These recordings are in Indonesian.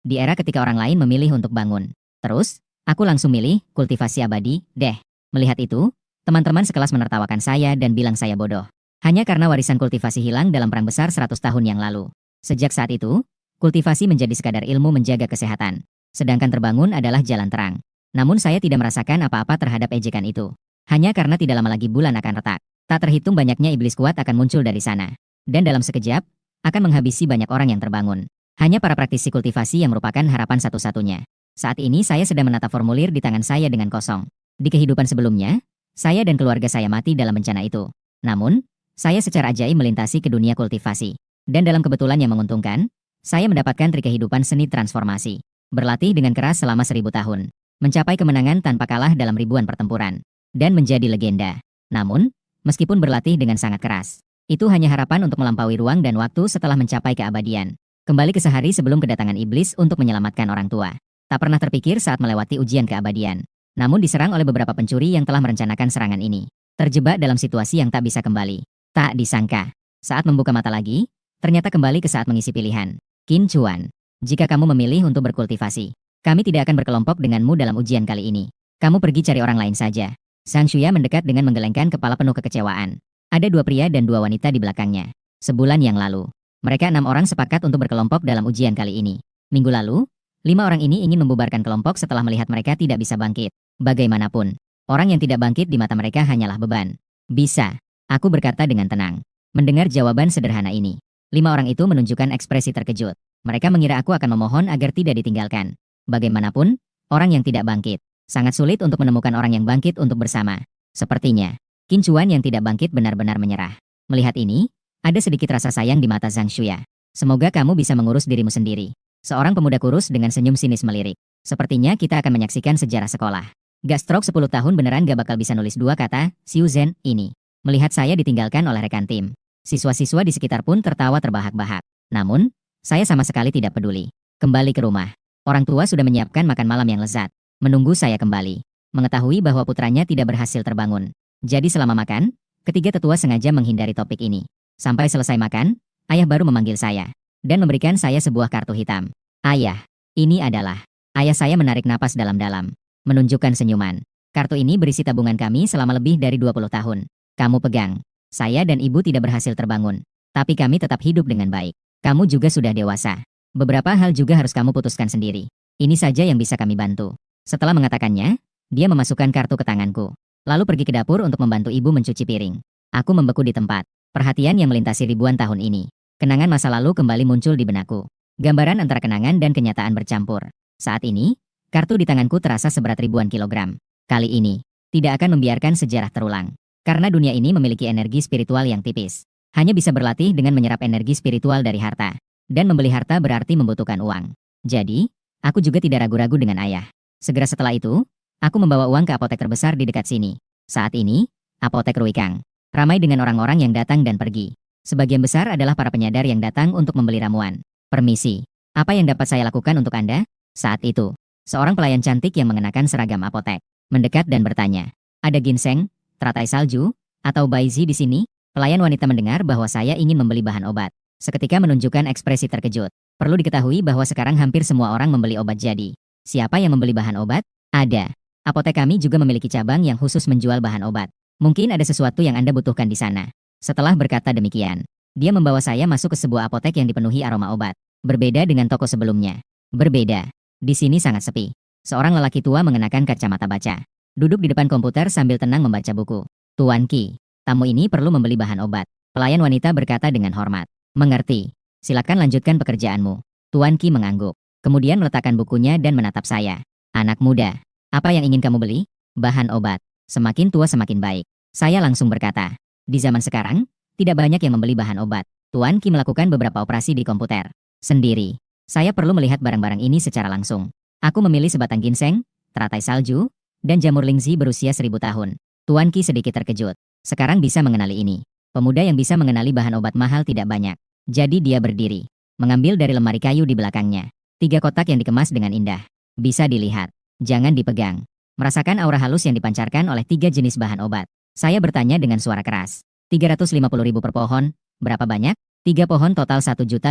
di era ketika orang lain memilih untuk bangun. Terus, aku langsung milih kultivasi abadi, deh. Melihat itu, teman-teman sekelas menertawakan saya dan bilang saya bodoh. Hanya karena warisan kultivasi hilang dalam perang besar 100 tahun yang lalu. Sejak saat itu, kultivasi menjadi sekadar ilmu menjaga kesehatan. Sedangkan terbangun adalah jalan terang. Namun saya tidak merasakan apa-apa terhadap ejekan itu. Hanya karena tidak lama lagi bulan akan retak. Tak terhitung banyaknya iblis kuat akan muncul dari sana. Dan dalam sekejap, akan menghabisi banyak orang yang terbangun. Hanya para praktisi kultivasi yang merupakan harapan satu-satunya. Saat ini saya sedang menatap formulir di tangan saya dengan kosong. Di kehidupan sebelumnya, saya dan keluarga saya mati dalam bencana itu. Namun, saya secara ajaib melintasi ke dunia kultivasi. Dan dalam kebetulan yang menguntungkan, saya mendapatkan trik kehidupan seni transformasi. Berlatih dengan keras selama 1000 tahun. Mencapai kemenangan tanpa kalah dalam ribuan pertempuran. Dan menjadi legenda. Namun, meskipun berlatih dengan sangat keras, itu hanya harapan untuk melampaui ruang dan waktu setelah mencapai keabadian. Kembali ke sehari sebelum kedatangan iblis untuk menyelamatkan orang tua. Tak pernah terpikir saat melewati ujian keabadian. Namun diserang oleh beberapa pencuri yang telah merencanakan serangan ini. Terjebak dalam situasi yang tak bisa kembali. Tak disangka. Saat membuka mata lagi, ternyata kembali ke saat mengisi pilihan. Qin Chuan, jika kamu memilih untuk berkultivasi, kami tidak akan berkelompok denganmu dalam ujian kali ini. Kamu pergi cari orang lain saja. Sang Shuya mendekat dengan menggelengkan kepala penuh kekecewaan. Ada 2 pria dan 2 wanita di belakangnya. Sebulan yang lalu, mereka 6 orang sepakat untuk berkelompok dalam ujian kali ini. Minggu lalu, 5 orang ini ingin membubarkan kelompok setelah melihat mereka tidak bisa bangkit. Bagaimanapun, orang yang tidak bangkit di mata mereka hanyalah beban. Bisa, aku berkata dengan tenang. Mendengar jawaban sederhana ini, 5 orang itu menunjukkan ekspresi terkejut. Mereka mengira aku akan memohon agar tidak ditinggalkan. Bagaimanapun, orang yang tidak bangkit. Sangat sulit untuk menemukan orang yang bangkit untuk bersama. Sepertinya, Qin Chuan yang tidak bangkit benar-benar menyerah. Melihat ini, ada sedikit rasa sayang di mata Zhang Shuya. Semoga kamu bisa mengurus dirimu sendiri. Seorang pemuda kurus dengan senyum sinis melirik. Sepertinya kita akan menyaksikan sejarah sekolah. Gak stroke 10 tahun beneran gak bakal bisa nulis 2 kata, Xiu Zhen, ini. Melihat saya ditinggalkan oleh rekan tim. Siswa-siswa di sekitar pun tertawa terbahak-bahak. Namun, saya sama sekali tidak peduli. Kembali ke rumah. Orang tua sudah menyiapkan makan malam yang lezat. Menunggu saya kembali. Mengetahui bahwa putranya tidak berhasil terbangun. Jadi selama makan, ketiga tetua sengaja menghindari topik ini. Sampai selesai makan, ayah baru memanggil saya. Dan memberikan saya sebuah kartu hitam. Ayah, ini adalah. Ayah saya menarik napas dalam-dalam. Menunjukkan senyuman. Kartu ini berisi tabungan kami selama lebih dari 20 tahun. Kamu pegang. Saya dan ibu tidak berhasil terbangun. Tapi kami tetap hidup dengan baik. Kamu juga sudah dewasa. Beberapa hal juga harus kamu putuskan sendiri. Ini saja yang bisa kami bantu. Setelah mengatakannya, dia memasukkan kartu ke tanganku. Lalu pergi ke dapur untuk membantu ibu mencuci piring. Aku membeku di tempat. Perhatian yang melintasi ribuan tahun ini. Kenangan masa lalu kembali muncul di benakku. Gambaran antara kenangan dan kenyataan bercampur. Saat ini, kartu di tanganku terasa seberat ribuan kilogram. Kali ini, tidak akan membiarkan sejarah terulang. Karena dunia ini memiliki energi spiritual yang tipis. Hanya bisa berlatih dengan menyerap energi spiritual dari harta. Dan membeli harta berarti membutuhkan uang. Jadi, aku juga tidak ragu-ragu dengan ayah. Segera setelah itu, aku membawa uang ke apotek terbesar di dekat sini. Saat ini, apotek Ruikang. Ramai dengan orang-orang yang datang dan pergi. Sebagian besar adalah para penyadar yang datang untuk membeli ramuan. Permisi, apa yang dapat saya lakukan untuk Anda? Saat itu, seorang pelayan cantik yang mengenakan seragam apotek mendekat dan bertanya, ada ginseng, teratai salju, atau baizi di sini? Pelayan wanita mendengar bahwa saya ingin membeli bahan obat. Seketika menunjukkan ekspresi terkejut. Perlu diketahui bahwa sekarang hampir semua orang membeli obat jadi. Siapa yang membeli bahan obat? Ada. Apotek kami juga memiliki cabang yang khusus menjual bahan obat. Mungkin ada sesuatu yang Anda butuhkan di sana. Setelah berkata demikian, dia membawa saya masuk ke sebuah apotek yang dipenuhi aroma obat. Berbeda dengan toko sebelumnya. Berbeda. Di sini sangat sepi. Seorang lelaki tua mengenakan kacamata baca. Duduk di depan komputer sambil tenang membaca buku. Tuan Qi, tamu ini perlu membeli bahan obat. Pelayan wanita berkata dengan hormat. Mengerti. Silakan lanjutkan pekerjaanmu. Tuan Qi mengangguk. Kemudian meletakkan bukunya dan menatap saya. Anak muda, apa yang ingin kamu beli? Bahan obat. Semakin tua semakin baik. Saya langsung berkata. Di zaman sekarang, tidak banyak yang membeli bahan obat. Tuan Qi melakukan beberapa operasi di komputer. Sendiri. Saya perlu melihat barang-barang ini secara langsung. Aku memilih sebatang ginseng, teratai salju, dan jamur lingzi berusia 1000 tahun. Tuan Qi sedikit terkejut. Sekarang bisa mengenali ini. Pemuda yang bisa mengenali bahan obat mahal tidak banyak. Jadi dia berdiri. Mengambil dari lemari kayu di belakangnya. 3 kotak yang dikemas dengan indah. Bisa dilihat. Jangan dipegang. Merasakan aura halus yang dipancarkan oleh 3 jenis bahan obat. Saya bertanya dengan suara keras. 350.000 per pohon. Berapa banyak? 3 pohon total 1.050.000.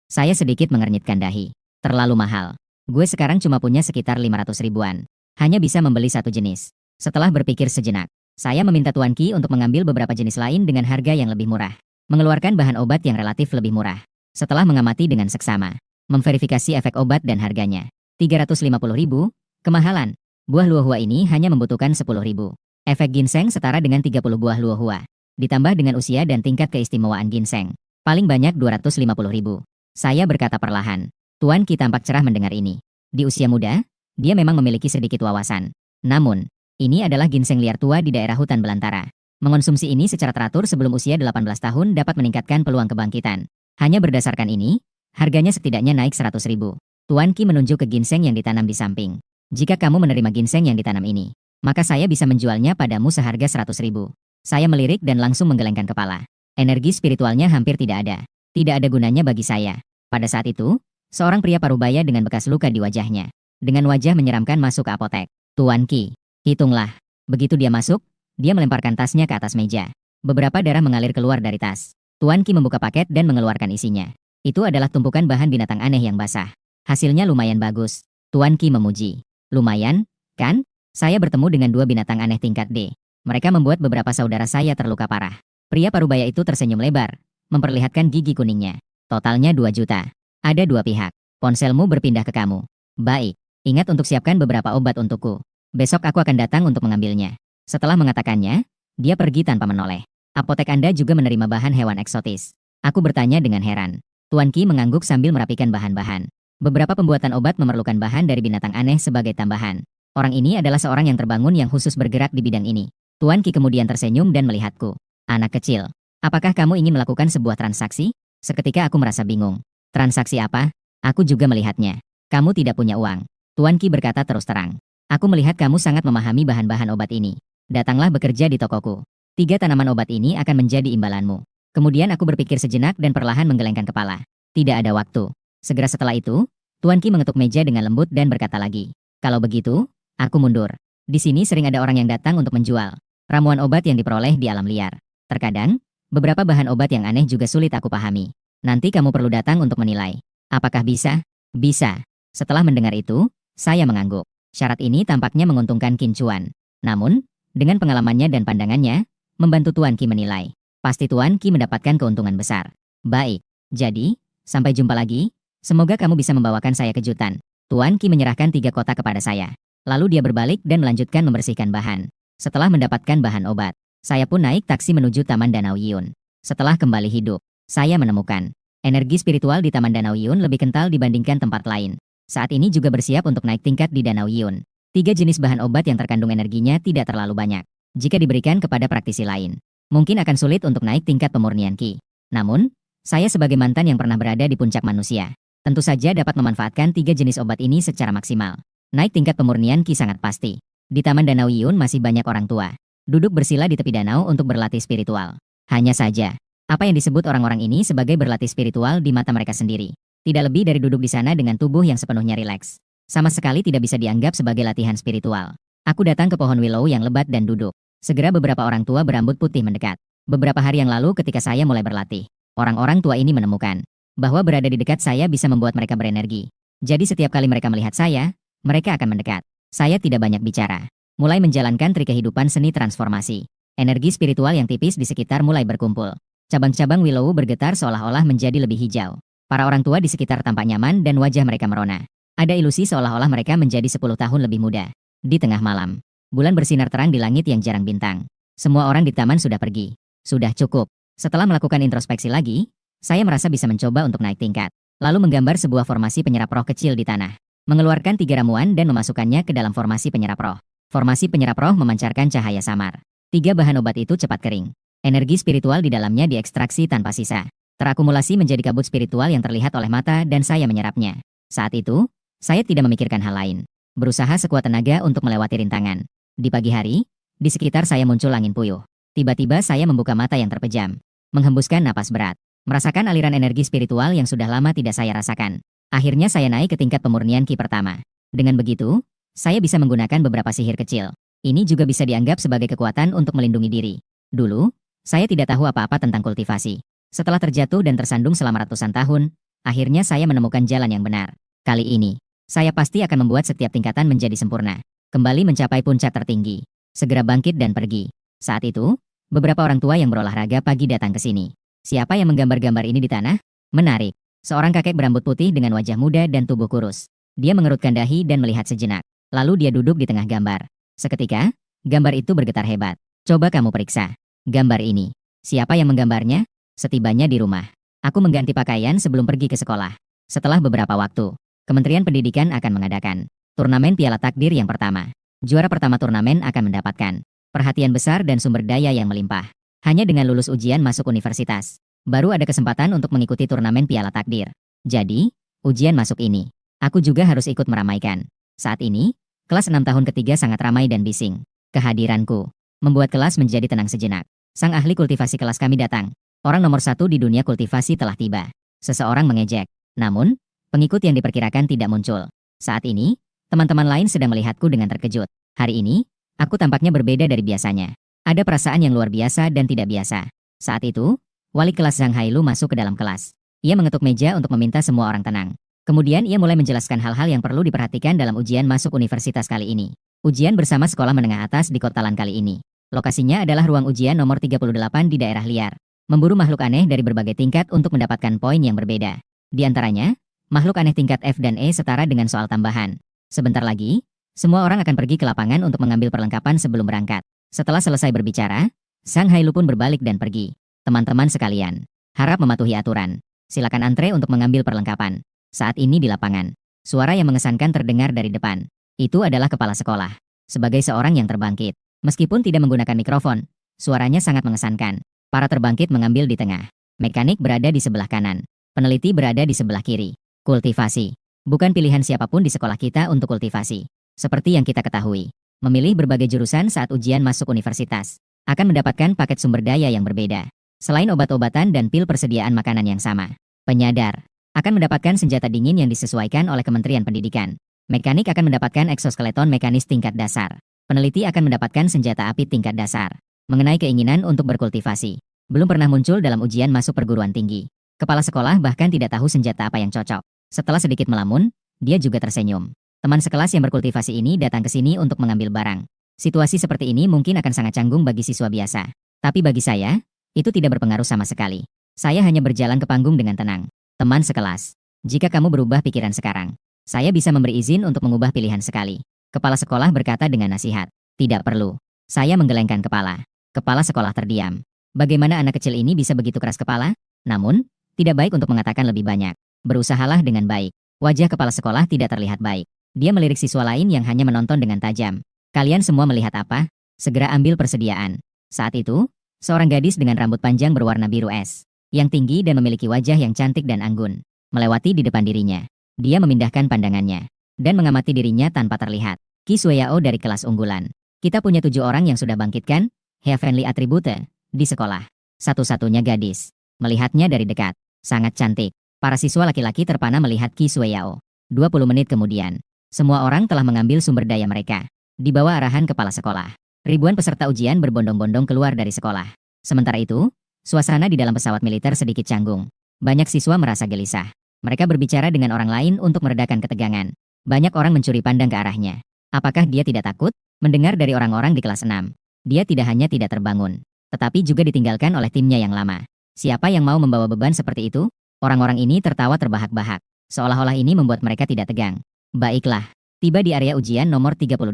Saya sedikit mengernyitkan dahi. Terlalu mahal. Gue sekarang cuma punya sekitar 500 ribuan. Hanya bisa membeli satu jenis. Setelah berpikir sejenak, saya meminta Tuan Ki untuk mengambil beberapa jenis lain dengan harga yang lebih murah. Mengeluarkan bahan obat yang relatif lebih murah. Setelah mengamati dengan seksama, memverifikasi efek obat dan harganya. 350 ribu, kemahalan. Buah luohua ini hanya membutuhkan 10 ribu. Efek ginseng setara dengan 30 buah luohua. Ditambah dengan usia dan tingkat keistimewaan ginseng. Paling banyak 250 ribu. Saya berkata perlahan. Tuan Ki tampak cerah mendengar ini. Di usia muda, dia memang memiliki sedikit wawasan. Namun, ini adalah ginseng liar tua di daerah hutan belantara. Mengonsumsi ini secara teratur sebelum usia 18 tahun dapat meningkatkan peluang kebangkitan. Hanya berdasarkan ini, harganya setidaknya naik 100 ribu. Tuan Ki menunjuk ke ginseng yang ditanam di samping. Jika kamu menerima ginseng yang ditanam ini, maka saya bisa menjualnya padamu seharga 100 ribu. Saya melirik dan langsung menggelengkan kepala. Energi spiritualnya hampir tidak ada. Tidak ada gunanya bagi saya. Pada saat itu, seorang pria parubaya dengan bekas luka di wajahnya. Dengan wajah menyeramkan masuk ke apotek. Tuan Ki, hitunglah. Begitu dia masuk, dia melemparkan tasnya ke atas meja. Beberapa darah mengalir keluar dari tas. Tuan Ki membuka paket dan mengeluarkan isinya. Itu adalah tumpukan bahan binatang aneh yang basah. Hasilnya lumayan bagus. Tuan Ki memuji. Lumayan, kan? Saya bertemu dengan dua binatang aneh tingkat D. Mereka membuat beberapa saudara saya terluka parah. Pria parubaya itu tersenyum lebar, memperlihatkan gigi kuningnya. Totalnya 2 juta. Ada dua pihak. Ponselmu berpindah ke kamu. Baik. Ingat untuk siapkan beberapa obat untukku. Besok aku akan datang untuk mengambilnya. Setelah mengatakannya, dia pergi tanpa menoleh. Apotek Anda juga menerima bahan hewan eksotis. Aku bertanya dengan heran. Tuan Ki mengangguk sambil merapikan bahan-bahan. Beberapa pembuatan obat memerlukan bahan dari binatang aneh sebagai tambahan. Orang ini adalah seorang yang terbangun yang khusus bergerak di bidang ini. Tuan Ki kemudian tersenyum dan melihatku. Anak kecil, apakah kamu ingin melakukan sebuah transaksi? Seketika aku merasa bingung. Transaksi apa? Aku juga melihatnya. Kamu tidak punya uang. Tuan Ki berkata terus terang. Aku melihat kamu sangat memahami bahan-bahan obat ini. Datanglah bekerja di tokoku. 3 tanaman obat ini akan menjadi imbalanmu. Kemudian aku berpikir sejenak dan perlahan menggelengkan kepala. Tidak ada waktu. Segera setelah itu, Tuan Ki mengetuk meja dengan lembut dan berkata lagi. Kalau begitu, aku mundur. Di sini sering ada orang yang datang untuk menjual ramuan obat yang diperoleh di alam liar. Terkadang, beberapa bahan obat yang aneh juga sulit aku pahami. Nanti kamu perlu datang untuk menilai. Apakah bisa? Bisa. Setelah mendengar itu, saya mengangguk. Syarat ini tampaknya menguntungkan Qin Chuan. Namun, dengan pengalamannya dan pandangannya, membantu Tuan Ki menilai. Pasti Tuan Ki mendapatkan keuntungan besar. Baik. Jadi, sampai jumpa lagi. Semoga kamu bisa membawakan saya kejutan. Tuan Ki menyerahkan 3 kotak kepada saya. Lalu dia berbalik dan melanjutkan membersihkan bahan. Setelah mendapatkan bahan obat, saya pun naik taksi menuju Taman Danau Yun. Setelah kembali hidup, saya menemukan energi spiritual di Taman Danau Yun lebih kental dibandingkan tempat lain. Saat ini juga bersiap untuk naik tingkat di Danau Yun. 3 jenis bahan obat yang terkandung energinya tidak terlalu banyak. Jika diberikan kepada praktisi lain, mungkin akan sulit untuk naik tingkat pemurnian Ki. Namun, saya sebagai mantan yang pernah berada di puncak manusia, tentu saja dapat memanfaatkan 3 jenis obat ini secara maksimal. Naik tingkat pemurnian Ki sangat pasti. Di Taman Danau Yun masih banyak orang tua. Duduk bersila di tepi danau untuk berlatih spiritual. Hanya saja, apa yang disebut orang-orang ini sebagai berlatih spiritual di mata mereka sendiri. Tidak lebih dari duduk di sana dengan tubuh yang sepenuhnya rileks. Sama sekali tidak bisa dianggap sebagai latihan spiritual. Aku datang ke pohon willow yang lebat dan duduk. Segera beberapa orang tua berambut putih mendekat. Beberapa hari yang lalu ketika saya mulai berlatih, orang-orang tua ini menemukan bahwa berada di dekat saya bisa membuat mereka berenergi. Jadi setiap kali mereka melihat saya, mereka akan mendekat. Saya tidak banyak bicara. Mulai menjalankan trik kehidupan seni transformasi. Energi spiritual yang tipis di sekitar mulai berkumpul. Cabang-cabang willow bergetar seolah-olah menjadi lebih hijau. Para orang tua di sekitar tampak nyaman dan wajah mereka merona. Ada ilusi seolah-olah mereka menjadi 10 tahun lebih muda. Di tengah malam, bulan bersinar terang di langit yang jarang bintang. Semua orang di taman sudah pergi. Sudah cukup. Setelah melakukan introspeksi lagi, saya merasa bisa mencoba untuk naik tingkat. Lalu menggambar sebuah formasi penyerap roh kecil di tanah. Mengeluarkan 3 ramuan dan memasukkannya ke dalam formasi penyerap roh. Formasi penyerap roh memancarkan cahaya samar. 3 bahan obat itu cepat kering. Energi spiritual di dalamnya diekstraksi tanpa sisa. Terakumulasi menjadi kabut spiritual yang terlihat oleh mata dan saya menyerapnya. Saat itu, saya tidak memikirkan hal lain. Berusaha sekuat tenaga untuk melewati rintangan. Di pagi hari, di sekitar saya muncul angin puyuh. Tiba-tiba saya membuka mata yang terpejam. Menghembuskan napas berat. Merasakan aliran energi spiritual yang sudah lama tidak saya rasakan. Akhirnya saya naik ke tingkat pemurnian Ki pertama. Dengan begitu, saya bisa menggunakan beberapa sihir kecil. Ini juga bisa dianggap sebagai kekuatan untuk melindungi diri. Dulu, saya tidak tahu apa-apa tentang kultivasi. Setelah terjatuh dan tersandung selama ratusan tahun, akhirnya saya menemukan jalan yang benar. Kali ini, saya pasti akan membuat setiap tingkatan menjadi sempurna. Kembali mencapai puncak tertinggi. Segera bangkit dan pergi. Saat itu, beberapa orang tua yang berolahraga pagi datang ke sini. Siapa yang menggambar-gambar ini di tanah? Menarik. Seorang kakek berambut putih dengan wajah muda dan tubuh kurus. Dia mengerutkan dahi dan melihat sejenak. Lalu dia duduk di tengah gambar. Seketika, gambar itu bergetar hebat. Coba kamu periksa. Gambar ini. Siapa yang menggambarnya? Setibanya di rumah, aku mengganti pakaian sebelum pergi ke sekolah. Setelah beberapa waktu, Kementerian Pendidikan akan mengadakan turnamen Piala Takdir yang pertama. Juara pertama turnamen akan mendapatkan perhatian besar dan sumber daya yang melimpah. Hanya dengan lulus ujian masuk universitas, baru ada kesempatan untuk mengikuti turnamen Piala Takdir. Jadi, ujian masuk ini, aku juga harus ikut meramaikan. Saat ini, kelas 6 tahun ketiga sangat ramai dan bising. Kehadiranku membuat kelas menjadi tenang sejenak. Sang ahli kultivasi kelas kami datang. Orang nomor 1 di dunia kultivasi telah tiba. Seseorang mengejek. Namun, pengikut yang diperkirakan tidak muncul. Saat ini, teman-teman lain sedang melihatku dengan terkejut. Hari ini, aku tampaknya berbeda dari biasanya. Ada perasaan yang luar biasa dan tidak biasa. Saat itu, wali kelas Zhang Hailu masuk ke dalam kelas. Ia mengetuk meja untuk meminta semua orang tenang. Kemudian ia mulai menjelaskan hal-hal yang perlu diperhatikan dalam ujian masuk universitas kali ini. Ujian bersama sekolah menengah atas di Kota Lan kali ini. Lokasinya adalah ruang ujian nomor 38 di daerah liar. Memburu makhluk aneh dari berbagai tingkat untuk mendapatkan poin yang berbeda. Di antaranya, makhluk aneh tingkat F dan E setara dengan soal tambahan. Sebentar lagi, semua orang akan pergi ke lapangan untuk mengambil perlengkapan sebelum berangkat. Setelah selesai berbicara, Sang Hailu pun berbalik dan pergi. Teman-teman sekalian, harap mematuhi aturan. Silakan antre untuk mengambil perlengkapan. Saat ini di lapangan, suara yang mengesankan terdengar dari depan. Itu adalah kepala sekolah. Sebagai seorang yang terbangkit, meskipun tidak menggunakan mikrofon, suaranya sangat mengesankan. Para terbangkit mengambil di tengah. Mekanik berada di sebelah kanan. Peneliti berada di sebelah kiri. Kultivasi. Bukan pilihan siapapun di sekolah kita untuk kultivasi. Seperti yang kita ketahui, memilih berbagai jurusan saat ujian masuk universitas akan mendapatkan paket sumber daya yang berbeda. Selain obat-obatan dan pil persediaan makanan yang sama. Penyadar akan mendapatkan senjata dingin yang disesuaikan oleh Kementerian Pendidikan. Mekanik akan mendapatkan eksoskeleton mekanis tingkat dasar. Peneliti akan mendapatkan senjata api tingkat dasar. Mengenai keinginan untuk berkultivasi, belum pernah muncul dalam ujian masuk perguruan tinggi. Kepala sekolah bahkan tidak tahu senjata apa yang cocok. Setelah sedikit melamun, dia juga tersenyum. Teman sekelas yang berkultivasi ini datang ke sini untuk mengambil barang. Situasi seperti ini mungkin akan sangat canggung bagi siswa biasa. Tapi bagi saya, itu tidak berpengaruh sama sekali. Saya hanya berjalan ke panggung dengan tenang. Teman sekelas, jika kamu berubah pikiran sekarang, saya bisa memberi izin untuk mengubah pilihan sekali. Kepala sekolah berkata dengan nasihat. Tidak perlu. Saya menggelengkan kepala. Kepala sekolah terdiam. Bagaimana anak kecil ini bisa begitu keras kepala? Namun, tidak baik untuk mengatakan lebih banyak. Berusahalah dengan baik. Wajah kepala sekolah tidak terlihat baik. Dia melirik siswa lain yang hanya menonton dengan tajam. Kalian semua melihat apa? Segera ambil persediaan. Saat itu, seorang gadis dengan rambut panjang berwarna biru es, yang tinggi dan memiliki wajah yang cantik dan anggun, melewati di depan dirinya. Dia memindahkan pandangannya dan mengamati dirinya tanpa terlihat. Qi Sueyao dari kelas unggulan. Kita punya 7 orang yang sudah bangkitkan Heavenly Attribute di sekolah. Satu-satunya gadis. Melihatnya dari dekat. Sangat cantik. Para siswa laki-laki terpana melihat Qi Sueyao. 20 menit kemudian, semua orang telah mengambil sumber daya mereka. Di bawah arahan kepala sekolah, ribuan peserta ujian berbondong-bondong keluar dari sekolah. Sementara itu, suasana di dalam pesawat militer sedikit canggung. Banyak siswa merasa gelisah. Mereka berbicara dengan orang lain untuk meredakan ketegangan. Banyak orang mencuri pandang ke arahnya. Apakah dia tidak takut? Mendengar dari orang-orang di kelas 6. Dia tidak hanya tidak terbangun, tetapi juga ditinggalkan oleh timnya yang lama. Siapa yang mau membawa beban seperti itu? Orang-orang ini tertawa terbahak-bahak. Seolah-olah ini membuat mereka tidak tegang. Baiklah, tiba di area ujian nomor 38.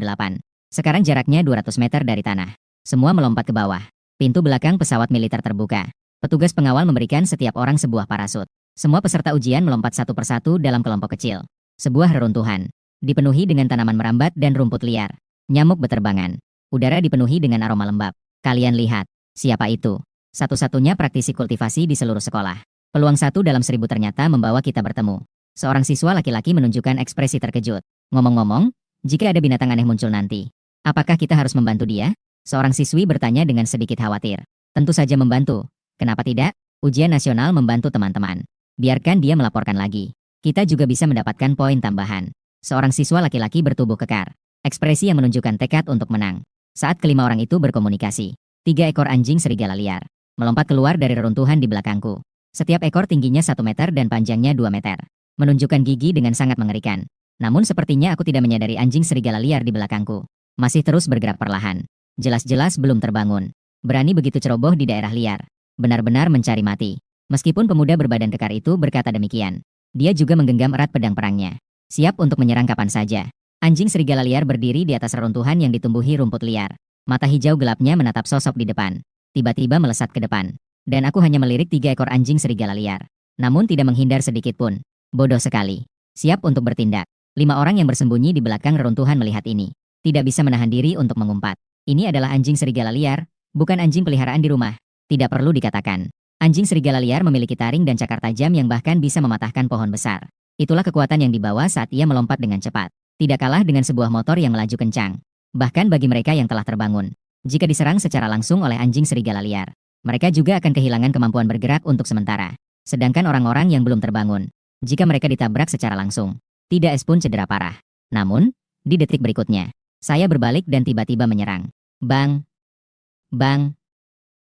Sekarang jaraknya 200 meter dari tanah. Semua melompat ke bawah. Pintu belakang pesawat militer terbuka. Petugas pengawal memberikan setiap orang sebuah parasut. Semua peserta ujian melompat satu persatu dalam kelompok kecil. Sebuah reruntuhan, dipenuhi dengan tanaman merambat dan rumput liar. Nyamuk beterbangan. Udara dipenuhi dengan aroma lembab. Kalian lihat, siapa itu? Satu-satunya praktisi kultivasi di seluruh sekolah. Peluang 1 dalam 1000 ternyata membawa kita bertemu. Seorang siswa laki-laki menunjukkan ekspresi terkejut. Ngomong-ngomong, jika ada binatang aneh muncul nanti, apakah kita harus membantu dia? Seorang siswi bertanya dengan sedikit khawatir. Tentu saja membantu. Kenapa tidak? Ujian nasional membantu teman-teman. Biarkan dia melaporkan lagi. Kita juga bisa mendapatkan poin tambahan. Seorang siswa laki-laki bertubuh kekar. Ekspresi yang menunjukkan tekad untuk menang. Saat kelima orang itu berkomunikasi, 3 ekor anjing serigala liar melompat keluar dari reruntuhan di belakangku. Setiap ekor tingginya 1 meter dan panjangnya 2 meter. menunjukkan gigi dengan sangat mengerikan. Namun sepertinya aku tidak menyadari anjing serigala liar di belakangku. Masih terus bergerak perlahan. Jelas-jelas belum terbangun. Berani begitu ceroboh di daerah liar. Benar-benar mencari mati. Meskipun pemuda berbadan kekar itu berkata demikian, dia juga menggenggam erat pedang perangnya. Siap untuk menyerang kapan saja. Anjing serigala liar berdiri di atas reruntuhan yang ditumbuhi rumput liar. Mata hijau gelapnya menatap sosok di depan. Tiba-tiba melesat ke depan. Dan aku hanya melirik 3 ekor anjing serigala liar. Namun tidak menghindar sedikit pun. Bodoh sekali. Siap untuk bertindak. 5 orang yang bersembunyi di belakang reruntuhan melihat ini. Tidak bisa menahan diri untuk mengumpat. Ini adalah anjing serigala liar, bukan anjing peliharaan di rumah. Tidak perlu dikatakan. Anjing serigala liar memiliki taring dan cakar tajam yang bahkan bisa mematahkan pohon besar. Itulah kekuatan yang dibawa saat ia melompat dengan cepat. Tidak kalah dengan sebuah motor yang melaju kencang. Bahkan bagi mereka yang telah terbangun. Jika diserang secara langsung oleh anjing serigala liar, mereka juga akan kehilangan kemampuan bergerak untuk sementara. Sedangkan orang-orang yang belum terbangun, jika mereka ditabrak secara langsung, tidak es pun cedera parah. Namun, di detik berikutnya, saya berbalik dan tiba-tiba menyerang. Bang! Bang!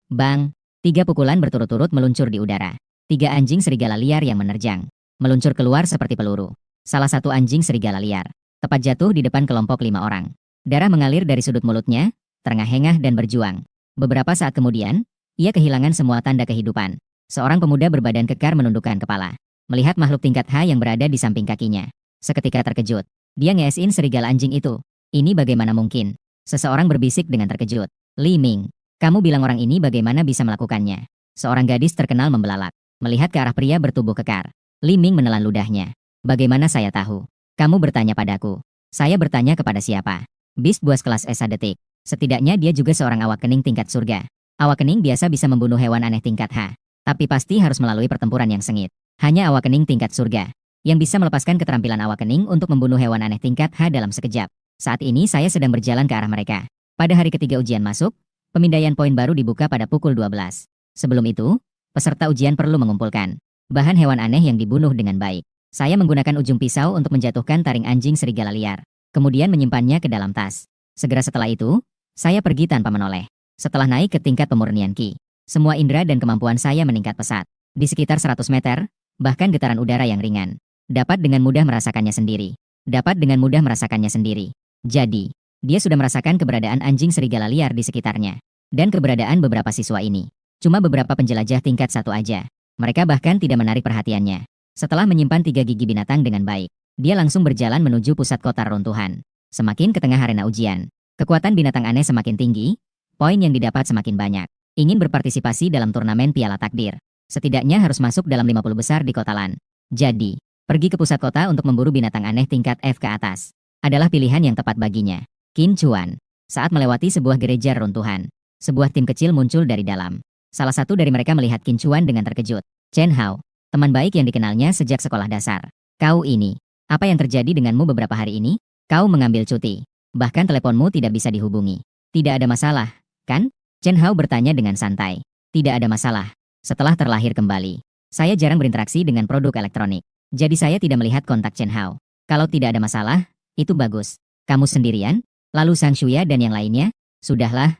Bang! 3 pukulan berturut-turut meluncur di udara. 3 anjing serigala liar yang menerjang, meluncur keluar seperti peluru. Salah satu anjing serigala liar, tepat jatuh di depan kelompok 5 orang. Darah mengalir dari sudut mulutnya, terengah-engah dan berjuang. Beberapa saat kemudian, ia kehilangan semua tanda kehidupan. Seorang pemuda berbadan kekar menundukkan kepala, melihat makhluk tingkat H yang berada di samping kakinya. Seketika terkejut, dia ngeesin serigala anjing itu. Ini bagaimana mungkin? Seseorang berbisik dengan terkejut. Li Ming, kamu bilang orang ini bagaimana bisa melakukannya? Seorang gadis terkenal membelalak, melihat ke arah pria bertubuh kekar. Li Ming menelan ludahnya. Bagaimana saya tahu? Kamu bertanya padaku. Saya bertanya kepada siapa? Beast buas kelas S detik. Setidaknya dia juga seorang awak kening tingkat surga. Awak kening biasa bisa membunuh hewan aneh tingkat H. Tapi pasti harus melalui pertempuran yang sengit. Hanya awak kening tingkat surga yang bisa melepaskan keterampilan awak kening untuk membunuh hewan aneh tingkat H dalam sekejap. Saat ini saya sedang berjalan ke arah mereka. Pada hari ketiga ujian masuk, pemindaian poin baru dibuka pada pukul 12. Sebelum itu, peserta ujian perlu mengumpulkan bahan hewan aneh yang dibunuh dengan baik. Saya menggunakan ujung pisau untuk menjatuhkan taring anjing serigala liar, kemudian menyimpannya ke dalam tas. Segera setelah itu, saya pergi tanpa menoleh. Setelah naik ke tingkat pemurnian Ki, semua indera dan kemampuan saya meningkat pesat. Di sekitar 100 meter, bahkan getaran udara yang ringan dapat dengan mudah merasakannya sendiri. Jadi, dia sudah merasakan keberadaan anjing serigala liar di sekitarnya. Dan keberadaan beberapa siswa ini. Cuma beberapa penjelajah tingkat 1 aja. Mereka bahkan tidak menarik perhatiannya. Setelah menyimpan 3 gigi binatang dengan baik, dia langsung berjalan menuju pusat kota runtuhan. Semakin ke tengah arena ujian, kekuatan binatang aneh semakin tinggi, poin yang didapat semakin banyak. Ingin berpartisipasi dalam turnamen Piala Takdir, setidaknya harus masuk dalam 50 besar di kota LAN. Jadi, pergi ke pusat kota untuk memburu binatang aneh tingkat F ke atas adalah pilihan yang tepat baginya. Qin Chuan. Saat melewati sebuah gereja runtuhan, sebuah tim kecil muncul dari dalam. Salah satu dari mereka melihat Qin Chuan dengan terkejut. Chen Hao, teman baik yang dikenalnya sejak sekolah dasar. Kau ini, apa yang terjadi denganmu beberapa hari ini? Kau mengambil cuti. Bahkan teleponmu tidak bisa dihubungi. Tidak ada masalah, kan? Chen Hao bertanya dengan santai. Tidak ada masalah. Setelah terlahir kembali, saya jarang berinteraksi dengan produk elektronik. Jadi saya tidak melihat kontak Chen Hao. Kalau tidak ada masalah, itu bagus. Kamu sendirian? Lalu Sang Shuya dan yang lainnya? Sudahlah.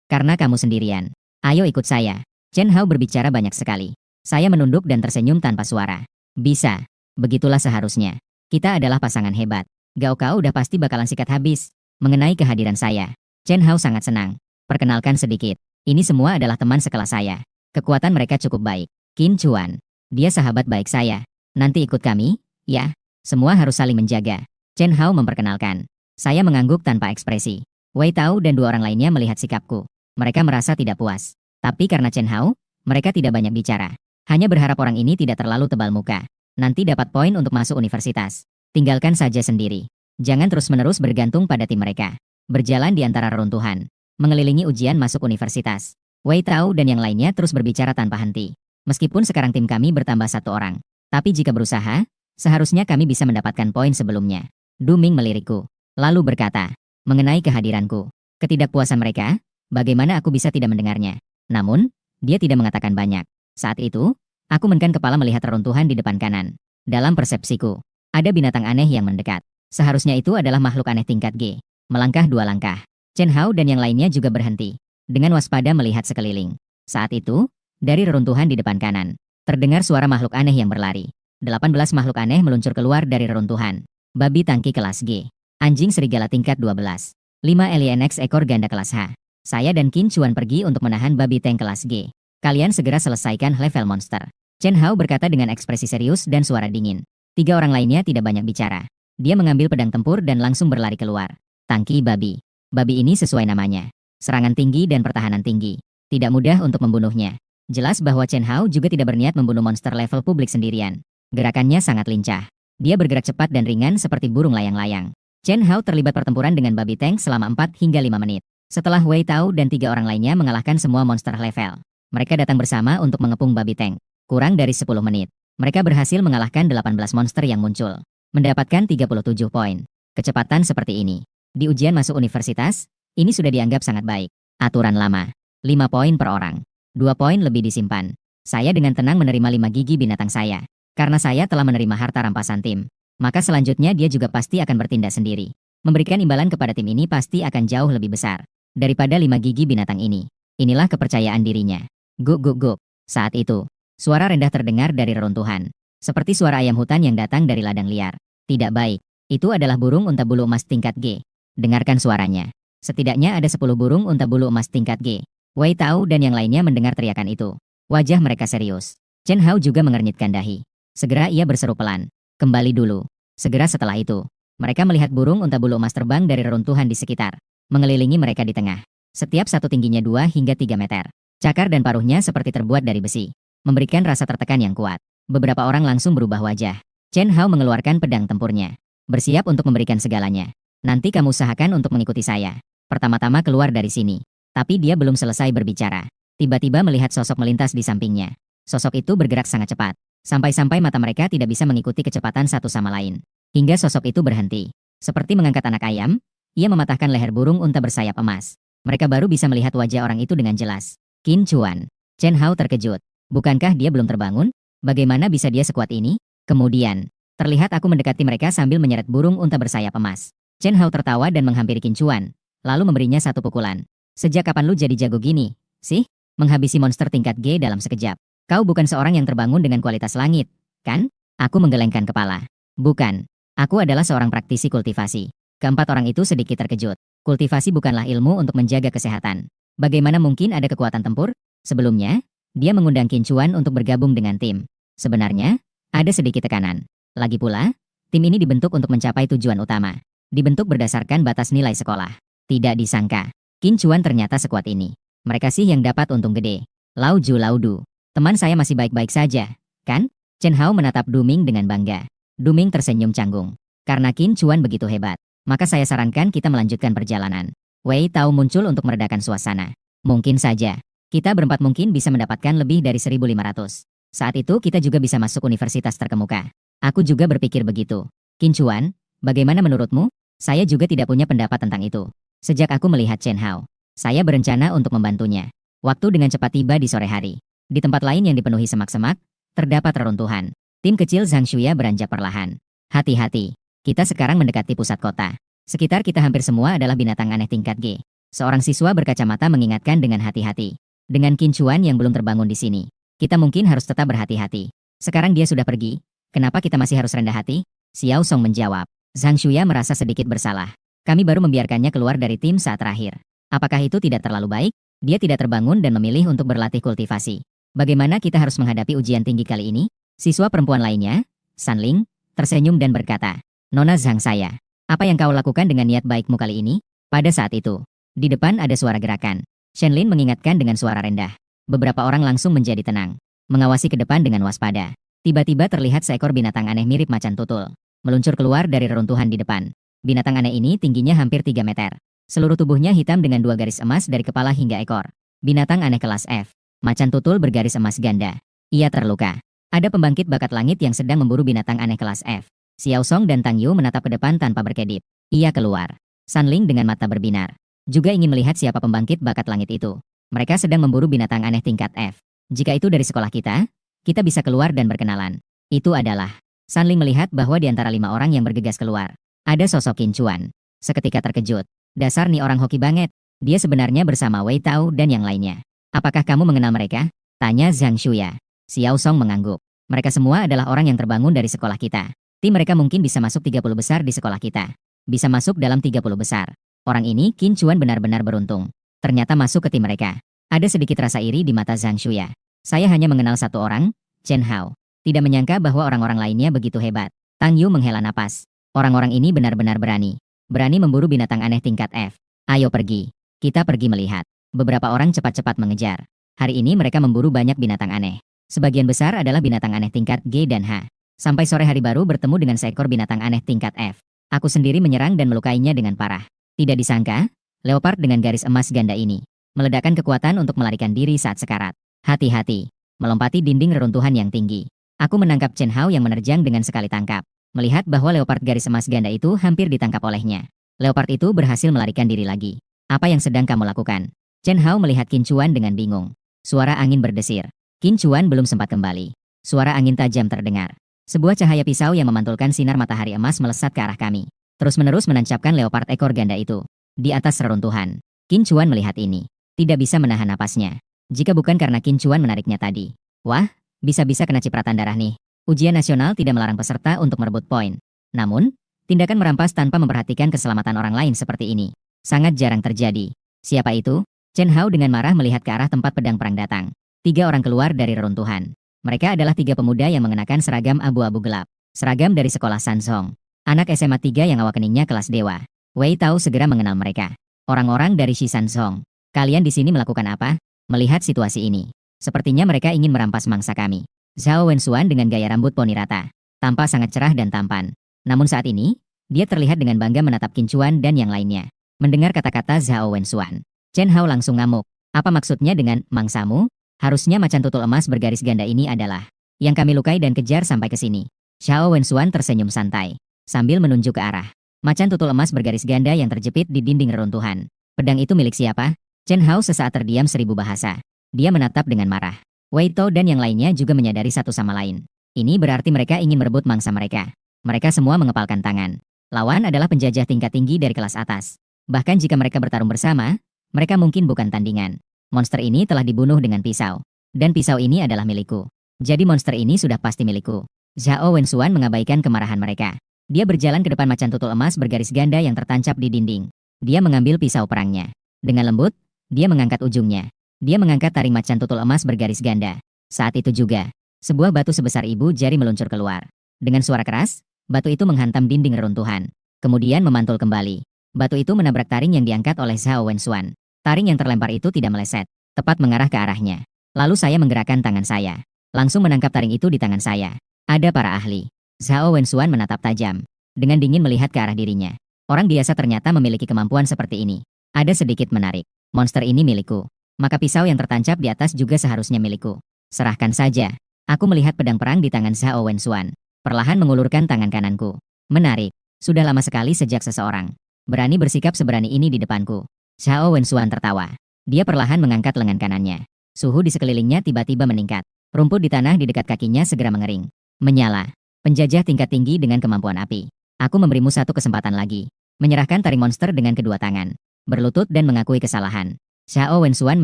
Karena kamu sendirian. Ayo ikut saya. Chen Hao berbicara banyak sekali. Saya menunduk dan tersenyum tanpa suara. Bisa. Begitulah seharusnya. Kita adalah pasangan hebat. Gao Kao udah pasti bakalan sikat habis mengenai kehadiran saya. Chen Hao sangat senang. Perkenalkan sedikit. Ini semua adalah teman sekelas saya. Kekuatan mereka cukup baik. Qin Chuan. Dia sahabat baik saya. Nanti ikut kami, ya. Semua harus saling menjaga. Chen Hao memperkenalkan. Saya mengangguk tanpa ekspresi. Wei Tao dan 2 orang lainnya melihat sikapku. Mereka merasa tidak puas. Tapi karena Chen Hao, mereka tidak banyak bicara. Hanya berharap orang ini tidak terlalu tebal muka. Nanti dapat poin untuk masuk universitas. Tinggalkan saja sendiri. Jangan terus-menerus bergantung pada tim mereka. Berjalan di antara reruntuhan. Mengelilingi ujian masuk universitas. Wei Tao dan yang lainnya terus berbicara tanpa henti. Meskipun sekarang tim kami bertambah 1 orang. Tapi jika berusaha, seharusnya kami bisa mendapatkan poin sebelumnya. Du Ming melirikku. Lalu berkata, mengenai kehadiranku. Ketidakpuasan mereka, bagaimana aku bisa tidak mendengarnya. Namun, dia tidak mengatakan banyak. Saat itu, aku menundukkan kepala melihat reruntuhan di depan kanan. Dalam persepsiku, ada binatang aneh yang mendekat. Seharusnya itu adalah makhluk aneh tingkat G. Melangkah 2 langkah. Chen Hao dan yang lainnya juga berhenti. Dengan waspada melihat sekeliling. Saat itu, dari reruntuhan di depan kanan, terdengar suara makhluk aneh yang berlari. 18 makhluk aneh meluncur keluar dari reruntuhan. Babi tangki kelas G. Anjing serigala tingkat 12. 5 alien X ekor ganda kelas H. Saya dan Qin Chuan pergi untuk menahan babi tank kelas G. Kalian segera selesaikan level monster. Chen Hao berkata dengan ekspresi serius dan suara dingin. 3 orang lainnya tidak banyak bicara. Dia mengambil pedang tempur dan langsung berlari keluar. Tangki babi. Babi ini sesuai namanya. Serangan tinggi dan pertahanan tinggi. Tidak mudah untuk membunuhnya. Jelas bahwa Chen Hao juga tidak berniat membunuh monster level publik sendirian. Gerakannya sangat lincah. Dia bergerak cepat dan ringan seperti burung layang-layang. Chen Hao terlibat pertempuran dengan babi tank selama 4 hingga 5 menit. Setelah Wei Tao dan 3 orang lainnya mengalahkan semua monster level, mereka datang bersama untuk mengepung babi tank. Kurang dari 10 menit, mereka berhasil mengalahkan 18 monster yang muncul, mendapatkan 37 poin. Kecepatan seperti ini, di ujian masuk universitas, ini sudah dianggap sangat baik. Aturan lama, 5 poin per orang, 2 poin lebih disimpan. Saya dengan tenang menerima 5 gigi binatang saya. Karena saya telah menerima harta rampasan tim, maka selanjutnya dia juga pasti akan bertindak sendiri. Memberikan imbalan kepada tim ini pasti akan jauh lebih besar daripada 5 gigi binatang ini. Inilah kepercayaan dirinya. Guk guk guk. Saat itu, suara rendah terdengar dari reruntuhan. Seperti suara ayam hutan yang datang dari ladang liar. Tidak baik. Itu adalah burung unta bulu emas tingkat G. Dengarkan suaranya. Setidaknya ada 10 burung unta bulu emas tingkat G. Wei Tao dan yang lainnya mendengar teriakan itu. Wajah mereka serius. Chen Hao juga mengernyitkan dahi. Segera ia berseru pelan. Kembali dulu. Segera setelah itu, mereka melihat burung unta bulu emas terbang dari reruntuhan di sekitar, mengelilingi mereka di tengah. Setiap satu tingginya 2 hingga 3 meter. Cakar dan paruhnya seperti terbuat dari besi, memberikan rasa tertekan yang kuat. Beberapa orang langsung berubah wajah. Chen Hao mengeluarkan pedang tempurnya, bersiap untuk memberikan segalanya. Nanti kamu usahakan untuk mengikuti saya. Pertama-tama keluar dari sini. Tapi dia belum selesai berbicara. Tiba-tiba melihat sosok melintas di sampingnya. Sosok itu bergerak sangat cepat. Sampai-sampai mata mereka tidak bisa mengikuti kecepatan satu sama lain. Hingga sosok itu berhenti. Seperti mengangkat anak ayam, ia mematahkan leher burung unta bersayap emas. Mereka baru bisa melihat wajah orang itu dengan jelas. Qin Chuan. Chen Hao terkejut. Bukankah dia belum terbangun? Bagaimana bisa dia sekuat ini? Kemudian, terlihat aku mendekati mereka sambil menyeret burung unta bersayap emas. Chen Hao tertawa dan menghampiri Qin Chuan, lalu memberinya satu pukulan. Sejak kapan lu jadi jago gini, sih? Menghabisi monster tingkat G dalam sekejap. Kau bukan seorang yang terbangun dengan kualitas langit, kan? Aku menggelengkan kepala. Bukan. Aku adalah seorang praktisi kultivasi. Keempat orang itu sedikit terkejut. Kultivasi bukanlah ilmu untuk menjaga kesehatan. Bagaimana mungkin ada kekuatan tempur? Sebelumnya, dia mengundang Qin Chuan untuk bergabung dengan tim. Sebenarnya, ada sedikit tekanan. Lagi pula, tim ini dibentuk untuk mencapai tujuan utama. Dibentuk berdasarkan batas nilai sekolah. Tidak disangka, Qin Chuan ternyata sekuat ini. Mereka sih yang dapat untung gede. Lauju Laudu. Teman saya masih baik-baik saja, kan? Chen Hao menatap Du Ming dengan bangga. Du Ming tersenyum canggung. Karena Qin Chuan begitu hebat, maka saya sarankan kita melanjutkan perjalanan. Wei Tao muncul untuk meredakan suasana. Mungkin saja, kita berempat mungkin bisa mendapatkan lebih dari 1.500. Saat itu kita juga bisa masuk universitas terkemuka. Aku juga berpikir begitu. Qin Chuan, bagaimana menurutmu? Saya juga tidak punya pendapat tentang itu. Sejak aku melihat Chen Hao, saya berencana untuk membantunya. Waktu dengan cepat tiba di sore hari. Di tempat lain yang dipenuhi semak-semak, terdapat reruntuhan. Tim kecil Zhang Shuya beranjak perlahan. Hati-hati, kita sekarang mendekati pusat kota. Sekitar kita hampir semua adalah binatang aneh tingkat G. Seorang siswa berkacamata mengingatkan dengan hati-hati. Dengan Qin Chuan yang belum terbangun di sini, kita mungkin harus tetap berhati-hati. Sekarang dia sudah pergi, kenapa kita masih harus rendah hati? Xiao Song menjawab. Zhang Shuya merasa sedikit bersalah. Kami baru membiarkannya keluar dari tim saat terakhir. Apakah itu tidak terlalu baik? Dia tidak terbangun dan memilih untuk berlatih kultivasi. Bagaimana kita harus menghadapi ujian tinggi kali ini? Siswa perempuan lainnya, Sanling, tersenyum dan berkata, Nona Zhang saya, apa yang kau lakukan dengan niat baikmu kali ini? Pada saat itu, di depan ada suara gerakan. Shenlin mengingatkan dengan suara rendah. Beberapa orang langsung menjadi tenang, mengawasi ke depan dengan waspada. Tiba-tiba terlihat seekor binatang aneh mirip macan tutul, meluncur keluar dari reruntuhan di depan. Binatang aneh ini tingginya hampir 3 meter. Seluruh tubuhnya hitam dengan 2 garis emas dari kepala hingga ekor. Binatang aneh kelas F. Macan tutul bergaris emas ganda. Ia terluka. Ada pembangkit bakat langit yang sedang memburu binatang aneh kelas F. Xiao Song dan Tang Yu menatap ke depan tanpa berkedip. Ia keluar. Sanling dengan mata berbinar. Juga ingin melihat siapa pembangkit bakat langit itu. Mereka sedang memburu binatang aneh tingkat F. Jika itu dari sekolah kita bisa keluar dan berkenalan. Itu adalah. Sanling melihat bahwa di antara 5 orang yang bergegas keluar, ada sosok Qin Chuan. Seketika terkejut. Dasar nih orang hoki banget. Dia sebenarnya bersama Wei Tao dan yang lainnya. Apakah kamu mengenal mereka? Tanya Zhang Shuya. Xiao Song mengangguk. Mereka semua adalah orang yang terbangun dari sekolah kita. Tim mereka mungkin bisa masuk 30 besar di sekolah kita. Bisa masuk dalam 30 besar. Orang ini, Qin Chuan benar-benar beruntung. Ternyata masuk ke tim mereka. Ada sedikit rasa iri di mata Zhang Shuya. Saya hanya mengenal satu orang, Chen Hao. Tidak menyangka bahwa orang-orang lainnya begitu hebat. Tang Yu menghela napas. Orang-orang ini benar-benar berani. Berani memburu binatang aneh tingkat F. Ayo pergi. Kita pergi melihat. Beberapa orang cepat-cepat mengejar. Hari ini mereka memburu banyak binatang aneh. Sebagian besar adalah binatang aneh tingkat G dan H. Sampai sore hari baru bertemu dengan seekor binatang aneh tingkat F. Aku sendiri menyerang dan melukainya dengan parah. Tidak disangka, leopard dengan garis emas ganda ini meledakkan kekuatan untuk melarikan diri saat sekarat. Hati-hati, melompati dinding reruntuhan yang tinggi. Aku menangkap Chen Hao yang menerjang dengan sekali tangkap. Melihat bahwa leopard garis emas ganda itu hampir ditangkap olehnya. Leopard itu berhasil melarikan diri lagi. Apa yang sedang kamu lakukan? Chen Hao melihat Qin Chuan dengan bingung. Suara angin berdesir. Qin Chuan belum sempat kembali. Suara angin tajam terdengar. Sebuah cahaya pisau yang memantulkan sinar matahari emas melesat ke arah kami. Terus-menerus menancapkan leopard ekor ganda itu di atas reruntuhan. Qin Chuan melihat ini. Tidak bisa menahan napasnya. Jika bukan karena Qin Chuan menariknya tadi. Wah, bisa-bisa kena cipratan darah nih. Ujian nasional tidak melarang peserta untuk merebut poin. Namun, tindakan merampas tanpa memperhatikan keselamatan orang lain seperti ini sangat jarang terjadi. Siapa itu? Chen Hao dengan marah melihat ke arah tempat pedang perang datang. 3 orang keluar dari reruntuhan. Mereka adalah 3 pemuda yang mengenakan seragam abu-abu gelap. Seragam dari sekolah Sanzong. Anak SMA 3 yang awak keningnya kelas dewa. Wei Tao segera mengenal mereka. Orang-orang dari Shi Sanzong. Kalian di sini melakukan apa? Melihat situasi ini. Sepertinya mereka ingin merampas mangsa kami. Zhao Wenxuan dengan gaya rambut poni rata. Tampak sangat cerah dan tampan. Namun saat ini, dia terlihat dengan bangga menatap Qin Chuan dan yang lainnya. Mendengar kata-kata Zhao Wenxuan, Chen Hao langsung ngamuk. Apa maksudnya dengan mangsamu? Harusnya macan tutul emas bergaris ganda ini adalah yang kami lukai dan kejar sampai ke sini. Zhao Wenxuan tersenyum santai sambil menunjuk ke arah macan tutul emas bergaris ganda yang terjepit di dinding reruntuhan. Pedang itu milik siapa? Chen Hao sesaat terdiam 1000 bahasa. Dia menatap dengan marah. Wei Tao dan yang lainnya juga menyadari satu sama lain. Ini berarti mereka ingin merebut mangsa mereka. Mereka semua mengepalkan tangan. Lawan adalah penjajah tingkat tinggi dari kelas atas. Bahkan jika mereka bertarung bersama, mereka mungkin bukan tandingan. Monster ini telah dibunuh dengan pisau. Dan pisau ini adalah milikku. Jadi monster ini sudah pasti milikku. Zhao Wenxuan mengabaikan kemarahan mereka. Dia berjalan ke depan macan tutul emas bergaris ganda yang tertancap di dinding. Dia mengambil pisau perangnya. Dengan lembut, dia mengangkat ujungnya. Dia mengangkat taring macan tutul emas bergaris ganda. Saat itu juga, sebuah batu sebesar ibu jari meluncur keluar. Dengan suara keras, batu itu menghantam dinding reruntuhan. Kemudian memantul kembali. Batu itu menabrak taring yang diangkat oleh Zhao Wenxuan. Taring yang terlempar itu tidak meleset, tepat mengarah ke arahnya. Lalu saya menggerakkan tangan saya. Langsung menangkap taring itu di tangan saya. Ada para ahli. Zhao Wenxuan menatap tajam. Dengan dingin melihat ke arah dirinya. Orang biasa ternyata memiliki kemampuan seperti ini. Ada sedikit menarik. Monster ini milikku. Maka pisau yang tertancap di atas juga seharusnya milikku. Serahkan saja. Aku melihat pedang perang di tangan Zhao Wenxuan. Perlahan mengulurkan tangan kananku. Menarik. Sudah lama sekali sejak seseorang berani bersikap seberani ini di depanku. Zhao Wenxuan tertawa. Dia perlahan mengangkat lengan kanannya. Suhu di sekelilingnya tiba-tiba meningkat. Rumput di tanah di dekat kakinya segera mengering. Menyala. Penjajah tingkat tinggi dengan kemampuan api. Aku memberimu satu kesempatan lagi. Menyerahkan taring monster dengan kedua tangan. Berlutut dan mengakui kesalahan. Zhao Wenxuan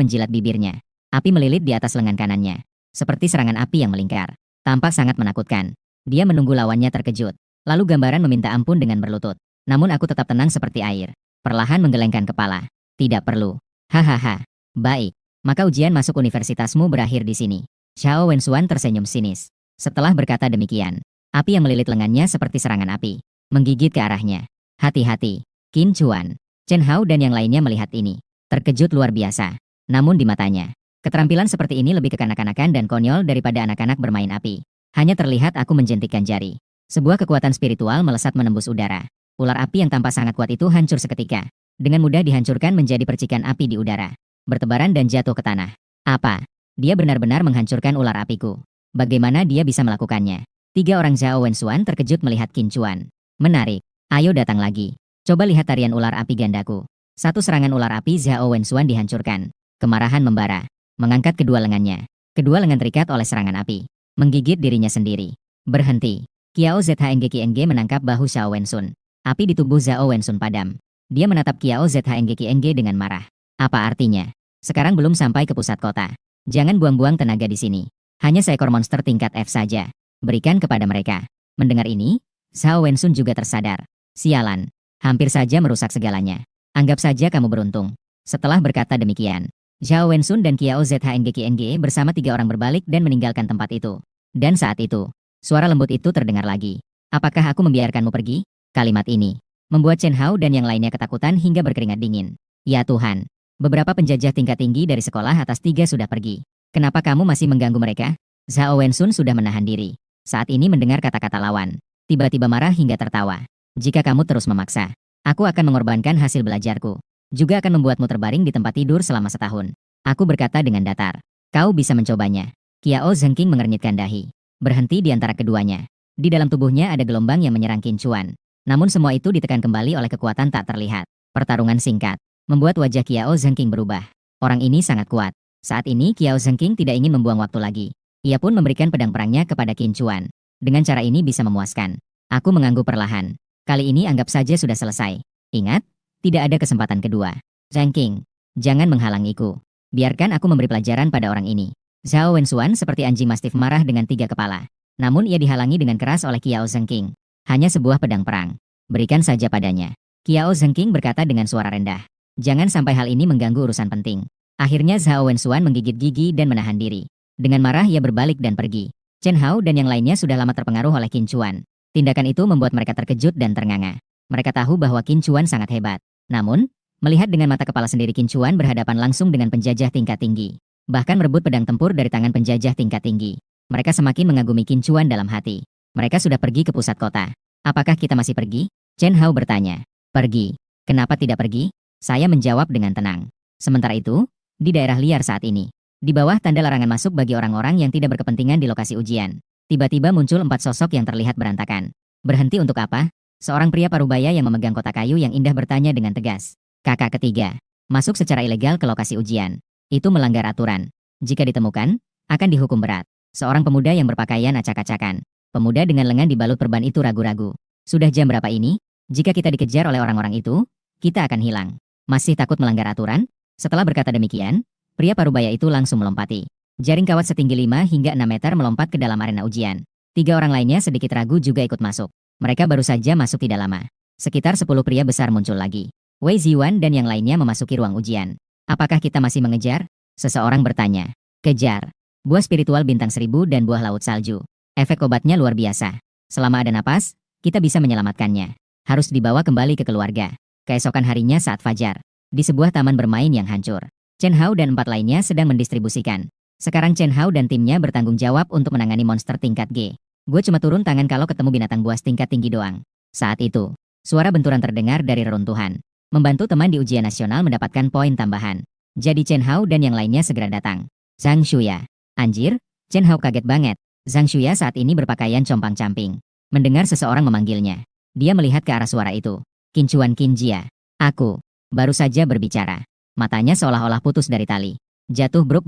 menjilat bibirnya. Api melilit di atas lengan kanannya. Seperti serangan api yang melingkar. Tampak sangat menakutkan. Dia menunggu lawannya terkejut. Lalu gambaran meminta ampun dengan berlutut. Namun aku tetap tenang seperti air. Perlahan menggelengkan kepala. Tidak perlu. Hahaha. Baik. Maka ujian masuk universitasmu berakhir di sini. Zhao Wenxuan tersenyum sinis. Setelah berkata demikian, api yang melilit lengannya seperti serangan api. Menggigit ke arahnya. Hati-hati. Qin Chuan, Chen Hao dan yang lainnya melihat ini. Terkejut luar biasa. Namun di matanya, keterampilan seperti ini lebih kekanak-kanakan dan konyol daripada anak-anak bermain api. Hanya terlihat aku menjentikkan jari. Sebuah kekuatan spiritual melesat menembus udara. Ular api yang tampak sangat kuat itu hancur seketika. Dengan mudah dihancurkan menjadi percikan api di udara. Bertebaran dan jatuh ke tanah. Apa? Dia benar-benar menghancurkan ular apiku. Bagaimana dia bisa melakukannya? 3 orang Zhao Wenxuan terkejut melihat Qin Chuan. Menarik. Ayo datang lagi. Coba lihat tarian ular api gandaku. Satu serangan ular api Zhao Wenxuan dihancurkan. Kemarahan membara. Mengangkat kedua lengannya. Kedua lengan terikat oleh serangan api. Menggigit dirinya sendiri. Berhenti. Kiao ZHNGQNG menangkap bahu Zhao Wenxuan. Api di tubuh Zhao Wenxuan padam. Dia menatap Kiao ZHNGQNG dengan marah. Apa artinya? Sekarang belum sampai ke pusat kota. Jangan buang-buang tenaga di sini. Hanya seekor monster tingkat F saja. Berikan kepada mereka. Mendengar ini, Zhao Wensun juga tersadar. Sialan, hampir saja merusak segalanya. Anggap saja kamu beruntung. Setelah berkata demikian, Zhao Wensun dan Kiao ZHNGQNGE bersama 3 orang berbalik dan meninggalkan tempat itu. Dan saat itu, suara lembut itu terdengar lagi. Apakah aku membiarkanmu pergi? Kalimat ini membuat Chen Hao dan yang lainnya ketakutan hingga berkeringat dingin. Ya Tuhan, beberapa penjajah tingkat tinggi dari sekolah atas 3 sudah pergi. Kenapa kamu masih mengganggu mereka? Zhao Wensun sudah menahan diri. Saat ini mendengar kata-kata lawan, tiba-tiba marah hingga tertawa. Jika kamu terus memaksa, aku akan mengorbankan hasil belajarku. Juga akan membuatmu terbaring di tempat tidur selama setahun. Aku berkata dengan datar. Kau bisa mencobanya. Kiao Zhengqing mengernyitkan dahi. Berhenti di antara keduanya. Di dalam tubuhnya ada gelombang yang menyerang Qin Chuan. Namun semua itu ditekan kembali oleh kekuatan tak terlihat. Pertarungan singkat membuat wajah Kiao Zhengqing berubah. Orang ini sangat kuat. Saat ini Kiao Zhengqing tidak ingin membuang waktu lagi. Ia pun memberikan pedang perangnya kepada Qin Chuan. Dengan cara ini bisa memuaskan. Aku mengangguk perlahan. Kali ini anggap saja sudah selesai. Ingat, tidak ada kesempatan kedua. Zhengqing, jangan menghalangiku. Biarkan aku memberi pelajaran pada orang ini. Zhao Wensuan seperti anjing mastif marah dengan 3 kepala. Namun ia dihalangi dengan keras oleh Kiao Zhengqing. Hanya sebuah pedang perang. Berikan saja padanya. Kiao Zhengqing berkata dengan suara rendah. Jangan sampai hal ini mengganggu urusan penting. Akhirnya Zhao Wensuan menggigit gigi dan menahan diri. Dengan marah ia berbalik dan pergi. Chen Hao dan yang lainnya sudah lama terpengaruh oleh Qin Chuan. Tindakan itu membuat mereka terkejut dan ternganga. Mereka tahu bahwa Qin Chuan sangat hebat. Namun, melihat dengan mata kepala sendiri Qin Chuan berhadapan langsung dengan penjajah tingkat tinggi. Bahkan merebut pedang tempur dari tangan penjajah tingkat tinggi. Mereka semakin mengagumi Qin Chuan dalam hati. Mereka sudah pergi ke pusat kota. Apakah kita masih pergi? Chen Hao bertanya. Pergi. Kenapa tidak pergi? Saya menjawab dengan tenang. Sementara itu, di daerah liar saat ini, di bawah tanda larangan masuk bagi orang-orang yang tidak berkepentingan di lokasi ujian, tiba-tiba muncul 4 sosok yang terlihat berantakan. Berhenti untuk apa? Seorang pria parubaya yang memegang kotak kayu yang indah bertanya dengan tegas. Kakak ketiga, masuk secara ilegal ke lokasi ujian. Itu melanggar aturan. Jika ditemukan, akan dihukum berat. Seorang pemuda yang berpakaian acak-acakan. Pemuda dengan lengan dibalut perban itu ragu-ragu. Sudah jam berapa ini? Jika kita dikejar oleh orang-orang itu, kita akan hilang. Masih takut melanggar aturan? Setelah berkata demikian, pria parubaya itu langsung melompati. Jaring kawat setinggi 5 hingga 6 meter melompat ke dalam arena ujian. 3 orang lainnya sedikit ragu juga ikut masuk. Mereka baru saja masuk tidak lama. Sekitar 10 pria besar muncul lagi. Wei Ziwan dan yang lainnya memasuki ruang ujian. Apakah kita masih mengejar? Seseorang bertanya. Kejar. Buah spiritual bintang 1000 dan buah laut salju. Efek obatnya luar biasa. Selama ada napas, kita bisa menyelamatkannya. Harus dibawa kembali ke keluarga. Keesokan harinya saat fajar. Di sebuah taman bermain yang hancur. Chen Hao dan 4 lainnya sedang mendistribusikan. Sekarang Chen Hao dan timnya bertanggung jawab untuk menangani monster tingkat G. Gue cuma turun tangan kalau ketemu binatang buas tingkat tinggi doang. Saat itu, suara benturan terdengar dari reruntuhan. Membantu teman di ujian nasional mendapatkan poin tambahan. Jadi Chen Hao dan yang lainnya segera datang. Zhang Shuya. Anjir, Chen Hao kaget banget. Zhang Shuya saat ini berpakaian compang-camping. Mendengar seseorang memanggilnya. Dia melihat ke arah suara itu. Qin Chuan Qin Jia. Aku. Baru saja berbicara. Matanya seolah-olah putus dari tali. Jatuh bruk.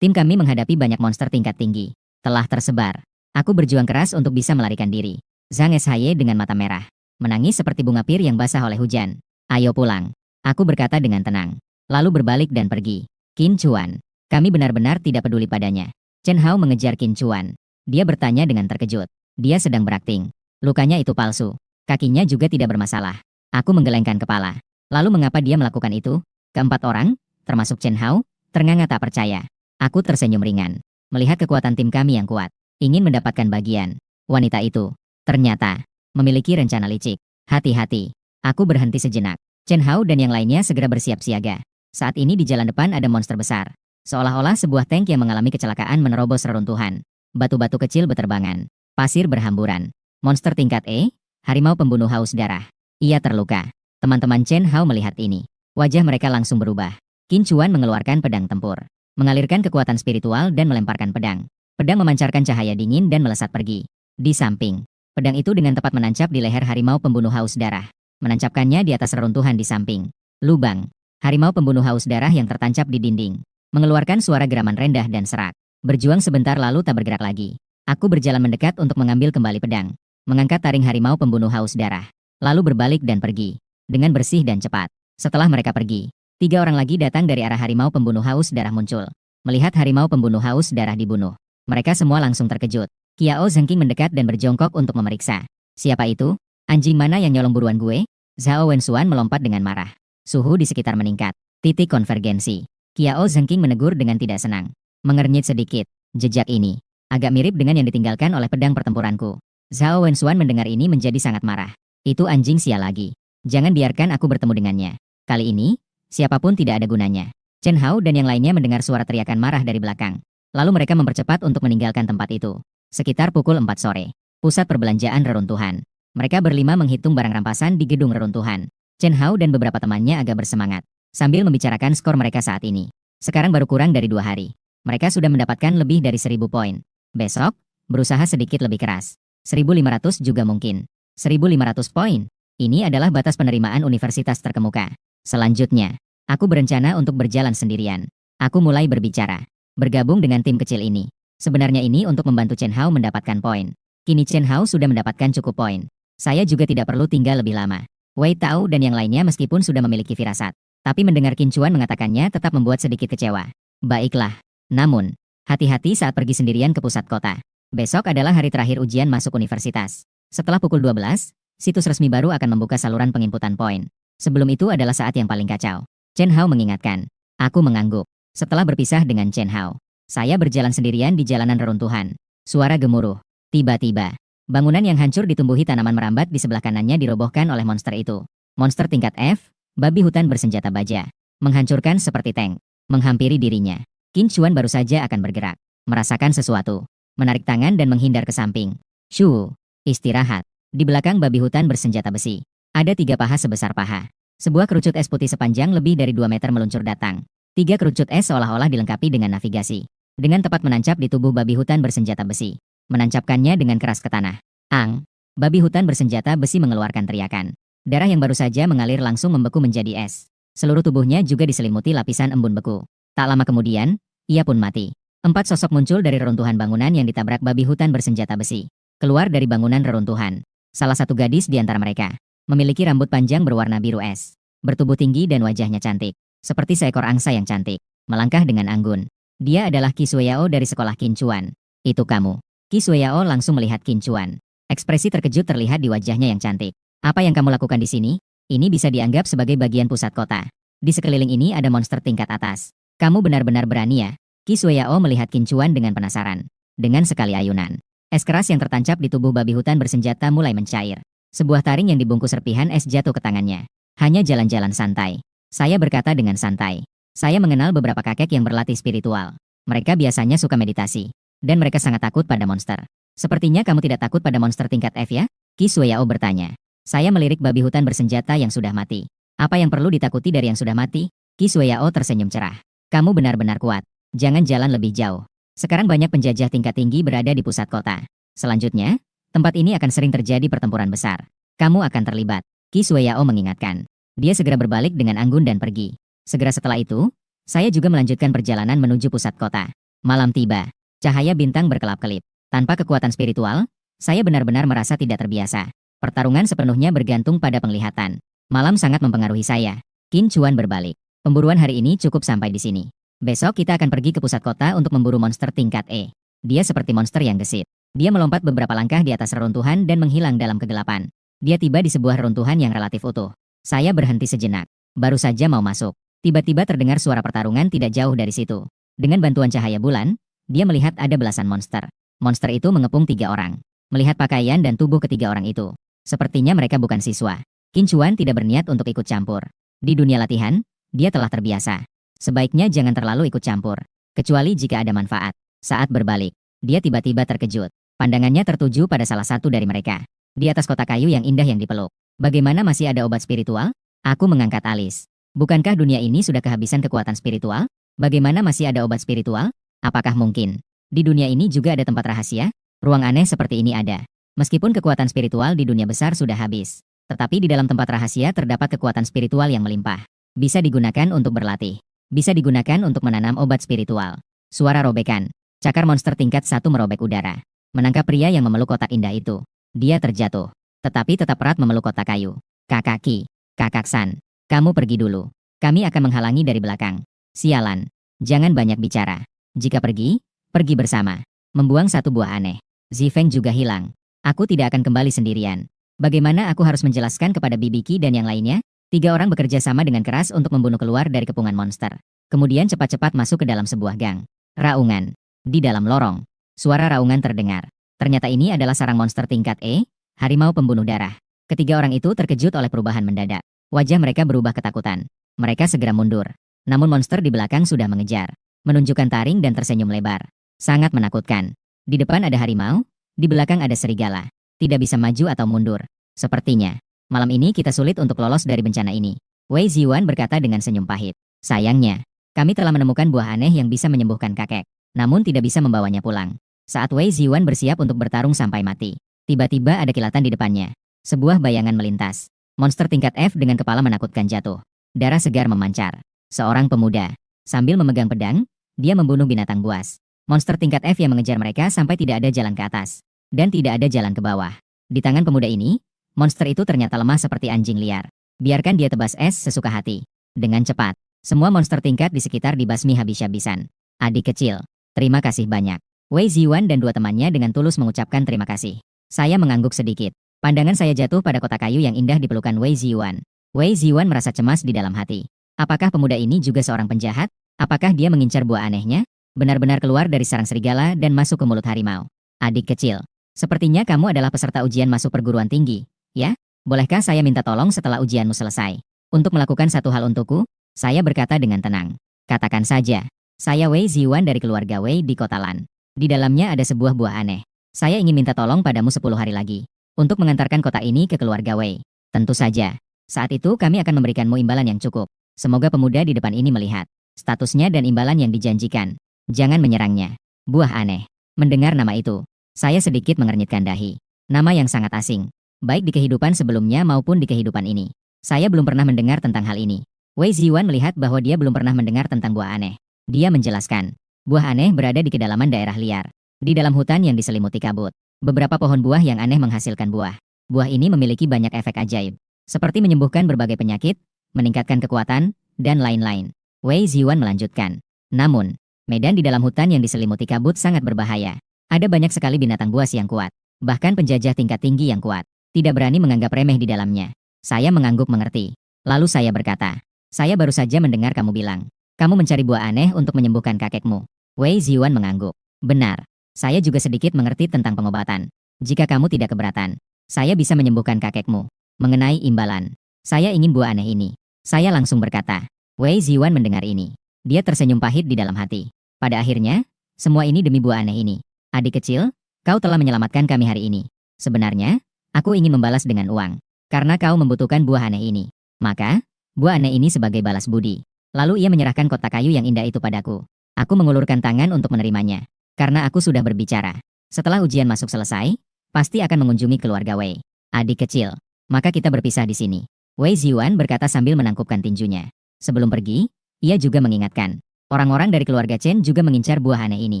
Tim kami menghadapi banyak monster tingkat tinggi. Telah tersebar. Aku berjuang keras untuk bisa melarikan diri. Zhang Shi dengan mata merah. Menangis seperti bunga pir yang basah oleh hujan. Ayo pulang. Aku berkata dengan tenang. Lalu berbalik dan pergi. Qin Chuan. Kami benar-benar tidak peduli padanya. Chen Hao mengejar Qin Chuan. Dia bertanya dengan terkejut. Dia sedang berakting. Lukanya itu palsu. Kakinya juga tidak bermasalah. Aku menggelengkan kepala. Lalu mengapa dia melakukan itu? Keempat orang, termasuk Chen Hao, ternganga tak percaya. Aku tersenyum ringan. Melihat kekuatan tim kami yang kuat. Ingin mendapatkan bagian. Wanita itu, ternyata, memiliki rencana licik. Hati-hati. Aku berhenti sejenak. Chen Hao dan yang lainnya segera bersiap siaga. Saat ini di jalan depan ada monster besar. Seolah-olah sebuah tank yang mengalami kecelakaan menerobos reruntuhan. Batu-batu kecil beterbangan. Pasir berhamburan. Monster tingkat E, harimau pembunuh haus darah. Ia terluka. Teman-teman Chen Hao melihat ini. Wajah mereka langsung berubah. Qin Chuan mengeluarkan pedang tempur. Mengalirkan kekuatan spiritual dan melemparkan pedang. Pedang memancarkan cahaya dingin dan melesat pergi. Di samping, pedang itu dengan tepat menancap di leher harimau pembunuh haus darah. Menancapkannya di atas reruntuhan di samping. Lubang. Harimau pembunuh haus darah yang tertancap di dinding. Mengeluarkan suara geraman rendah dan serak. Berjuang sebentar lalu tak bergerak lagi. Aku berjalan mendekat untuk mengambil kembali pedang. Mengangkat taring harimau pembunuh haus darah. Lalu berbalik dan pergi. Dengan bersih dan cepat. Setelah mereka pergi, 3 orang lagi datang dari arah harimau pembunuh haus darah muncul. Melihat harimau pembunuh haus darah dibunuh, Mereka semua langsung terkejut. Qiao Zhengqing mendekat dan berjongkok untuk memeriksa. Siapa itu? Anjing mana yang nyolong buruan gue? Zhao Wenxuan melompat dengan marah. Suhu di sekitar meningkat. Titik konvergensi. Qiao Zhengqing menegur dengan tidak senang. Mengernyit sedikit. Jejak ini agak mirip dengan yang ditinggalkan oleh pedang pertempuranku. Zhao Wenxuan mendengar ini menjadi sangat marah. Itu anjing sial lagi. Jangan biarkan aku bertemu dengannya. Kali ini, siapapun tidak ada gunanya. Chen Hao dan yang lainnya mendengar suara teriakan marah dari belakang. Lalu mereka mempercepat untuk meninggalkan tempat itu. Sekitar pukul 4 sore. Pusat perbelanjaan reruntuhan. Mereka berlima menghitung barang rampasan di gedung reruntuhan. Chen Hao dan beberapa temannya agak bersemangat. Sambil membicarakan skor mereka saat ini. Sekarang baru kurang dari 2 hari. Mereka sudah mendapatkan lebih dari 1000 poin. Besok, berusaha sedikit lebih keras. 1500 juga mungkin. 1500 poin. Ini adalah batas penerimaan universitas terkemuka. Selanjutnya, aku berencana untuk berjalan sendirian. Aku mulai berbicara. Bergabung dengan tim kecil ini. Sebenarnya ini untuk membantu Chen Hao mendapatkan poin. Kini Chen Hao sudah mendapatkan cukup poin. Saya juga tidak perlu tinggal lebih lama. Wei Tao dan yang lainnya meskipun sudah memiliki firasat. Tapi mendengar Qin Chuan mengatakannya tetap membuat sedikit kecewa. Baiklah. Namun, hati-hati saat pergi sendirian ke pusat kota. Besok adalah hari terakhir ujian masuk universitas. Setelah pukul 12, situs resmi baru akan membuka saluran penginputan poin. Sebelum itu adalah saat yang paling kacau. Chen Hao mengingatkan. Aku mengangguk. Setelah berpisah dengan Chen Hao, saya berjalan sendirian di jalanan reruntuhan. Suara gemuruh. Tiba-tiba, bangunan yang hancur ditumbuhi tanaman merambat di sebelah kanannya dirobohkan oleh monster itu. Monster tingkat F, babi hutan bersenjata baja. Menghancurkan seperti tank. Menghampiri dirinya. Qin Chuan baru saja akan bergerak. Merasakan sesuatu. Menarik tangan dan menghindar ke samping. Shoo. Istirahat. Di belakang babi hutan bersenjata besi. Ada 3 paha sebesar paha. Sebuah kerucut es putih sepanjang lebih dari 2 meter meluncur datang. 3 kerucut es seolah-olah dilengkapi dengan navigasi. Dengan tepat menancap di tubuh babi hutan bersenjata besi. Menancapkannya dengan keras ke tanah. Ang! Babi hutan bersenjata besi mengeluarkan teriakan. Darah yang baru saja mengalir langsung membeku menjadi es. Seluruh tubuhnya juga diselimuti lapisan embun beku. Tak lama kemudian, ia pun mati. 4 sosok muncul dari reruntuhan bangunan yang ditabrak babi hutan bersenjata besi. Keluar dari bangunan reruntuhan. Salah satu gadis di antara mereka. Memiliki rambut panjang berwarna biru es. Bertubuh tinggi dan wajahnya cantik. Seperti seekor angsa yang cantik. Melangkah dengan anggun. Dia adalah Qi Sueyao dari sekolah Qin Chuan. Itu kamu. Qi Sueyao langsung melihat Qin Chuan. Ekspresi terkejut terlihat di wajahnya yang cantik. Apa yang kamu lakukan di sini? Ini bisa dianggap sebagai bagian pusat kota. Di sekeliling ini ada monster tingkat atas. Kamu benar-benar berani ya? Qi Sueyao melihat Qin Chuan dengan penasaran. Dengan sekali ayunan, es keras yang tertancap di tubuh babi hutan bersenjata mulai mencair. Sebuah taring yang dibungkus serpihan es jatuh ke tangannya. Hanya jalan-jalan santai. Saya berkata dengan santai. Saya mengenal beberapa kakek yang berlatih spiritual. Mereka biasanya suka meditasi. Dan mereka sangat takut pada monster. Sepertinya kamu tidak takut pada monster tingkat F ya? Qi Sueyao bertanya. Saya melirik babi hutan bersenjata yang sudah mati. Apa yang perlu ditakuti dari yang sudah mati? Qi Sueyao tersenyum cerah. Kamu benar-benar kuat. Jangan jalan lebih jauh. Sekarang banyak penjajah tingkat tinggi berada di pusat kota. Selanjutnya, tempat ini akan sering terjadi pertempuran besar. Kamu akan terlibat. Qi Sueyao mengingatkan. Dia segera berbalik dengan anggun dan pergi. Segera setelah itu, saya juga melanjutkan perjalanan menuju pusat kota. Malam tiba. Cahaya bintang berkelap-kelip. Tanpa kekuatan spiritual, saya benar-benar merasa tidak terbiasa. Pertarungan sepenuhnya bergantung pada penglihatan. Malam sangat mempengaruhi saya. Qin Chuan berbalik. Pemburuan hari ini cukup sampai di sini. Besok kita akan pergi ke pusat kota untuk memburu monster tingkat E. Dia seperti monster yang gesit. Dia melompat beberapa langkah di atas reruntuhan dan menghilang dalam kegelapan. Dia tiba di sebuah reruntuhan yang relatif utuh. Saya berhenti sejenak. Baru saja mau masuk. Tiba-tiba terdengar suara pertarungan tidak jauh dari situ. Dengan bantuan cahaya bulan, dia melihat ada belasan monster. Monster itu mengepung 3 orang. Melihat pakaian dan tubuh ketiga orang itu, sepertinya mereka bukan siswa. Qin Chuan tidak berniat untuk ikut campur. Di dunia latihan, dia telah terbiasa. Sebaiknya jangan terlalu ikut campur. Kecuali jika ada manfaat. Saat berbalik, dia tiba-tiba terkejut. Pandangannya tertuju pada salah satu dari mereka. Di atas kotak kayu yang indah yang dipeluk. Bagaimana masih ada obat spiritual? Aku mengangkat alis. Bukankah dunia ini sudah kehabisan kekuatan spiritual? Bagaimana masih ada obat spiritual? Apakah mungkin di dunia ini juga ada tempat rahasia? Ruang aneh seperti ini ada. Meskipun kekuatan spiritual di dunia besar sudah habis, tetapi di dalam tempat rahasia terdapat kekuatan spiritual yang melimpah. Bisa digunakan untuk berlatih. Bisa digunakan untuk menanam obat spiritual. Suara robekan. Cakar monster tingkat 1 merobek udara. Menangkap pria yang memeluk kotak indah itu. Dia terjatuh. Tetapi tetap erat memeluk kotak kayu. Kakak Qi. Kakak San. Kamu pergi dulu. Kami akan menghalangi dari belakang. Sialan. Jangan banyak bicara. Jika pergi, pergi bersama. membuang satu buah aneh. Zifeng juga hilang. Aku tidak akan kembali sendirian. Bagaimana aku harus menjelaskan kepada Bibiki dan yang lainnya? 3 orang bekerja sama dengan keras untuk membunuh keluar dari kepungan monster. Kemudian cepat-cepat masuk ke dalam sebuah gang. Raungan. Di dalam lorong, suara raungan terdengar. Ternyata ini adalah sarang monster tingkat E, harimau pembunuh darah. Ketiga orang itu terkejut oleh perubahan mendadak. Wajah mereka berubah ketakutan. Mereka segera mundur. Namun monster di belakang sudah mengejar. Menunjukkan taring dan tersenyum lebar. Sangat menakutkan. Di depan ada harimau, di belakang ada serigala. Tidak bisa maju atau mundur. Sepertinya, malam ini kita sulit untuk lolos dari bencana ini. Wei Ziwan berkata dengan senyum pahit. Sayangnya, kami telah menemukan buah aneh yang bisa menyembuhkan kakek. Namun tidak bisa membawanya pulang. Saat Wei Ziwan bersiap untuk bertarung sampai mati, tiba-tiba ada kilatan di depannya. Sebuah bayangan melintas. Monster tingkat F dengan kepala menakutkan jatuh. Darah segar memancar. Seorang pemuda. Sambil memegang pedang, dia membunuh binatang buas. Monster tingkat F yang mengejar mereka sampai tidak ada jalan ke atas. Dan tidak ada jalan ke bawah. Di tangan pemuda ini, monster itu ternyata lemah seperti anjing liar. Biarkan dia tebas es sesuka hati. Dengan cepat, semua monster tingkat di sekitar dibasmi habis-habisan. Adik kecil, terima kasih banyak. Wei Ziwan dan 2 temannya dengan tulus mengucapkan terima kasih. Saya mengangguk sedikit. Pandangan saya jatuh pada kotak kayu yang indah di pelukan Wei Ziwan. Wei Ziwan merasa cemas di dalam hati. Apakah pemuda ini juga seorang penjahat? Apakah dia mengincar buah anehnya? Benar-benar keluar dari sarang serigala dan masuk ke mulut harimau. Adik kecil, sepertinya kamu adalah peserta ujian masuk perguruan tinggi, ya? Bolehkah saya minta tolong setelah ujianmu selesai? Untuk melakukan satu hal untukku? Saya berkata dengan tenang. Katakan saja. Saya Wei Ziwan dari keluarga Wei di kota Lan. Di dalamnya ada sebuah buah aneh. Saya ingin minta tolong padamu 10 hari lagi. Untuk mengantarkan kotak ini ke keluarga Wei. Tentu saja. Saat itu kami akan memberikanmu imbalan yang cukup. Semoga pemuda di depan ini melihat statusnya dan imbalan yang dijanjikan. Jangan menyerangnya. Buah aneh. Mendengar nama itu, saya sedikit mengernyitkan dahi. Nama yang sangat asing. Baik di kehidupan sebelumnya maupun di kehidupan ini. Saya belum pernah mendengar tentang hal ini. Wei Ziwan melihat bahwa dia belum pernah mendengar tentang buah aneh. Dia menjelaskan. Buah aneh berada di kedalaman daerah liar. Di dalam hutan yang diselimuti kabut. Beberapa pohon buah yang aneh menghasilkan buah. Buah ini memiliki banyak efek ajaib. Seperti menyembuhkan berbagai penyakit, meningkatkan kekuatan, dan lain-lain. Wei Ziwan melanjutkan. Namun, medan di dalam hutan yang diselimuti kabut sangat berbahaya. Ada banyak sekali binatang buas yang kuat. Bahkan penjajah tingkat tinggi yang kuat. Tidak berani menganggap remeh di dalamnya. Saya mengangguk mengerti. Lalu saya berkata. Saya baru saja mendengar kamu bilang. Kamu mencari buah aneh untuk menyembuhkan kakekmu. Wei Ziwan mengangguk. Benar. Saya juga sedikit mengerti tentang pengobatan. Jika kamu tidak keberatan, saya bisa menyembuhkan kakekmu. Mengenai imbalan, saya ingin buah aneh ini. Saya langsung berkata. Wei Ziwan mendengar ini. Dia tersenyum pahit di dalam hati. Pada akhirnya, semua ini demi buah aneh ini. Adik kecil, kau telah menyelamatkan kami hari ini. Sebenarnya, aku ingin membalas dengan uang. Karena kau membutuhkan buah aneh ini. Maka, buah aneh ini sebagai balas budi. Lalu ia menyerahkan kotak kayu yang indah itu padaku. Aku mengulurkan tangan untuk menerimanya. Karena aku sudah berbicara. Setelah ujian masuk selesai, pasti akan mengunjungi keluarga Wei. Adik kecil, maka kita berpisah di sini. Wei Ziwan berkata sambil menangkupkan tinjunya. Sebelum pergi, ia juga mengingatkan. Orang-orang dari keluarga Chen juga mengincar buah aneh ini.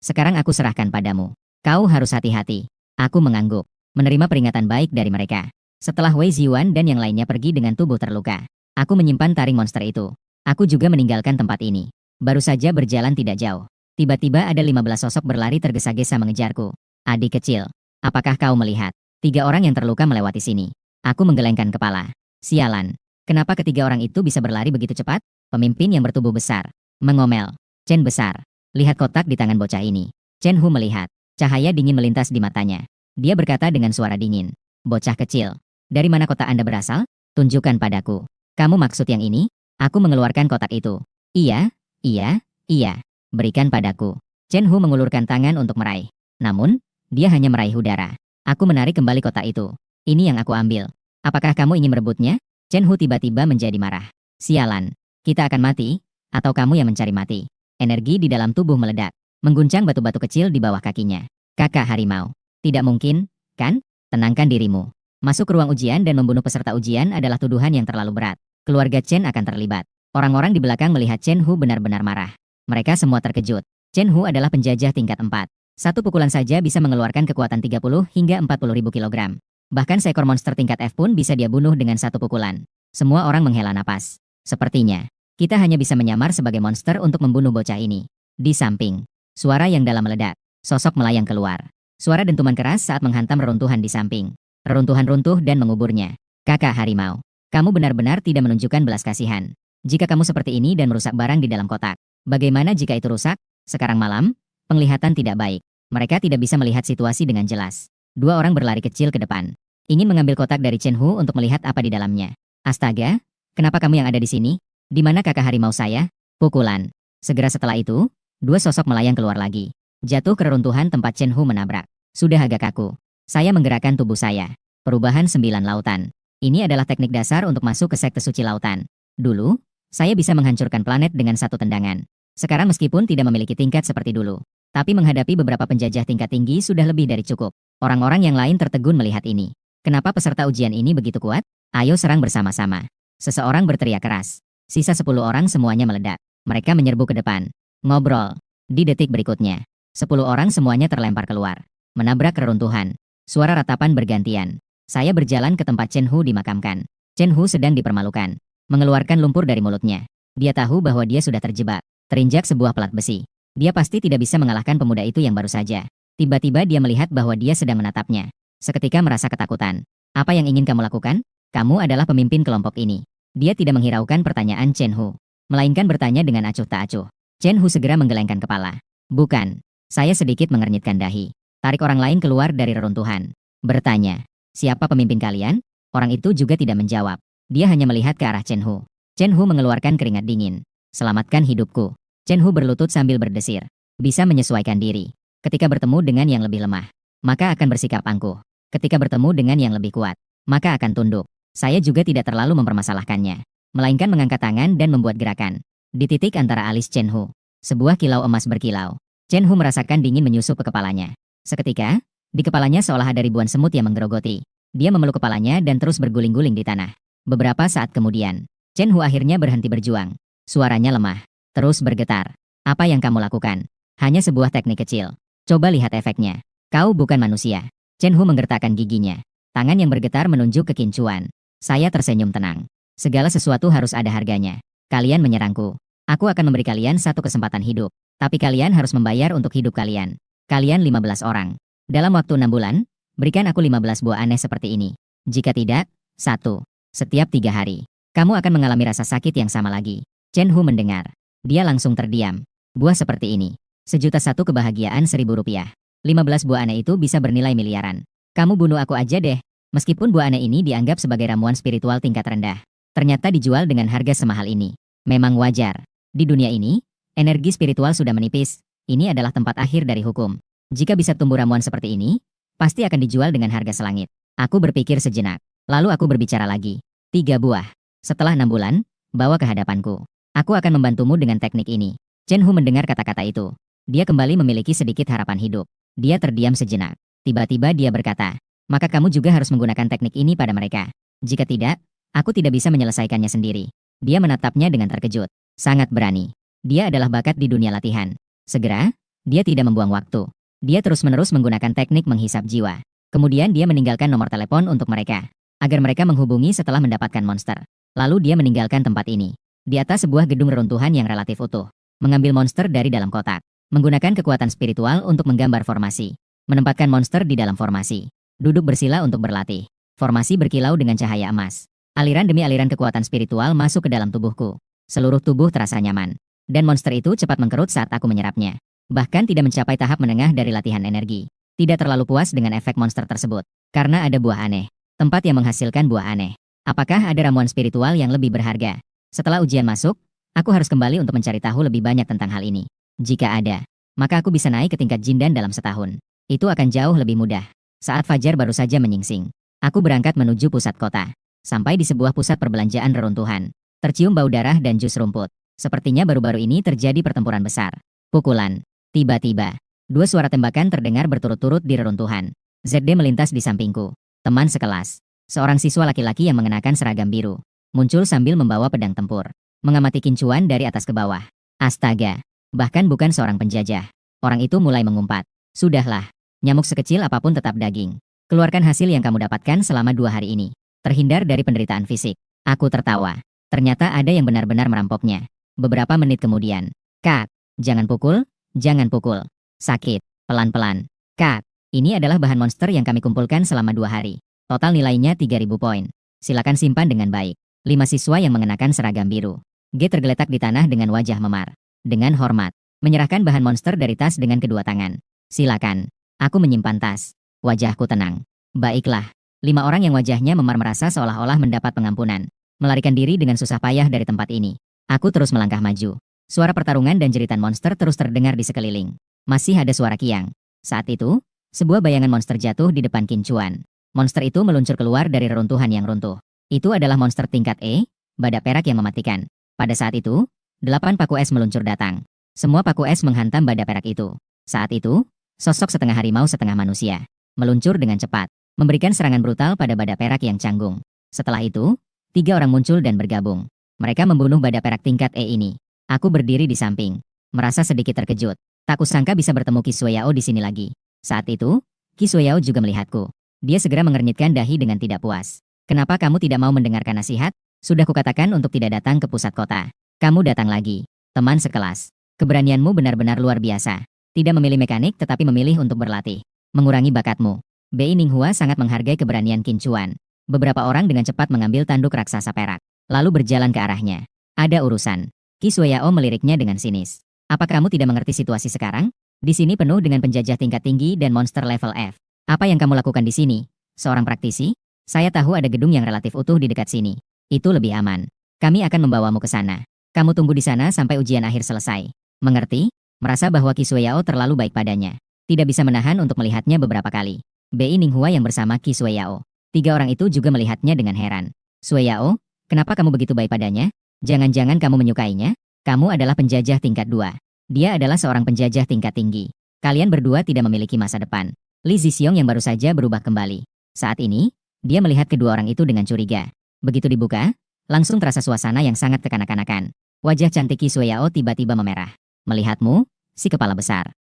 Sekarang aku serahkan padamu. Kau harus hati-hati. Aku mengangguk, menerima peringatan baik dari mereka. Setelah Wei Ziwan dan yang lainnya pergi dengan tubuh terluka, aku menyimpan taring monster itu. Aku juga meninggalkan tempat ini. Baru saja berjalan tidak jauh. Tiba-tiba ada 15 sosok berlari tergesa-gesa mengejarku. Adik kecil, apakah kau melihat? 3 orang yang terluka melewati sini. Aku menggelengkan kepala. Sialan, kenapa ketiga orang itu bisa berlari begitu cepat? Pemimpin yang bertubuh besar. Mengomel. Chen besar. Lihat kotak di tangan bocah ini. Chen Hu melihat. Cahaya dingin melintas di matanya. Dia berkata dengan suara dingin. Bocah kecil. Dari mana kotak Anda berasal? Tunjukkan padaku. Kamu maksud yang ini? Aku mengeluarkan kotak itu. Iya, iya, iya. Berikan padaku. Chen Hu mengulurkan tangan untuk meraih. Namun, dia hanya meraih udara. Aku menarik kembali kotak itu. Ini yang aku ambil. Apakah kamu ingin merebutnya? Chen Hu tiba-tiba menjadi marah. Sialan. Kita akan mati, atau kamu yang mencari mati. Energi di dalam tubuh meledak. Mengguncang batu-batu kecil di bawah kakinya. Kakak harimau. Tidak mungkin, kan? Tenangkan dirimu. Masuk ke ruang ujian dan membunuh peserta ujian adalah tuduhan yang terlalu berat. Keluarga Chen akan terlibat. Orang-orang di belakang melihat Chen Hu benar-benar marah. Mereka semua terkejut. Chen Hu adalah penjajah tingkat 4. Satu pukulan saja bisa mengeluarkan kekuatan 30 hingga 40 ribu kilogram. Bahkan seekor monster tingkat F pun bisa dia bunuh dengan satu pukulan. Semua orang menghela napas. Sepertinya, kita hanya bisa menyamar sebagai monster untuk membunuh bocah ini. Di samping, suara yang dalam meledak. Sosok melayang keluar. Suara dentuman keras saat menghantam reruntuhan di samping. Reruntuhan runtuh dan menguburnya. Kakak harimau, kamu benar-benar tidak menunjukkan belas kasihan. Jika kamu seperti ini dan merusak barang di dalam kotak, bagaimana jika itu rusak? Sekarang malam, penglihatan tidak baik. Mereka tidak bisa melihat situasi dengan jelas. Dua orang berlari kecil ke depan. Ingin mengambil kotak dari Chen Hu untuk melihat apa di dalamnya. Astaga, kenapa kamu yang ada di sini? Di mana kakak harimau saya? Pukulan. Segera setelah itu, dua sosok melayang keluar lagi. Jatuh ke reruntuhan tempat Chen Hu menabrak. Sudah agak kaku. Saya menggerakkan tubuh saya. Perubahan 9 lautan. Ini adalah teknik dasar untuk masuk ke sekte suci lautan. Dulu, saya bisa menghancurkan planet dengan satu tendangan. Sekarang meskipun tidak memiliki tingkat seperti dulu, tapi menghadapi beberapa penjajah tingkat tinggi sudah lebih dari cukup. Orang-orang yang lain tertegun melihat ini. Kenapa peserta ujian ini begitu kuat? Ayo serang bersama-sama. Seseorang berteriak keras. Sisa 10 orang semuanya meledak. Mereka menyerbu ke depan. Ngobrol. Di detik berikutnya, 10 orang semuanya terlempar keluar. Menabrak reruntuhan. Suara ratapan bergantian. Saya berjalan ke tempat Chen Hu dimakamkan. Chen Hu sedang dipermalukan. Mengeluarkan lumpur dari mulutnya. Dia tahu bahwa dia sudah terjebak. Terinjak sebuah pelat besi. Dia pasti tidak bisa mengalahkan pemuda itu yang baru saja. Tiba-tiba dia melihat bahwa dia sedang menatapnya. Seketika merasa ketakutan. Apa yang ingin kamu lakukan? Kamu adalah pemimpin kelompok ini. Dia tidak menghiraukan pertanyaan Chen Hu, melainkan bertanya dengan acuh tak acuh. Chen Hu segera menggelengkan kepala. Bukan. Saya sedikit mengernyitkan dahi. Tarik orang lain keluar dari reruntuhan. Bertanya, siapa pemimpin kalian? Orang itu juga tidak menjawab. Dia hanya melihat ke arah Chen Hu. Chen Hu mengeluarkan keringat dingin. Selamatkan hidupku. Chen Hu berlutut sambil berdesir. Bisa menyesuaikan diri. Ketika bertemu dengan yang lebih lemah, maka akan bersikap angkuh. Ketika bertemu dengan yang lebih kuat, maka akan tunduk. Saya juga tidak terlalu mempermasalahkannya, melainkan mengangkat tangan dan membuat gerakan. Di titik antara alis Chen Hu, sebuah kilau emas berkilau. Chen Hu merasakan dingin menyusup ke kepalanya. Seketika, di kepalanya seolah ada ribuan semut yang menggerogoti. Dia memeluk kepalanya dan terus berguling-guling di tanah. Beberapa saat kemudian, Chen Hu akhirnya berhenti berjuang. Suaranya lemah, terus bergetar. Apa yang kamu lakukan? Hanya sebuah teknik kecil. Coba lihat efeknya. Kau bukan manusia. Chen Hu menggertakkan giginya. Tangan yang bergetar menunjuk kekincuan. Saya tersenyum tenang. Segala sesuatu harus ada harganya. Kalian menyerangku. Aku akan memberi kalian satu kesempatan hidup. Tapi kalian harus membayar untuk hidup kalian. Kalian 15 orang. Dalam waktu 6 bulan, berikan aku 15 buah aneh seperti ini. Jika tidak, 1. Setiap 3 hari. Kamu akan mengalami rasa sakit yang sama lagi. Chen Hu mendengar. Dia langsung terdiam. Buah seperti ini. 1.000.001 kebahagiaan Rp1.000. 15 buah aneh itu bisa bernilai miliaran. Kamu bunuh aku aja deh. Meskipun buah aneh ini dianggap sebagai ramuan spiritual tingkat rendah, ternyata dijual dengan harga semahal ini. Memang wajar. Di dunia ini, energi spiritual sudah menipis. Ini adalah tempat akhir dari hukum. Jika bisa tumbuh ramuan seperti ini, pasti akan dijual dengan harga selangit. Aku berpikir sejenak. Lalu aku berbicara lagi. 3 buah. Setelah 6 bulan, bawa ke hadapanku. Aku akan membantumu dengan teknik ini. Chen Hu mendengar kata-kata itu. Dia kembali memiliki sedikit harapan hidup. Dia terdiam sejenak. Tiba-tiba dia berkata, maka kamu juga harus menggunakan teknik ini pada mereka. Jika tidak, aku tidak bisa menyelesaikannya sendiri. Dia menatapnya dengan terkejut. Sangat berani. Dia adalah bakat di dunia latihan. Segera, dia tidak membuang waktu. Dia terus-menerus menggunakan teknik menghisap jiwa. Kemudian dia meninggalkan nomor telepon untuk mereka, agar mereka menghubungi setelah mendapatkan monster. Lalu dia meninggalkan tempat ini. Di atas sebuah gedung reruntuhan yang relatif utuh. Mengambil monster dari dalam kotak. Menggunakan kekuatan spiritual untuk menggambar formasi. Menempatkan monster di dalam formasi. Duduk bersila untuk berlatih. Formasi berkilau dengan cahaya emas. Aliran demi aliran kekuatan spiritual masuk ke dalam tubuhku. Seluruh tubuh terasa nyaman. Dan monster itu cepat mengkerut saat aku menyerapnya. Bahkan tidak mencapai tahap menengah dari latihan energi. Tidak terlalu puas dengan efek monster tersebut. Karena ada buah aneh. Tempat yang menghasilkan buah aneh. Apakah ada ramuan spiritual yang lebih berharga? Setelah ujian masuk, aku harus kembali untuk mencari tahu lebih banyak tentang hal ini. Jika ada, maka aku bisa naik ke tingkat jindan dalam setahun. Itu akan jauh lebih mudah. Saat fajar baru saja menyingsing, aku berangkat menuju pusat kota. Sampai di sebuah pusat perbelanjaan reruntuhan. Tercium bau darah dan jus rumput. Sepertinya baru-baru ini terjadi pertempuran besar. Pukulan. Tiba-tiba, 2 suara tembakan terdengar berturut-turut di reruntuhan. ZD melintas di sampingku. Teman sekelas. Seorang siswa laki-laki yang mengenakan seragam biru. Muncul sambil membawa pedang tempur. Mengamati kincuan dari atas ke bawah. Astaga. Bahkan bukan seorang penjajah. Orang itu mulai mengumpat. Sudahlah. Nyamuk sekecil apapun tetap daging. Keluarkan hasil yang kamu dapatkan selama 2 hari ini. Terhindar dari penderitaan fisik. Aku tertawa. Ternyata ada yang benar-benar merampoknya. Beberapa menit kemudian. Kak, jangan pukul, jangan pukul. Sakit. pelan-pelan. Kak, ini adalah bahan monster yang kami kumpulkan selama 2 hari. Total nilainya 3.000 poin. Silakan simpan dengan baik. 5 siswa yang mengenakan seragam biru. G tergeletak di tanah dengan wajah memar. Dengan hormat, menyerahkan bahan monster dari tas dengan kedua tangan. Silakan. Aku menyimpan tas. Wajahku tenang. Baiklah. 5 orang yang wajahnya memar merasa seolah-olah mendapat pengampunan. Melarikan diri dengan susah payah dari tempat ini. Aku terus melangkah maju. Suara pertarungan dan jeritan monster terus terdengar di sekeliling. Masih ada suara kiang. Saat itu, sebuah bayangan monster jatuh di depan Qin Chuan. Monster itu meluncur keluar dari reruntuhan yang runtuh. Itu adalah monster tingkat E, badak perak yang mematikan. Pada saat itu, 8 paku es meluncur datang. Semua paku es menghantam badak perak itu. Saat itu, sosok setengah harimau setengah manusia meluncur dengan cepat, memberikan serangan brutal pada badak perak yang canggung. Setelah itu, 3 orang muncul dan bergabung. Mereka membunuh badak perak tingkat E ini. Aku berdiri di samping, merasa sedikit terkejut. Tak kusangka bisa bertemu Qi Shuoyao di sini lagi. Saat itu, Qi Shuoyao juga melihatku. Dia segera mengernyitkan dahi dengan tidak puas. Kenapa kamu tidak mau mendengarkan nasihat? Sudah kukatakan untuk tidak datang ke pusat kota. Kamu datang lagi. Teman sekelas. Keberanianmu benar-benar luar biasa. Tidak memilih mekanik tetapi memilih untuk berlatih. Mengurangi bakatmu. Bei Ninghua sangat menghargai keberanian Qin Chuan. Beberapa orang dengan cepat mengambil tanduk raksasa perak. Lalu berjalan ke arahnya. Ada urusan. Qi Shuoyao meliriknya dengan sinis. Apa kamu tidak mengerti situasi sekarang? Di sini penuh dengan penjajah tingkat tinggi dan monster level F. Apa yang kamu lakukan di sini? Seorang praktisi? Saya tahu ada gedung yang relatif utuh di dekat sini. Itu lebih aman. Kami akan membawamu ke sana. Kamu tunggu di sana sampai ujian akhir selesai. Mengerti? Merasa bahwa Qi Shuoyao terlalu baik padanya. Tidak bisa menahan untuk melihatnya beberapa kali. Bei Ninghua yang bersama Qi Shuoyao. 3 orang itu juga melihatnya dengan heran. Shuoyao, kenapa kamu begitu baik padanya? Jangan-jangan kamu menyukainya? Kamu adalah penjajah tingkat 2. Dia adalah seorang penjajah tingkat tinggi. Kalian berdua tidak memiliki masa depan. Li Zixiong yang baru saja berubah kembali. Saat ini, dia melihat kedua orang itu dengan curiga. Begitu dibuka, langsung terasa suasana yang sangat kekanak-kanakan. Wajah cantik Qi Shuoyao tiba-tiba memerah. Melihatmu, si kepala besar.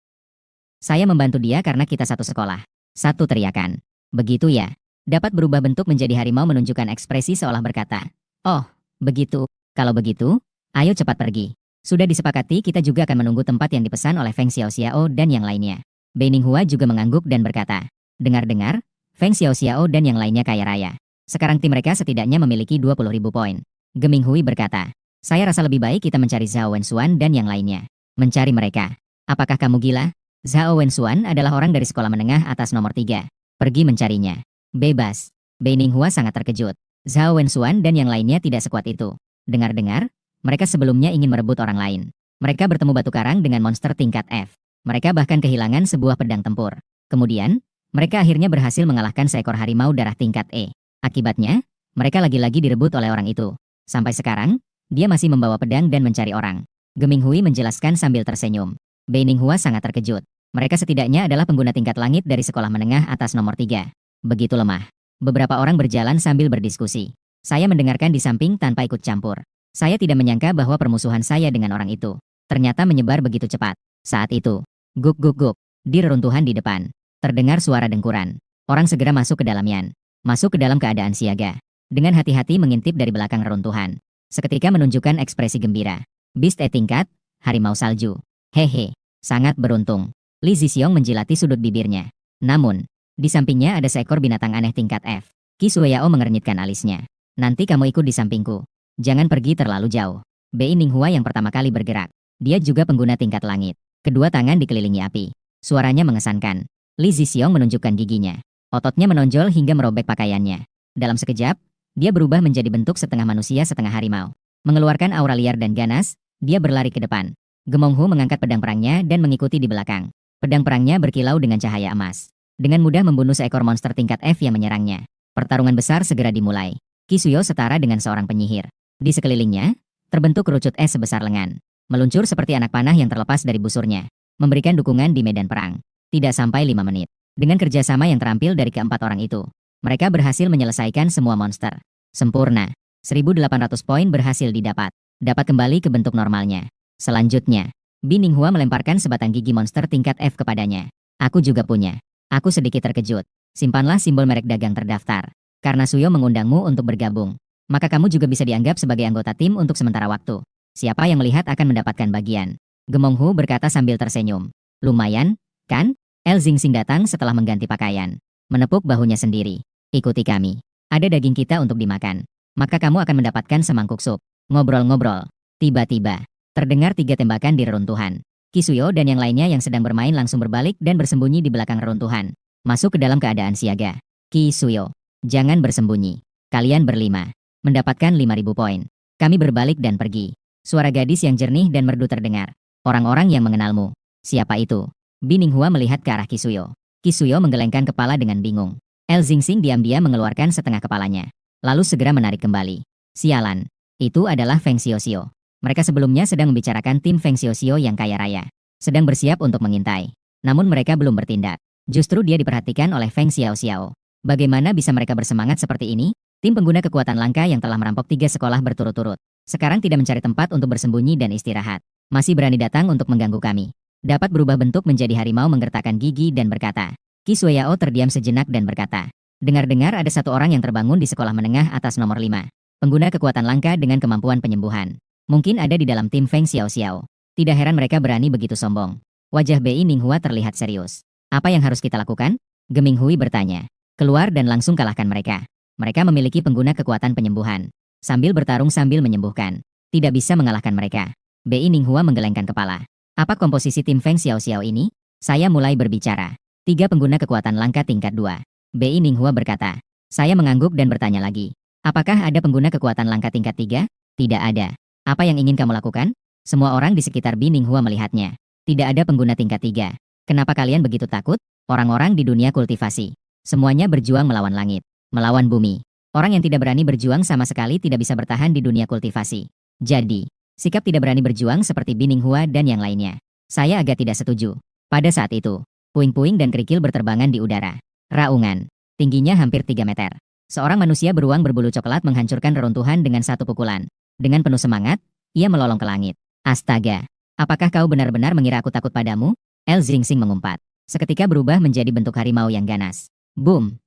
Saya membantu dia karena kita satu sekolah. Satu teriakan. Begitu ya. Dapat berubah bentuk menjadi harimau menunjukkan ekspresi seolah berkata, "Oh, begitu. Kalau begitu, ayo cepat pergi." Sudah disepakati kita juga akan menunggu tempat yang dipesan oleh Feng Xiaoxiao dan yang lainnya. Bei Ninghua juga mengangguk dan berkata, "Dengar-dengar, Feng Xiaoxiao dan yang lainnya kaya raya. Sekarang tim mereka setidaknya memiliki 20.000 poin." Geming Hui berkata, "Saya rasa lebih baik kita mencari Zhao Wenxuan dan yang lainnya." Mencari mereka? Apakah kamu gila? Zhao Wenxuan adalah orang dari sekolah menengah atas nomor 3. Pergi mencarinya. Bebas. Bei Ninghua sangat terkejut. Zhao Wenxuan dan yang lainnya tidak sekuat itu. Dengar-dengar, mereka sebelumnya ingin merebut orang lain. Mereka bertemu batu karang dengan monster tingkat F. Mereka bahkan kehilangan sebuah pedang tempur. Kemudian, mereka akhirnya berhasil mengalahkan seekor harimau darah tingkat E. Akibatnya, mereka lagi-lagi direbut oleh orang itu. Sampai sekarang, dia masih membawa pedang dan mencari orang. Geming Hui menjelaskan sambil tersenyum. Bei Ninghua sangat terkejut. Mereka setidaknya adalah pengguna tingkat langit dari sekolah menengah atas nomor 3. Begitu lemah. Beberapa orang berjalan sambil berdiskusi. Saya mendengarkan di samping tanpa ikut campur. Saya tidak menyangka bahwa permusuhan saya dengan orang itu ternyata menyebar begitu cepat. Saat itu, guk guk guk, di reruntuhan di depan, terdengar suara dengkuran. Orang segera masuk ke dalamnya. Masuk ke dalam keadaan siaga. Dengan hati-hati mengintip dari belakang reruntuhan. Seketika menunjukkan ekspresi gembira. Beast E tingkat, harimau salju. Hehe, sangat beruntung. Li Zixiong menjilati sudut bibirnya. Namun, di sampingnya ada seekor binatang aneh tingkat F. Qi Shuoyao mengernyitkan alisnya. Nanti kamu ikut di sampingku. Jangan pergi terlalu jauh. Bei Ninghua yang pertama kali bergerak. Dia juga pengguna tingkat langit. Kedua tangan dikelilingi api. Suaranya mengesankan. Li Zixiong menunjukkan giginya. Ototnya menonjol hingga merobek pakaiannya. Dalam sekejap, dia berubah menjadi bentuk setengah manusia setengah harimau. Mengeluarkan aura liar dan ganas, dia berlari ke depan. Gemong Hu mengangkat pedang perangnya dan mengikuti di belakang. Pedang perangnya berkilau dengan cahaya emas. Dengan mudah membunuh seekor monster tingkat F yang menyerangnya. Pertarungan besar segera dimulai. Qi Shuoyao setara dengan seorang penyihir. Di sekelilingnya, terbentuk kerucut es sebesar lengan. Meluncur seperti anak panah yang terlepas dari busurnya. Memberikan dukungan di medan perang. Tidak sampai 5 menit. Dengan kerjasama yang terampil dari keempat orang itu, mereka berhasil menyelesaikan semua monster. Sempurna. 1.800 poin berhasil didapat. Dapat kembali ke bentuk normalnya. Selanjutnya, Bi Ninghua melemparkan sebatang gigi monster tingkat F kepadanya. Aku juga punya. Aku sedikit terkejut. Simpanlah simbol merek dagang terdaftar. Karena Suyo mengundangmu untuk bergabung, maka kamu juga bisa dianggap sebagai anggota tim untuk sementara waktu. Siapa yang melihat akan mendapatkan bagian. Gemong Hu berkata sambil tersenyum. Lumayan, kan? El Zingsing datang setelah mengganti pakaian. Menepuk bahunya sendiri. Ikuti kami. Ada daging kita untuk dimakan. Maka kamu akan mendapatkan semangkuk sup. Ngobrol-ngobrol. Tiba-tiba, terdengar 3 tembakan di reruntuhan. Kisuyo dan yang lainnya yang sedang bermain langsung berbalik dan bersembunyi di belakang reruntuhan. Masuk ke dalam keadaan siaga. Kisuyo, jangan bersembunyi. Kalian berlima. Mendapatkan 5.000 poin. Kami berbalik dan pergi. Suara gadis yang jernih dan merdu terdengar. Orang-orang yang mengenalmu. Siapa itu? Bininghua melihat ke arah Kisuyo. Kisuyo menggelengkan kepala dengan bingung. El Zingsing diam-diam mengeluarkan setengah kepalanya. Lalu segera menarik kembali. Sialan. Itu adalah Feng Xiaoxiao. Mereka sebelumnya sedang membicarakan tim Feng Xiaoxiao yang kaya raya. Sedang bersiap untuk mengintai. Namun mereka belum bertindak. Justru dia diperhatikan oleh Feng Xiaoxiao. Bagaimana bisa mereka bersemangat seperti ini? Tim pengguna kekuatan langka yang telah merampok 3 sekolah berturut-turut. Sekarang tidak mencari tempat untuk bersembunyi dan istirahat. Masih berani datang untuk mengganggu kami. Dapat berubah bentuk menjadi harimau menggertakkan gigi dan berkata. Qi Sueyao terdiam sejenak dan berkata. Dengar-dengar ada satu orang yang terbangun di sekolah menengah atas nomor 5. Pengguna kekuatan langka dengan kemampuan penyembuhan. Mungkin ada di dalam tim Feng Xiaoxiao. Tidak heran mereka berani begitu sombong. Wajah Bei Ninghua terlihat serius. Apa yang harus kita lakukan? Geming Hui bertanya. Keluar dan langsung kalahkan mereka. Mereka memiliki pengguna kekuatan penyembuhan. Sambil bertarung sambil menyembuhkan. Tidak bisa mengalahkan mereka. Bei Ninghua menggelengkan kepala. Apa komposisi tim Feng Xiaoxiao ini? Saya mulai berbicara. 3 pengguna kekuatan langka tingkat 2. Bei Ninghua berkata. Saya mengangguk dan bertanya lagi. Apakah ada pengguna kekuatan langka tingkat 3? Tidak ada. Apa yang ingin kamu lakukan? Semua orang di sekitar Bi Ninghua melihatnya. Tidak ada pengguna tingkat 3. Kenapa kalian begitu takut? Orang-orang di dunia kultivasi. Semuanya berjuang melawan langit. Melawan bumi. Orang yang tidak berani berjuang sama sekali tidak bisa bertahan di dunia kultivasi. Jadi, sikap tidak berani berjuang seperti Bi Ninghua dan yang lainnya. Saya agak tidak setuju. Pada saat itu, puing-puing dan kerikil berterbangan di udara. Raungan. Tingginya hampir 3 meter. Seorang manusia beruang berbulu coklat menghancurkan reruntuhan dengan satu pukulan. Dengan penuh semangat, ia melolong ke langit. Astaga. Apakah kau benar-benar mengira aku takut padamu? El Zingsing mengumpat. Seketika berubah menjadi bentuk harimau yang ganas. Boom.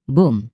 Boom.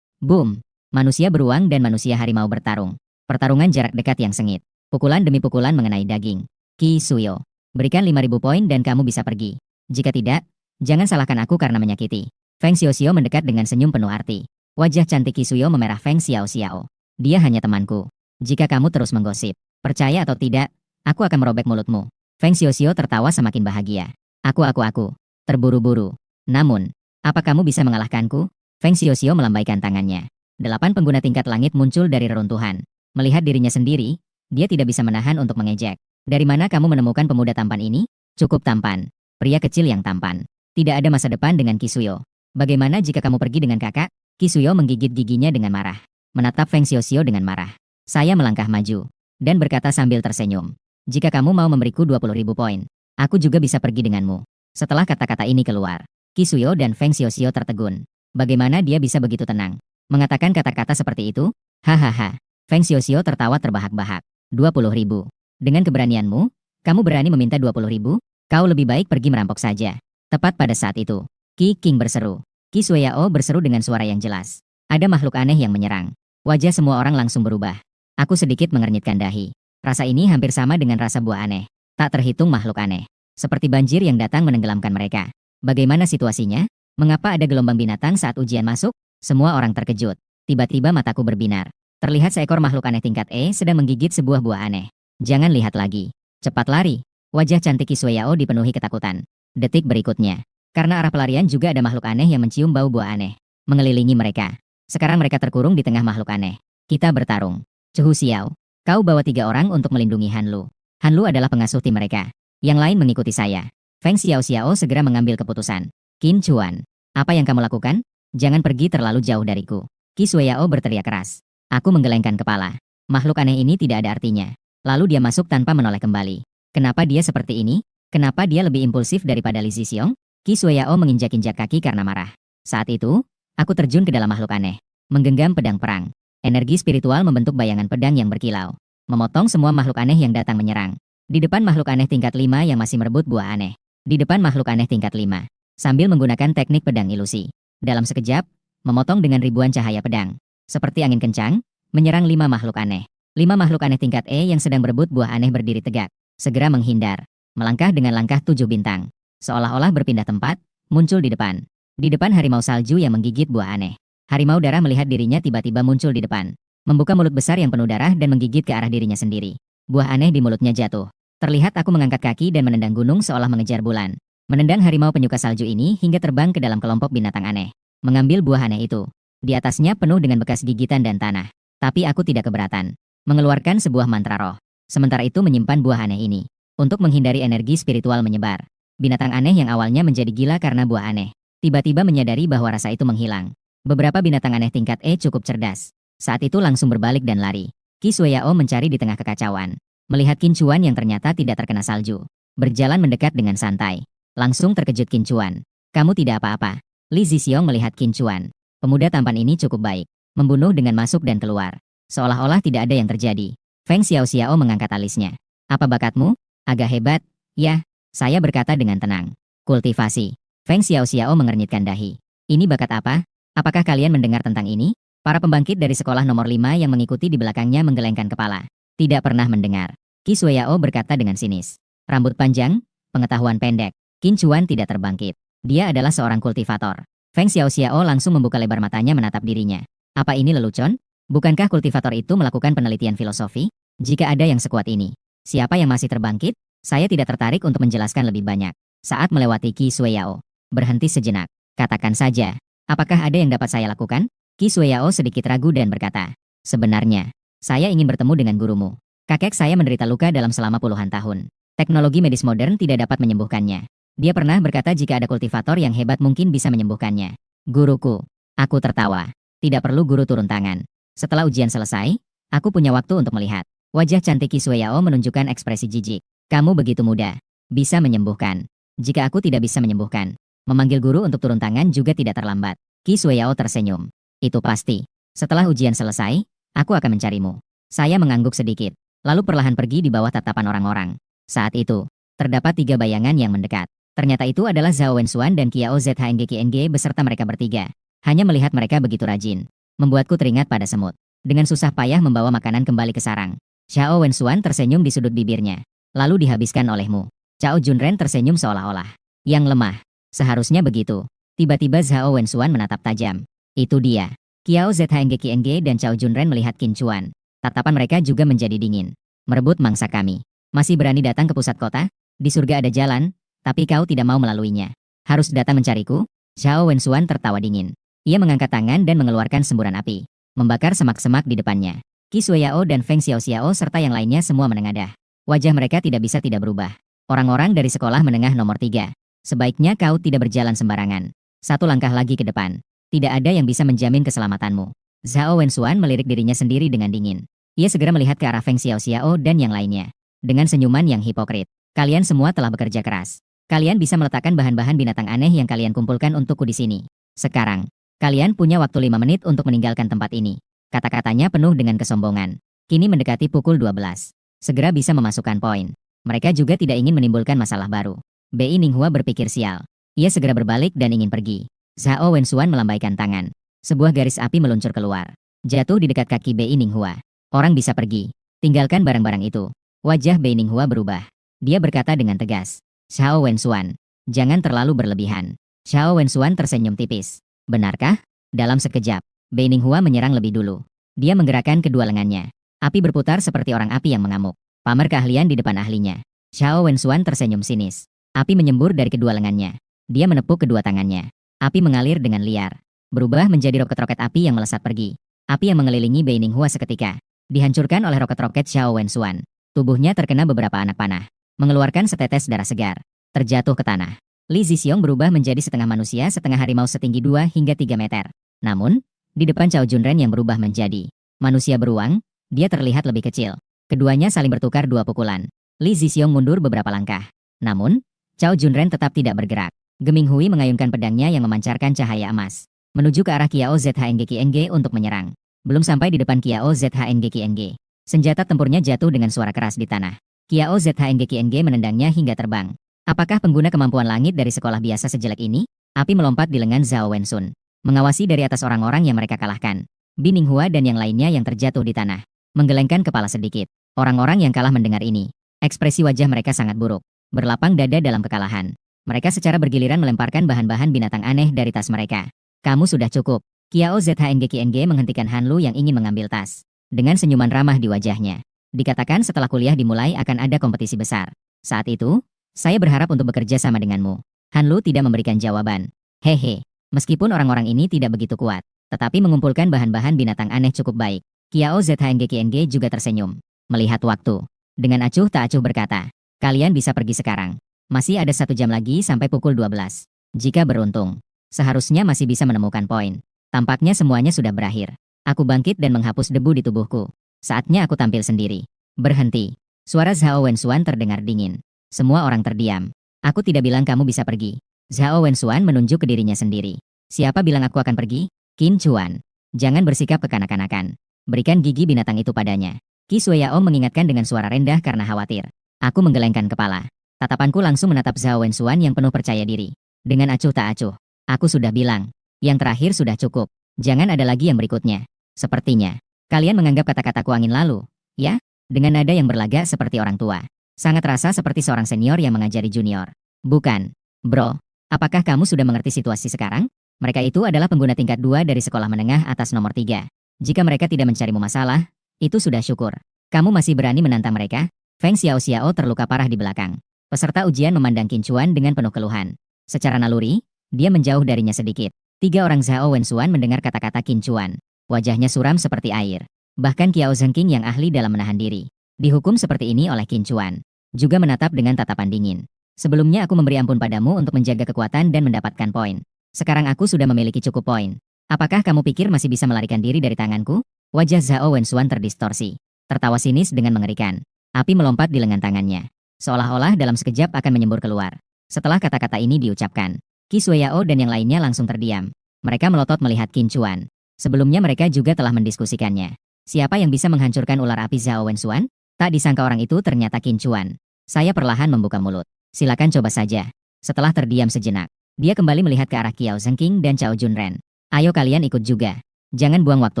Boom. Manusia beruang dan manusia harimau bertarung. Pertarungan jarak dekat yang sengit. Pukulan demi pukulan mengenai daging. Qi Suyo. Berikan 5.000 poin dan kamu bisa pergi. Jika tidak, jangan salahkan aku karena menyakiti. Feng Xiaoxiao mendekat dengan senyum penuh arti. Wajah cantik Qi Suyo memerah Feng Xiaoxiao. Dia hanya temanku. Jika kamu terus menggosip, percaya atau tidak, aku akan merobek mulutmu. Feng Xiaoxiao tertawa semakin bahagia. Aku. Terburu-buru. Namun, apa kamu bisa mengalahkanku? Feng Xiaoxiao melambaikan tangannya. 8 pengguna tingkat langit muncul dari reruntuhan. Melihat dirinya sendiri, dia tidak bisa menahan untuk mengejek. Dari mana kamu menemukan pemuda tampan ini? Cukup tampan. Pria kecil yang tampan. Tidak ada masa depan dengan Kisuyo. Bagaimana jika kamu pergi dengan kakak? Kisuyo menggigit giginya dengan marah. Menatap Feng Xiaoxiao dengan marah. Saya melangkah maju. Dan berkata sambil tersenyum. Jika kamu mau memberiku 20.000 poin, aku juga bisa pergi denganmu. Setelah kata-kata ini keluar, Kisuyo dan Feng Xiaoxiao tertegun. Bagaimana dia bisa begitu tenang? Mengatakan kata-kata seperti itu? Hahaha. Feng Xiaoxiao tertawa terbahak-bahak. 20.000. Dengan keberanianmu, kamu berani meminta 20.000? Kau lebih baik pergi merampok saja. Tepat pada saat itu, Qi King berseru. Qi Sueyao berseru dengan suara yang jelas. Ada makhluk aneh yang menyerang. Wajah semua orang langsung berubah. Aku sedikit mengernyitkan dahi. Rasa ini hampir sama dengan rasa buah aneh. Tak terhitung makhluk aneh. Seperti banjir yang datang menenggelamkan mereka. Bagaimana situasinya? Mengapa ada gelombang binatang saat ujian masuk? Semua orang terkejut. Tiba-tiba mataku berbinar. Terlihat seekor makhluk aneh tingkat E sedang menggigit sebuah buah aneh. Jangan lihat lagi. Cepat lari. Wajah cantik Qi Sueyao dipenuhi ketakutan. Detik berikutnya. Karena arah pelarian juga ada makhluk aneh yang mencium bau buah aneh. Mengelilingi mereka. Sekarang mereka terkurung di tengah makhluk aneh. Kita bertarung. Chu Xiao. Kau bawa 3 orang untuk melindungi Hanlu. Hanlu adalah pengasuh tim mereka. Yang lain mengikuti saya. Feng Xiaoxiao segera mengambil keputusan. Qin Chuan. Apa yang kamu lakukan? Jangan pergi terlalu jauh dariku. Qi Sueyao berteriak keras. Aku menggelengkan kepala. Makhluk aneh ini tidak ada artinya. Lalu dia masuk tanpa menoleh kembali. Kenapa dia seperti ini? Kenapa dia lebih impulsif daripada Li Zixiong? Qi Sueyao menginjak-injak kaki karena marah. Saat itu, aku terjun ke dalam makhluk aneh. Menggenggam pedang perang. Energi spiritual membentuk bayangan pedang yang berkilau. Memotong semua makhluk aneh yang datang menyerang. Di depan makhluk aneh tingkat 5 yang masih merebut buah aneh. Di depan makhluk aneh tingkat 5. Sambil menggunakan teknik pedang ilusi. Dalam sekejap, memotong dengan ribuan cahaya pedang. Seperti angin kencang, menyerang 5 makhluk aneh. 5 makhluk aneh tingkat E yang sedang berebut buah aneh berdiri tegak. Segera menghindar. Melangkah dengan langkah 7 bintang. seolah-olah berpindah tempat, muncul di depan. Di depan harimau salju yang menggigit buah aneh. Harimau darah melihat dirinya tiba-tiba muncul di depan. Membuka mulut besar yang penuh darah dan menggigit ke arah dirinya sendiri. Buah aneh di mulutnya jatuh. Terlihat aku mengangkat kaki dan menendang gunung seolah mengejar bulan. Menendang harimau penyuka salju ini hingga terbang ke dalam kelompok binatang aneh. Mengambil buah aneh itu. Di atasnya penuh dengan bekas gigitan dan tanah. Tapi aku tidak keberatan. Mengeluarkan sebuah mantra roh. Sementara itu menyimpan buah aneh ini. Untuk menghindari energi spiritual menyebar. Binatang aneh yang awalnya menjadi gila karena buah aneh. Tiba-tiba menyadari bahwa rasa itu menghilang. Beberapa binatang aneh tingkat E cukup cerdas. Saat itu langsung berbalik dan lari. Qi Shue'ao mencari di tengah kekacauan. Melihat Qin Chuan yang ternyata tidak terkena salju. Berjalan mendekat dengan santai. Langsung terkejut Qin Chuan. Kamu tidak apa-apa. Li Zixiong melihat Qin Chuan. Pemuda tampan ini cukup baik. Membunuh dengan masuk dan keluar. Seolah-olah tidak ada yang terjadi. Feng Xiaoxiao mengangkat alisnya. Apa bakatmu? Agak hebat. Ya, saya berkata dengan tenang. Kultivasi. Feng Xiaoxiao mengernyitkan dahi. Ini bakat apa? Apakah kalian mendengar tentang ini? Para pembangkit dari sekolah nomor 5 yang mengikuti di belakangnya menggelengkan kepala. Tidak pernah mendengar. Qi Shue'ao berkata dengan sinis. Rambut panjang, pengetahuan pendek. Qin Chuan tidak terbangkit. Dia adalah seorang kultivator. Feng Xiaoxiao langsung membuka lebar matanya menatap dirinya. Apa ini lelucon? Bukankah kultivator itu melakukan penelitian filosofi? Jika ada yang sekuat ini, siapa yang masih terbangkit? Saya tidak tertarik untuk menjelaskan lebih banyak. Saat melewati Qi Shue'ao, berhenti sejenak. Katakan saja. Apakah ada yang dapat saya lakukan? Qi Shue'ao sedikit ragu dan berkata, sebenarnya, saya ingin bertemu dengan gurumu. Kakek saya menderita luka dalam selama puluhan tahun. Teknologi medis modern tidak dapat menyembuhkannya. Dia pernah berkata jika ada kultivator yang hebat mungkin bisa menyembuhkannya. Guruku. Aku tertawa. Tidak perlu guru turun tangan. Setelah ujian selesai, aku punya waktu untuk melihat. Wajah cantik Qi Shue'ao menunjukkan ekspresi jijik. Kamu begitu muda. Bisa menyembuhkan. Jika aku tidak bisa menyembuhkan, memanggil guru untuk turun tangan juga tidak terlambat. Qi Shue'ao tersenyum. Itu pasti. Setelah ujian selesai, aku akan mencarimu. Saya mengangguk sedikit, lalu perlahan pergi di bawah tatapan orang-orang. Saat itu, terdapat 3 bayangan yang mendekat. Ternyata itu adalah Zhao Wenxuan dan Qiao ZHNG beserta mereka bertiga. Hanya melihat mereka begitu rajin, membuatku teringat pada semut. Dengan susah payah membawa makanan kembali ke sarang. Zhao Wenxuan tersenyum di sudut bibirnya. Lalu dihabiskan olehmu. Cao Junren tersenyum seolah-olah. Yang lemah. Seharusnya begitu. Tiba-tiba Zhao Wenxuan menatap tajam. Itu dia. Qiao ZHNG dan Cao Junren melihat Qin Chuan. Tatapan mereka juga menjadi dingin. Merebut mangsa kami. Masih berani datang ke pusat kota? Di surga ada jalan, tapi kau tidak mau melaluinya. Harus datang mencariku? Zhao Wenxuan tertawa dingin. Ia mengangkat tangan dan mengeluarkan semburan api. Membakar semak-semak di depannya. Qi Shue'ao dan Feng Xiaoxiao serta yang lainnya semua menengadah. Wajah mereka tidak bisa tidak berubah. Orang-orang dari sekolah menengah nomor 3. Sebaiknya kau tidak berjalan sembarangan. 1 langkah lagi ke depan. Tidak ada yang bisa menjamin keselamatanmu. Zhao Wenxuan melirik dirinya sendiri dengan dingin. Ia segera melihat ke arah Feng Xiaoxiao dan yang lainnya. Dengan senyuman yang hipokrit. Kalian semua telah bekerja keras. Kalian bisa meletakkan bahan-bahan binatang aneh yang kalian kumpulkan untukku di sini. Sekarang, kalian punya waktu 5 menit untuk meninggalkan tempat ini. Kata-katanya penuh dengan kesombongan. Kini mendekati pukul 12. Segera bisa memasukkan poin. Mereka juga tidak ingin menimbulkan masalah baru. Bei Ninghua berpikir sial. Ia segera berbalik dan ingin pergi. Zhao Wenxuan melambaikan tangan. Sebuah garis api meluncur keluar. Jatuh di dekat kaki Bei Ninghua. Orang bisa pergi. Tinggalkan barang-barang itu. Wajah Bei Ninghua berubah. Dia berkata dengan tegas. Zhao Wenxuan, jangan terlalu berlebihan. Zhao Wenxuan tersenyum tipis. Benarkah? Dalam sekejap, Bei Ninghua menyerang lebih dulu. Dia menggerakkan kedua lengannya. Api berputar seperti orang api yang mengamuk. Pamer keahlian di depan ahlinya. Zhao Wenxuan tersenyum sinis. Api menyembur dari kedua lengannya. Dia menepuk kedua tangannya. Api mengalir dengan liar. Berubah menjadi roket-roket api yang melesat pergi. Api yang mengelilingi Bei Ninghua seketika. Dihancurkan oleh roket-roket Zhao Wenxuan. Tubuhnya terkena beberapa anak panah. Mengeluarkan setetes darah segar. Terjatuh ke tanah. Li Zixiong berubah menjadi setengah manusia setengah harimau setinggi 2 hingga 3 meter. Namun, di depan Cao Junren yang berubah menjadi manusia beruang, dia terlihat lebih kecil. Keduanya saling bertukar 2 pukulan. Li Zixiong mundur beberapa langkah. Namun, Cao Junren tetap tidak bergerak. Geming Hui mengayunkan pedangnya yang memancarkan cahaya emas. Menuju ke arah Qiao ZHNG untuk menyerang. Belum sampai di depan Qiao ZHNG. Senjata tempurnya jatuh dengan suara keras di tanah. Qiao ZHNG menendangnya hingga terbang. Apakah pengguna kemampuan langit dari sekolah biasa sejelek ini? Api melompat di lengan Zhao Wenxun. Mengawasi dari atas orang-orang yang mereka kalahkan. Bi Ninghua dan yang lainnya yang terjatuh di tanah. Menggelengkan kepala sedikit. Orang-orang yang kalah mendengar ini. Ekspresi wajah mereka sangat buruk. Berlapang dada dalam kekalahan. Mereka secara bergiliran melemparkan bahan-bahan binatang aneh dari tas mereka. Kamu sudah cukup. Kiao ZHNG menghentikan Han Lu yang ingin mengambil tas. Dengan senyuman ramah di wajahnya. Dikatakan setelah kuliah dimulai akan ada kompetisi besar. Saat itu, saya berharap untuk bekerja sama denganmu. Han Lu tidak memberikan jawaban. Hehe. Meskipun orang-orang ini tidak begitu kuat, tetapi mengumpulkan bahan-bahan binatang aneh cukup baik. Kiao ZHNG juga tersenyum. Melihat waktu. Dengan acuh tak acuh berkata, kalian bisa pergi sekarang. Masih ada 1 jam lagi sampai pukul 12. Jika beruntung, seharusnya masih bisa menemukan poin. Tampaknya semuanya sudah berakhir. Aku bangkit dan menghapus debu di tubuhku. Saatnya aku tampil sendiri. Berhenti. Suara Zhao Wenxuan terdengar dingin. Semua orang terdiam. Aku tidak bilang kamu bisa pergi. Zhao Wenxuan menunjuk ke dirinya sendiri. Siapa bilang aku akan pergi? Qin Chuan. Jangan bersikap kekanak-kanakan. Berikan gigi binatang itu padanya. Qi Shueyao mengingatkan dengan suara rendah karena khawatir. Aku menggelengkan kepala. Tatapanku langsung menatap Zhao Wenxuan yang penuh percaya diri. Dengan acuh tak acuh. Aku sudah bilang. Yang terakhir sudah cukup. Jangan ada lagi yang berikutnya. Sepertinya. Kalian menganggap kata-kataku angin lalu. Ya? Dengan nada yang berlagak seperti orang tua. Sangat rasa seperti seorang senior yang mengajari junior. Bukan. Bro. Apakah kamu sudah mengerti situasi sekarang? Mereka itu adalah pengguna tingkat 2 dari sekolah menengah atas nomor 3. Jika mereka tidak mencarimu masalah, itu sudah syukur. Kamu masih berani menantang mereka? Feng Xiao terluka parah di belakang. Peserta ujian memandang Qin Chuan dengan penuh keluhan. Secara naluri, dia menjauh darinya sedikit. 3 orang Zhao Wenxuan mendengar kata-kata Qin Chuan. Wajahnya suram seperti air. Bahkan Kiao Zhengqing yang ahli dalam menahan diri. Dihukum seperti ini oleh Qin Chuan. Juga menatap dengan tatapan dingin. Sebelumnya aku memberi ampun padamu untuk menjaga kekuatan dan mendapatkan poin. Sekarang aku sudah memiliki cukup poin. Apakah kamu pikir masih bisa melarikan diri dari tanganku? Wajah Zhao Wenxuan terdistorsi. Tertawa sinis dengan mengerikan. Api melompat di lengan tangannya. Seolah-olah dalam sekejap akan menyembur keluar. Setelah kata-kata ini diucapkan, Qi Shueyao dan yang lainnya langsung terdiam. Mereka melotot melihat Qin Chuan. Sebelumnya mereka juga telah mendiskusikannya. Siapa yang bisa menghancurkan ular api Zhao Wenxuan? Tak disangka orang itu ternyata Qin Chuan. Saya perlahan membuka mulut. Silakan coba saja. Setelah terdiam sejenak, dia kembali melihat ke arah Kiao Zhengqing dan Cao Junren. Ayo kalian ikut juga. Jangan buang waktu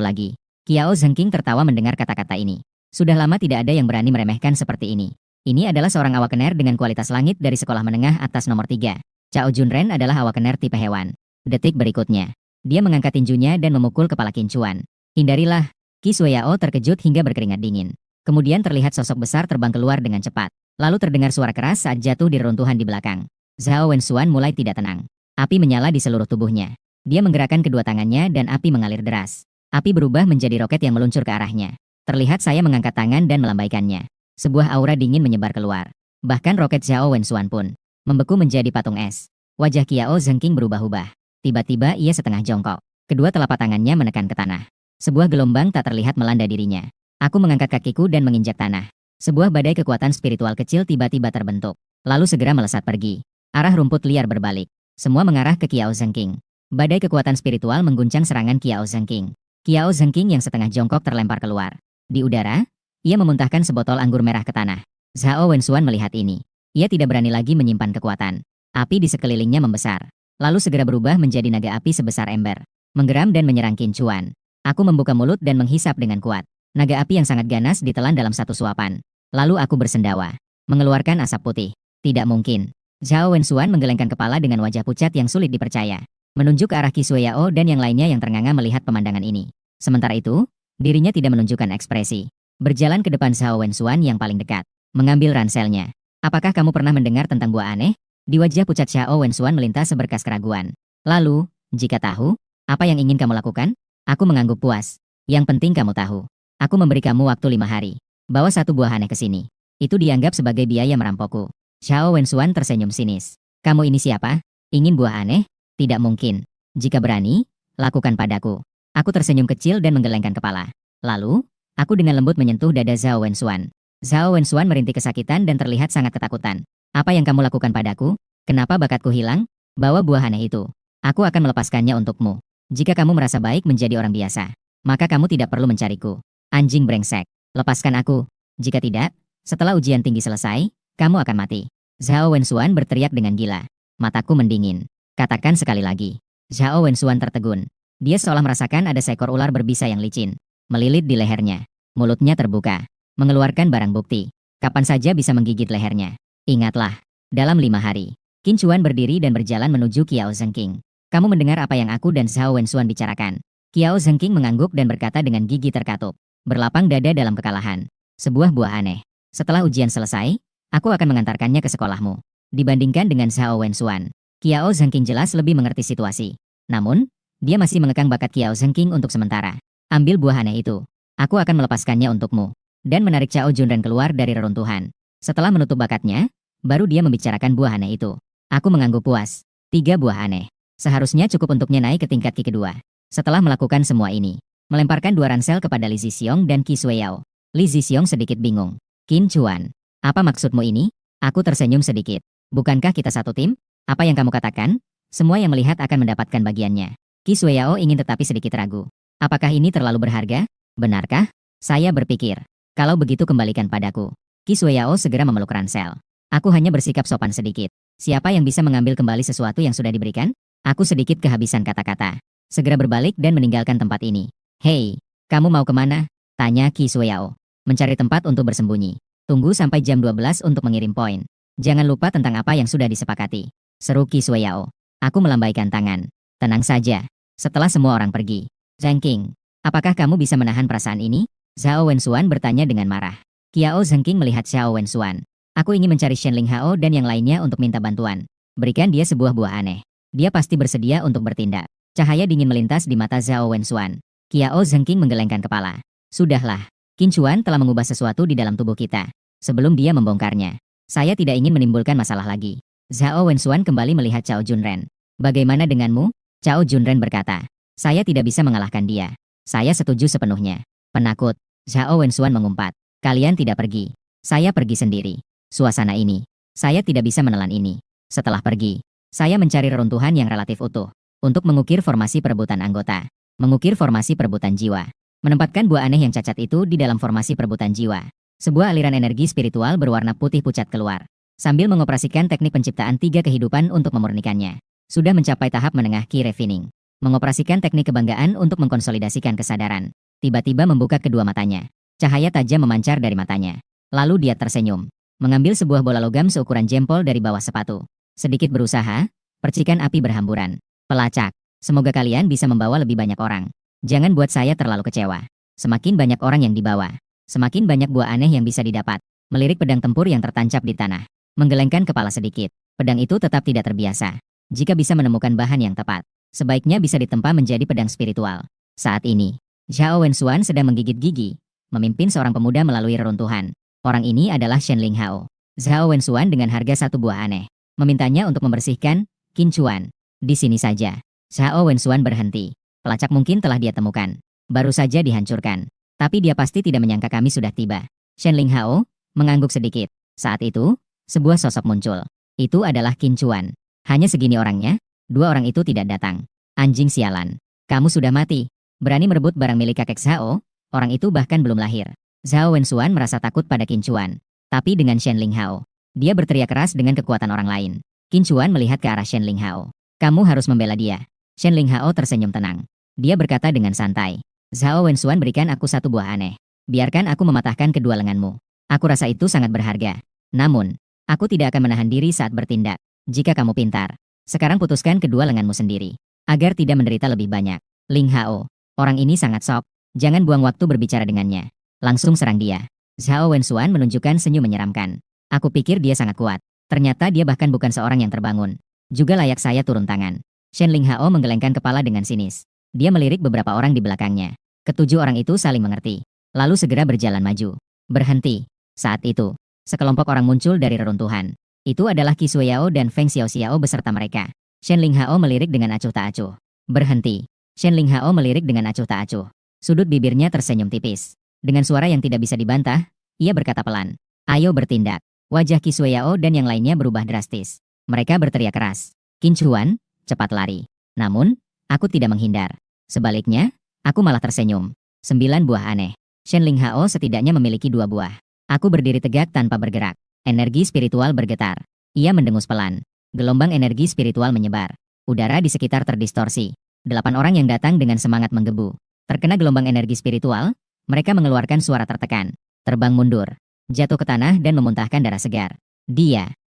lagi. Kiao Zhengqing tertawa mendengar kata-kata ini. Sudah lama tidak ada yang berani meremehkan seperti ini. Ini adalah seorang awakener dengan kualitas langit dari sekolah menengah atas nomor 3. Cao Junren adalah awakener tipe hewan. Detik berikutnya, dia mengangkat tinjunya dan memukul kepala Qin Chuan. Hindarilah. Qi Shueyao terkejut hingga berkeringat dingin. Kemudian terlihat sosok besar terbang keluar dengan cepat. Lalu terdengar suara keras saat jatuh di reruntuhan di belakang. Zhao Wenxuan mulai tidak tenang. Api menyala di seluruh tubuhnya. Dia menggerakkan kedua tangannya dan api mengalir deras. Api berubah menjadi roket yang meluncur ke arahnya. Terlihat saya mengangkat tangan dan melambaikannya. Sebuah aura dingin menyebar keluar. Bahkan roket Zhao Wenxuan pun membeku menjadi patung es. Wajah Kiao Zhengqing berubah-ubah. Tiba-tiba ia setengah jongkok. Kedua telapak tangannya menekan ke tanah. Sebuah gelombang tak terlihat melanda dirinya. Aku mengangkat kakiku dan menginjak tanah. Sebuah badai kekuatan spiritual kecil tiba-tiba terbentuk. Lalu segera melesat pergi. Arah rumput liar berbalik. Semua mengarah ke Kiao Zhengqing. Badai kekuatan spiritual mengguncang serangan Kiao Zhengqing. Kiao Zhengqing yang setengah jongkok terlempar keluar. Di udara, ia memuntahkan sebotol anggur merah ke tanah. Zhao Wenxuan melihat ini. Ia tidak berani lagi menyimpan kekuatan. Api di sekelilingnya membesar. Lalu segera berubah menjadi naga api sebesar ember. Menggeram dan menyerang Qin Chuan. Aku membuka mulut dan menghisap dengan kuat. Naga api yang sangat ganas ditelan dalam satu suapan. Lalu aku bersendawa. Mengeluarkan asap putih. Tidak mungkin. Zhao Wenxuan menggelengkan kepala dengan wajah pucat yang sulit dipercaya. Menunjuk ke arah Qi Shueyao dan yang lainnya yang ternganga melihat pemandangan ini. Sementara itu, dirinya tidak menunjukkan ekspresi. Berjalan ke depan Zhao Wenxuan yang paling dekat. Mengambil ranselnya. Apakah kamu pernah mendengar tentang buah aneh? Di wajah pucat Zhao Wenxuan melintas seberkas keraguan. Lalu, jika tahu, apa yang ingin kamu lakukan? Aku mengangguk puas. Yang penting kamu tahu. Aku memberi kamu waktu 5 hari. Bawa satu buah aneh ke sini. Itu dianggap sebagai biaya merampokku. Zhao Wenxuan tersenyum sinis. Kamu ini siapa? Ingin buah aneh? Tidak mungkin. Jika berani, lakukan padaku. Aku tersenyum kecil dan menggelengkan kepala. Lalu, aku dengan lembut menyentuh dada Zhao Wenxuan. Zhao Wenxuan merintih kesakitan dan terlihat sangat ketakutan. Apa yang kamu lakukan padaku? Kenapa bakatku hilang? Bawa buah aneh itu. Aku akan melepaskannya untukmu. Jika kamu merasa baik menjadi orang biasa, maka kamu tidak perlu mencariku. Anjing brengsek. Lepaskan aku. Jika tidak, setelah ujian tinggi selesai, kamu akan mati. Zhao Wenxuan berteriak dengan gila. Mataku mendingin. Katakan sekali lagi. Zhao Wenxuan tertegun. Dia seolah merasakan ada seekor ular berbisa yang licin. Melilit di lehernya. Mulutnya terbuka. Mengeluarkan barang bukti. Kapan saja bisa menggigit lehernya. Ingatlah. Dalam 5 hari. Qin Chuan berdiri dan berjalan menuju Kiao Zhengqing. Kamu mendengar apa yang aku dan Zhao Wenxuan bicarakan? Kiao Zhengqing mengangguk dan berkata dengan gigi terkatup. Berlapang dada dalam kekalahan. Sebuah buah aneh. Setelah ujian selesai, aku akan mengantarkannya ke sekolahmu. Dibandingkan dengan Zhao Wenxuan, Kiao Zhengqing jelas lebih mengerti situasi. Namun, dia masih mengekang bakat Kiao Zhengqing untuk sementara. Ambil buah aneh itu. Aku akan melepaskannya untukmu. Dan menarik Cao Junren keluar dari reruntuhan. Setelah menutup bakatnya, baru dia membicarakan buah aneh itu. Aku mengangguk puas. 3 buah aneh. Seharusnya cukup untuknya naik ke tingkat Ki kedua. Setelah melakukan semua ini, melemparkan 2 ransel kepada Li Zixiong dan Qi Shuiyao. Li Zixiong sedikit bingung. Qin Chuan, apa maksudmu ini? Aku tersenyum sedikit. Bukankah kita satu tim? Apa yang kamu katakan? Semua yang melihat akan mendapatkan bagiannya. Qi Shuiyao ingin tetapi sedikit ragu. Apakah ini terlalu berharga? Benarkah? Saya berpikir. Kalau begitu kembalikan padaku. Qi Shuiyao segera memeluk ransel. Aku hanya bersikap sopan sedikit. Siapa yang bisa mengambil kembali sesuatu yang sudah diberikan? Aku sedikit kehabisan kata-kata. Segera berbalik dan meninggalkan tempat ini. Hei, kamu mau kemana? Tanya Qi Shuiyao. Mencari tempat untuk bersembunyi. Tunggu sampai jam 12 untuk mengirim poin. Jangan lupa tentang apa yang sudah disepakati. Seru Qi Shuiyao. Aku melambaikan tangan. Tenang saja. Setelah semua orang pergi. Zhengqing, apakah kamu bisa menahan perasaan ini? Zhao Wenxuan bertanya dengan marah. Kiao Zhengqing melihat Zhao Wenxuan. Aku ingin mencari Shenling Hao dan yang lainnya untuk minta bantuan. Berikan dia sebuah buah aneh. Dia pasti bersedia untuk bertindak. Cahaya dingin melintas di mata Zhao Wenxuan. Kiao Zhengqing menggelengkan kepala. Sudahlah. Qin Chuan telah mengubah sesuatu di dalam tubuh kita. Sebelum dia membongkarnya, saya tidak ingin menimbulkan masalah lagi. Zhao Wenxuan kembali melihat Cao Junren. Bagaimana denganmu? Cao Junren berkata. Saya tidak bisa mengalahkan dia. Saya setuju sepenuhnya. Penakut. Zhao Wenxuan mengumpat. Kalian tidak pergi. Saya pergi sendiri. Suasana ini. Saya tidak bisa menelan ini. Setelah pergi, saya mencari reruntuhan yang relatif utuh. Untuk mengukir formasi perebutan anggota. Mengukir formasi perebutan jiwa. Menempatkan buah aneh yang cacat itu di dalam formasi perebutan jiwa. Sebuah aliran energi spiritual berwarna putih pucat keluar. Sambil mengoperasikan teknik penciptaan 3 kehidupan untuk memurnikannya. Sudah mencapai tahap menengah Ki Refining. Mengoperasikan teknik kebanggaan untuk mengkonsolidasikan kesadaran. Tiba-tiba membuka kedua matanya. Cahaya tajam memancar dari matanya. Lalu dia tersenyum. Mengambil sebuah bola logam seukuran jempol dari bawah sepatu. Sedikit berusaha, percikan api berhamburan. Pelacak, semoga kalian bisa membawa lebih banyak orang. Jangan buat saya terlalu kecewa. Semakin banyak orang yang dibawa, semakin banyak buah aneh yang bisa didapat. Melirik pedang tempur yang tertancap di tanah. Menggelengkan kepala sedikit. Pedang itu tetap tidak terbiasa. Jika bisa menemukan bahan yang tepat, sebaiknya bisa ditempa menjadi pedang spiritual. Saat ini, Zhao Wenxuan sedang menggigit gigi, memimpin seorang pemuda melalui reruntuhan. Orang ini adalah Shenling Hao. Zhao Wenxuan dengan harga 1 buah aneh. Memintanya untuk membersihkan, Qin Chuan. Di sini saja. Zhao Wenxuan berhenti. Pelacak mungkin telah dia temukan. Baru saja dihancurkan. Tapi dia pasti tidak menyangka kami sudah tiba. Shenling Hao mengangguk sedikit. Saat itu, sebuah sosok muncul. Itu adalah Qin Chuan. Hanya segini orangnya, 2 orang itu tidak datang. Anjing sialan. Kamu sudah mati. Berani merebut barang milik kakek Zhao? Orang itu bahkan belum lahir. Zhao Wenxuan merasa takut pada Qin Chuan. Tapi dengan Shenling Hao, dia berteriak keras dengan kekuatan orang lain. Qin Chuan melihat ke arah Shenling Hao. Kamu harus membela dia. Shenling Hao tersenyum tenang. Dia berkata dengan santai. Zhao Wenxuan berikan aku 1 buah aneh. Biarkan aku mematahkan kedua lenganmu. Aku rasa itu sangat berharga. Namun, aku tidak akan menahan diri saat bertindak. Jika kamu pintar, sekarang putuskan kedua lenganmu sendiri. Agar tidak menderita lebih banyak. Ling Hao, orang ini sangat sok. Jangan buang waktu berbicara dengannya. Langsung serang dia. Zhao Wenxuan menunjukkan senyum menyeramkan. Aku pikir dia sangat kuat. Ternyata dia bahkan bukan seorang yang terbangun. Juga layak saya turun tangan. Shenling Hao menggelengkan kepala dengan sinis. Dia melirik beberapa orang di belakangnya. Ketujuh orang itu saling mengerti. Lalu segera berjalan maju. Berhenti. Saat itu, sekelompok orang muncul dari reruntuhan. Itu adalah Qi Shuiyao dan Feng Xiaoxiao beserta mereka. Shenling Hao melirik dengan acuh tak acuh. Berhenti. Shenling Hao melirik dengan acuh tak acuh. Sudut bibirnya tersenyum tipis. Dengan suara yang tidak bisa dibantah, ia berkata pelan. Ayo bertindak. Wajah Qi Shuiyao dan yang lainnya berubah drastis. Mereka berteriak keras. Qin Chuan, cepat lari. Namun, aku tidak menghindar. Sebaliknya, aku malah tersenyum. 9 buah aneh. Shenling Hao setidaknya memiliki 2 buah. Aku berdiri tegak tanpa bergerak. Energi spiritual bergetar. Ia mendengus pelan. Gelombang energi spiritual menyebar. Udara di sekitar terdistorsi. 8 orang yang datang dengan semangat menggebu. Terkena gelombang energi spiritual, mereka mengeluarkan suara tertekan. Terbang mundur. Jatuh ke tanah dan memuntahkan darah segar.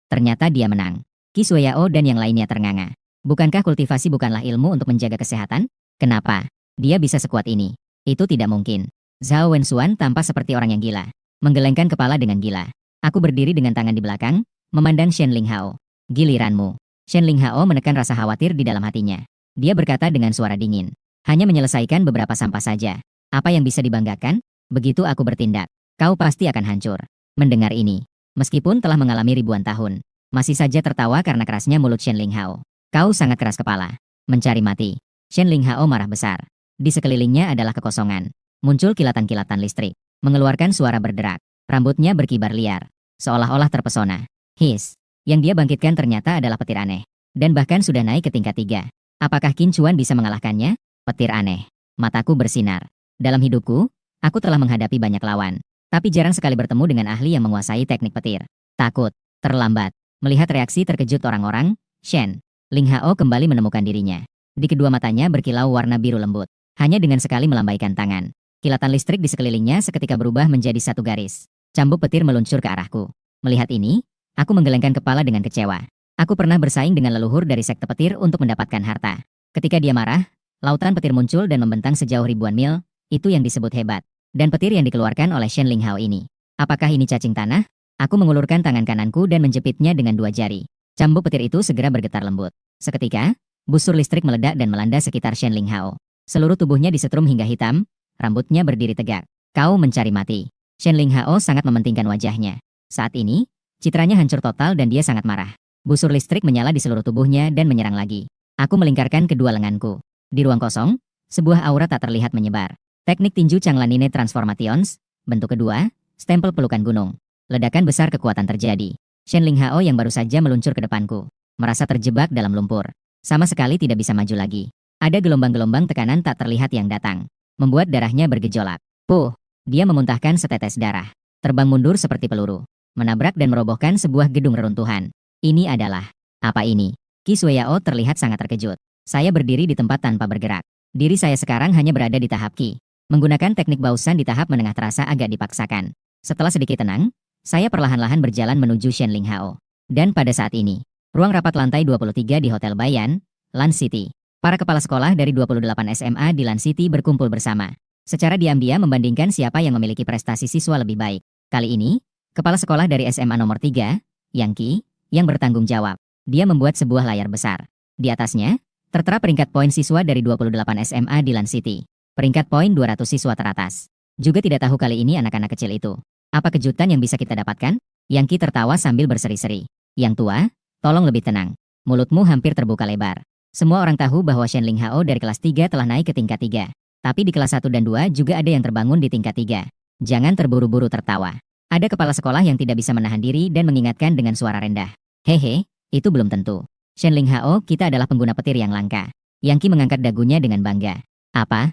Ternyata dia menang. Qi Shueyao dan yang lainnya ternganga. Bukankah kultivasi bukanlah ilmu untuk menjaga kesehatan? Kenapa? Dia bisa sekuat ini. Itu tidak mungkin. Zhao Wenxuan tampak seperti orang yang gila. Menggelengkan kepala dengan gila. Aku berdiri dengan tangan di belakang, memandang Shen Linghao. Giliranmu. Shen Linghao menekan rasa khawatir di dalam hatinya. Dia berkata dengan suara dingin. Hanya menyelesaikan beberapa sampah saja. Apa yang bisa dibanggakan? Begitu aku bertindak, kau pasti akan hancur. Mendengar ini, meskipun telah mengalami ribuan tahun, masih saja tertawa karena kerasnya mulut Shen Linghao. Kau sangat keras kepala. Mencari mati. Shen Linghao marah besar. Di sekelilingnya adalah kekosongan. Muncul kilatan-kilatan listrik. Mengeluarkan suara berderak. Rambutnya berkibar liar. Seolah-olah terpesona. His. Yang dia bangkitkan ternyata adalah petir aneh. Dan bahkan sudah naik ke tingkat 3. Apakah Qin Chuan bisa mengalahkannya? Petir aneh. Mataku bersinar. Dalam hidupku, aku telah menghadapi banyak lawan. Tapi jarang sekali bertemu dengan ahli yang menguasai teknik petir. Takut. Terlambat. Melihat reaksi terkejut orang-orang, Shen Linghao kembali menemukan dirinya. Di kedua matanya berkilau warna biru lembut. Hanya dengan sekali melambaikan tangan. Kilatan listrik di sekelilingnya seketika berubah menjadi satu garis. Cambuk petir meluncur ke arahku. Melihat ini, aku menggelengkan kepala dengan kecewa. Aku pernah bersaing dengan leluhur dari sekte petir untuk mendapatkan harta. Ketika dia marah, lautan petir muncul dan membentang sejauh ribuan mil. Itu yang disebut hebat. Dan petir yang dikeluarkan oleh Shen Linghao ini. Apakah ini cacing tanah? Aku mengulurkan tangan kananku dan menjepitnya dengan 2 jari. Cambuk petir itu segera bergetar lembut. Seketika, busur listrik meledak dan melanda sekitar Shen Linghao. Seluruh tubuhnya disetrum hingga hitam, rambutnya berdiri tegak. Kau mencari mati. Shen Linghao sangat mementingkan wajahnya. Saat ini, citranya hancur total dan dia sangat marah. Busur listrik menyala di seluruh tubuhnya dan menyerang lagi. Aku melingkarkan kedua lenganku. Di ruang kosong, sebuah aura tak terlihat menyebar. Teknik tinju Changlanine Transformations, bentuk kedua, stempel pelukan gunung. Ledakan besar kekuatan terjadi. Shen Linghao yang baru saja meluncur ke depanku, merasa terjebak dalam lumpur. Sama sekali tidak bisa maju lagi. Ada gelombang-gelombang tekanan tak terlihat yang datang, membuat darahnya bergejolak. Puh, dia memuntahkan setetes darah. Terbang mundur seperti peluru, menabrak dan merobohkan sebuah gedung reruntuhan. Ini adalah, apa ini? Qi Shueyao terlihat sangat terkejut. Saya berdiri di tempat tanpa bergerak. Diri saya sekarang hanya berada di tahap Qi. Menggunakan teknik bausan di tahap menengah terasa agak dipaksakan. Setelah sedikit tenang, saya perlahan-lahan berjalan menuju Shen Linghao. Dan pada saat ini, ruang rapat lantai 23 di Hotel Bayan, Lan City. Para kepala sekolah dari 28 SMA di Lan City berkumpul bersama. Secara diam-diam membandingkan siapa yang memiliki prestasi siswa lebih baik. Kali ini, kepala sekolah dari SMA nomor 3, Yang Qi, yang bertanggung jawab. Dia membuat sebuah layar besar. Di atasnya, tertera peringkat poin siswa dari 28 SMA di Lan City. Peringkat poin 200 siswa teratas. Juga tidak tahu kali ini anak-anak kecil itu. Apa kejutan yang bisa kita dapatkan? Yang Qi tertawa sambil berseri-seri. Yang tua, tolong lebih tenang. Mulutmu hampir terbuka lebar. Semua orang tahu bahwa Shen Linghao dari kelas 3 telah naik ke tingkat 3. Tapi di kelas 1 dan 2 juga ada yang terbangun di tingkat 3. Jangan terburu-buru tertawa. Ada kepala sekolah yang tidak bisa menahan diri dan mengingatkan dengan suara rendah. Hehe, itu belum tentu. Shen Linghao, kita adalah pengguna petir yang langka. Yang Qi mengangkat dagunya dengan bangga. Apa?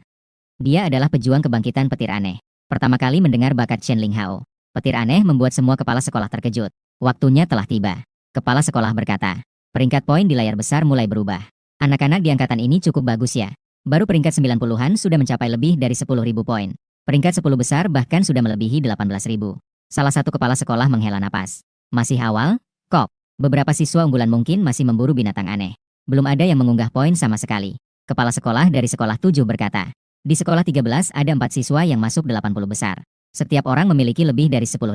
Dia adalah pejuang kebangkitan petir aneh. Pertama kali mendengar bakat Shen Linghao. Petir aneh membuat semua kepala sekolah terkejut. Waktunya telah tiba. Kepala sekolah berkata. Peringkat poin di layar besar mulai berubah. Anak-anak di angkatan ini cukup bagus ya. Baru peringkat 90-an sudah mencapai lebih dari 10.000 poin. Peringkat 10 besar bahkan sudah melebihi 18.000. Salah satu kepala sekolah menghela napas. Masih awal, kok. Beberapa siswa unggulan mungkin masih memburu binatang aneh. Belum ada yang mengunggah poin sama sekali. Kepala sekolah dari sekolah 7 berkata. Di sekolah 13 ada 4 siswa yang masuk 80 besar. Setiap orang memiliki lebih dari 10.000.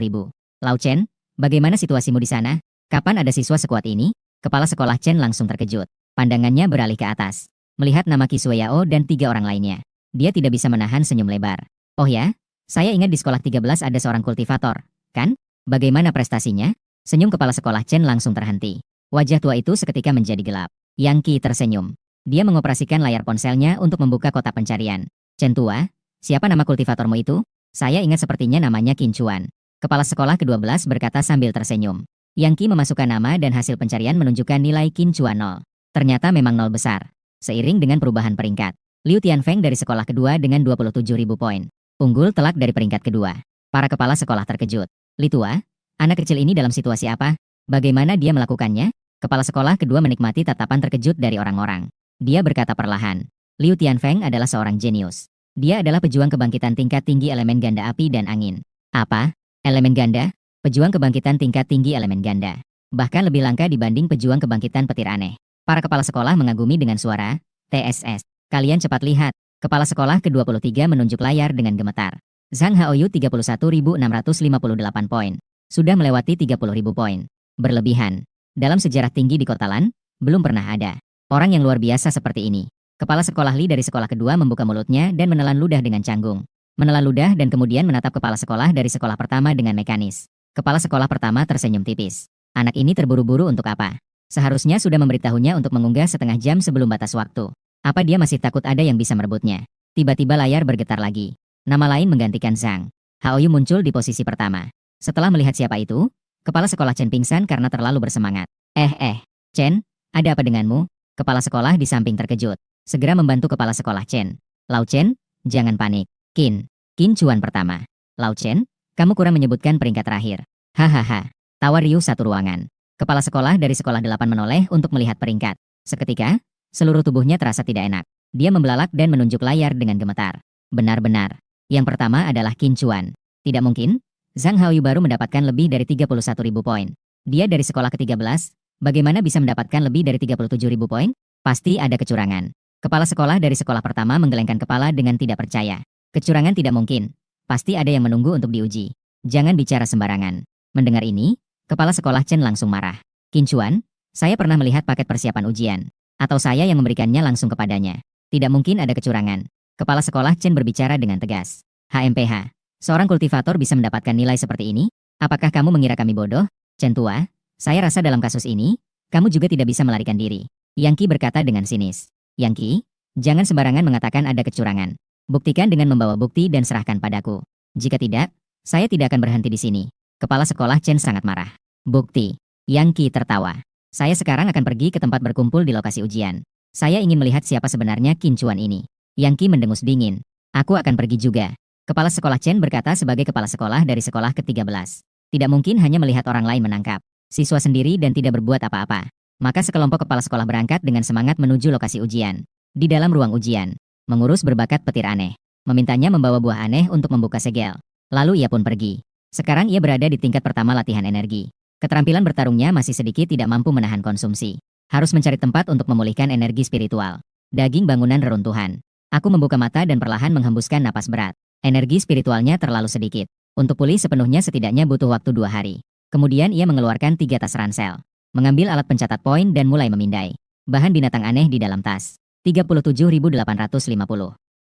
Lau Chen, bagaimana situasimu di sana? Kapan ada siswa sekuat ini? Kepala sekolah Chen langsung terkejut. Pandangannya beralih ke atas. Melihat nama Qi Shueyao dan 3 orang lainnya. Dia tidak bisa menahan senyum lebar. Oh ya? Saya ingat di sekolah 13 ada seorang kultivator, kan? Bagaimana prestasinya? Senyum kepala sekolah Chen langsung terhenti. Wajah tua itu seketika menjadi gelap. Yang Qi tersenyum. Dia mengoperasikan layar ponselnya untuk membuka kotak pencarian. Chen tua, siapa nama kultivatormu itu? Saya ingat sepertinya namanya Qin Chuan. Kepala sekolah ke-12 berkata sambil tersenyum. Yang Qi memasukkan nama dan hasil pencarian menunjukkan nilai Qin Chuan 0. Ternyata memang 0 besar. Seiring dengan perubahan peringkat, Liu Tianfeng dari sekolah kedua dengan 27.000 poin. Unggul telak dari peringkat kedua. Para kepala sekolah terkejut. Li tua, anak kecil ini dalam situasi apa? Bagaimana dia melakukannya? Kepala sekolah kedua menikmati tatapan terkejut dari orang-orang. Dia berkata perlahan. Liu Tianfeng adalah seorang jenius. Dia adalah pejuang kebangkitan tingkat tinggi elemen ganda api dan angin. Apa? Elemen ganda? Pejuang kebangkitan tingkat tinggi elemen ganda. bahkan lebih langka dibanding pejuang kebangkitan petir aneh. Para kepala sekolah mengagumi dengan suara, TSS. Kalian cepat lihat, kepala sekolah ke-23 menunjuk layar dengan gemetar. Zhang Haoyu 31.658 poin. Sudah melewati 30.000 poin. Berlebihan. Dalam sejarah tinggi di Kota Lan, belum pernah ada orang yang luar biasa seperti ini. Kepala sekolah Li dari sekolah kedua membuka mulutnya dan menelan ludah dengan canggung. Menelan ludah dan kemudian menatap kepala sekolah dari sekolah pertama dengan mekanis. Kepala sekolah pertama tersenyum tipis. Anak ini terburu-buru untuk apa? Seharusnya sudah memberitahunya untuk mengunggah setengah jam sebelum batas waktu. Apa dia masih takut ada yang bisa merebutnya? Tiba-tiba layar bergetar lagi. Nama lain menggantikan Zhang Haoyu muncul di posisi pertama. Setelah melihat siapa itu, kepala sekolah Chen pingsan karena terlalu bersemangat. Chen, ada apa denganmu? Kepala sekolah di samping terkejut. Segera membantu kepala sekolah Chen. Lau Chen, jangan panik. Qin Chuan pertama. Lau Chen, kamu kurang menyebutkan peringkat terakhir. Hahaha. Tawa riuh satu ruangan. Kepala sekolah dari sekolah 8 menoleh untuk melihat peringkat. Seketika, seluruh tubuhnya terasa tidak enak. Dia membelalak dan menunjuk layar dengan gemetar. Benar-benar. Yang pertama adalah Qin Chuan. Tidak mungkin. Zhang Haoyu baru mendapatkan lebih dari 31.000 poin. Dia dari sekolah ke-13. Bagaimana bisa mendapatkan lebih dari 37.000 poin? Pasti ada kecurangan. Kepala sekolah dari sekolah pertama menggelengkan kepala dengan tidak percaya. Kecurangan tidak mungkin. Pasti ada yang menunggu untuk diuji. Jangan bicara sembarangan. Mendengar ini, kepala sekolah Chen langsung marah. Qin Chuan, saya pernah melihat paket persiapan ujian. Atau saya yang memberikannya langsung kepadanya. Tidak mungkin ada kecurangan. Kepala sekolah Chen berbicara dengan tegas. HMPH, seorang kultivator bisa mendapatkan nilai seperti ini? Apakah kamu mengira kami bodoh? Chen tua, saya rasa dalam kasus ini, kamu juga tidak bisa melarikan diri. Yang Qi berkata dengan sinis. Yang Qi, jangan sembarangan mengatakan ada kecurangan. Buktikan dengan membawa bukti dan serahkan padaku. Jika tidak, saya tidak akan berhenti di sini. Kepala sekolah Chen sangat marah. Bukti. Yang Qi tertawa. Saya sekarang akan pergi ke tempat berkumpul di lokasi ujian. Saya ingin melihat siapa sebenarnya Qin Chuan ini. Yang Qi mendengus dingin. Aku akan pergi juga. Kepala sekolah Chen berkata sebagai kepala sekolah dari sekolah ke-13. Tidak mungkin hanya melihat orang lain menangkap siswa sendiri dan tidak berbuat apa-apa. Maka sekelompok kepala sekolah berangkat dengan semangat menuju lokasi ujian. Di dalam ruang ujian, mengurus berbakat petir aneh. Memintanya membawa buah aneh untuk membuka segel. Lalu ia pun pergi. Sekarang ia berada di tingkat pertama latihan energi. Keterampilan bertarungnya masih sedikit tidak mampu menahan konsumsi. Harus mencari tempat untuk memulihkan energi spiritual. Daging bangunan reruntuhan. Aku membuka mata dan perlahan menghembuskan napas berat. Energi spiritualnya terlalu sedikit. Untuk pulih sepenuhnya setidaknya butuh waktu 2 hari. Kemudian ia mengeluarkan 3 tas ransel. Mengambil alat pencatat poin dan mulai memindai. Bahan binatang aneh di dalam tas. 37.850.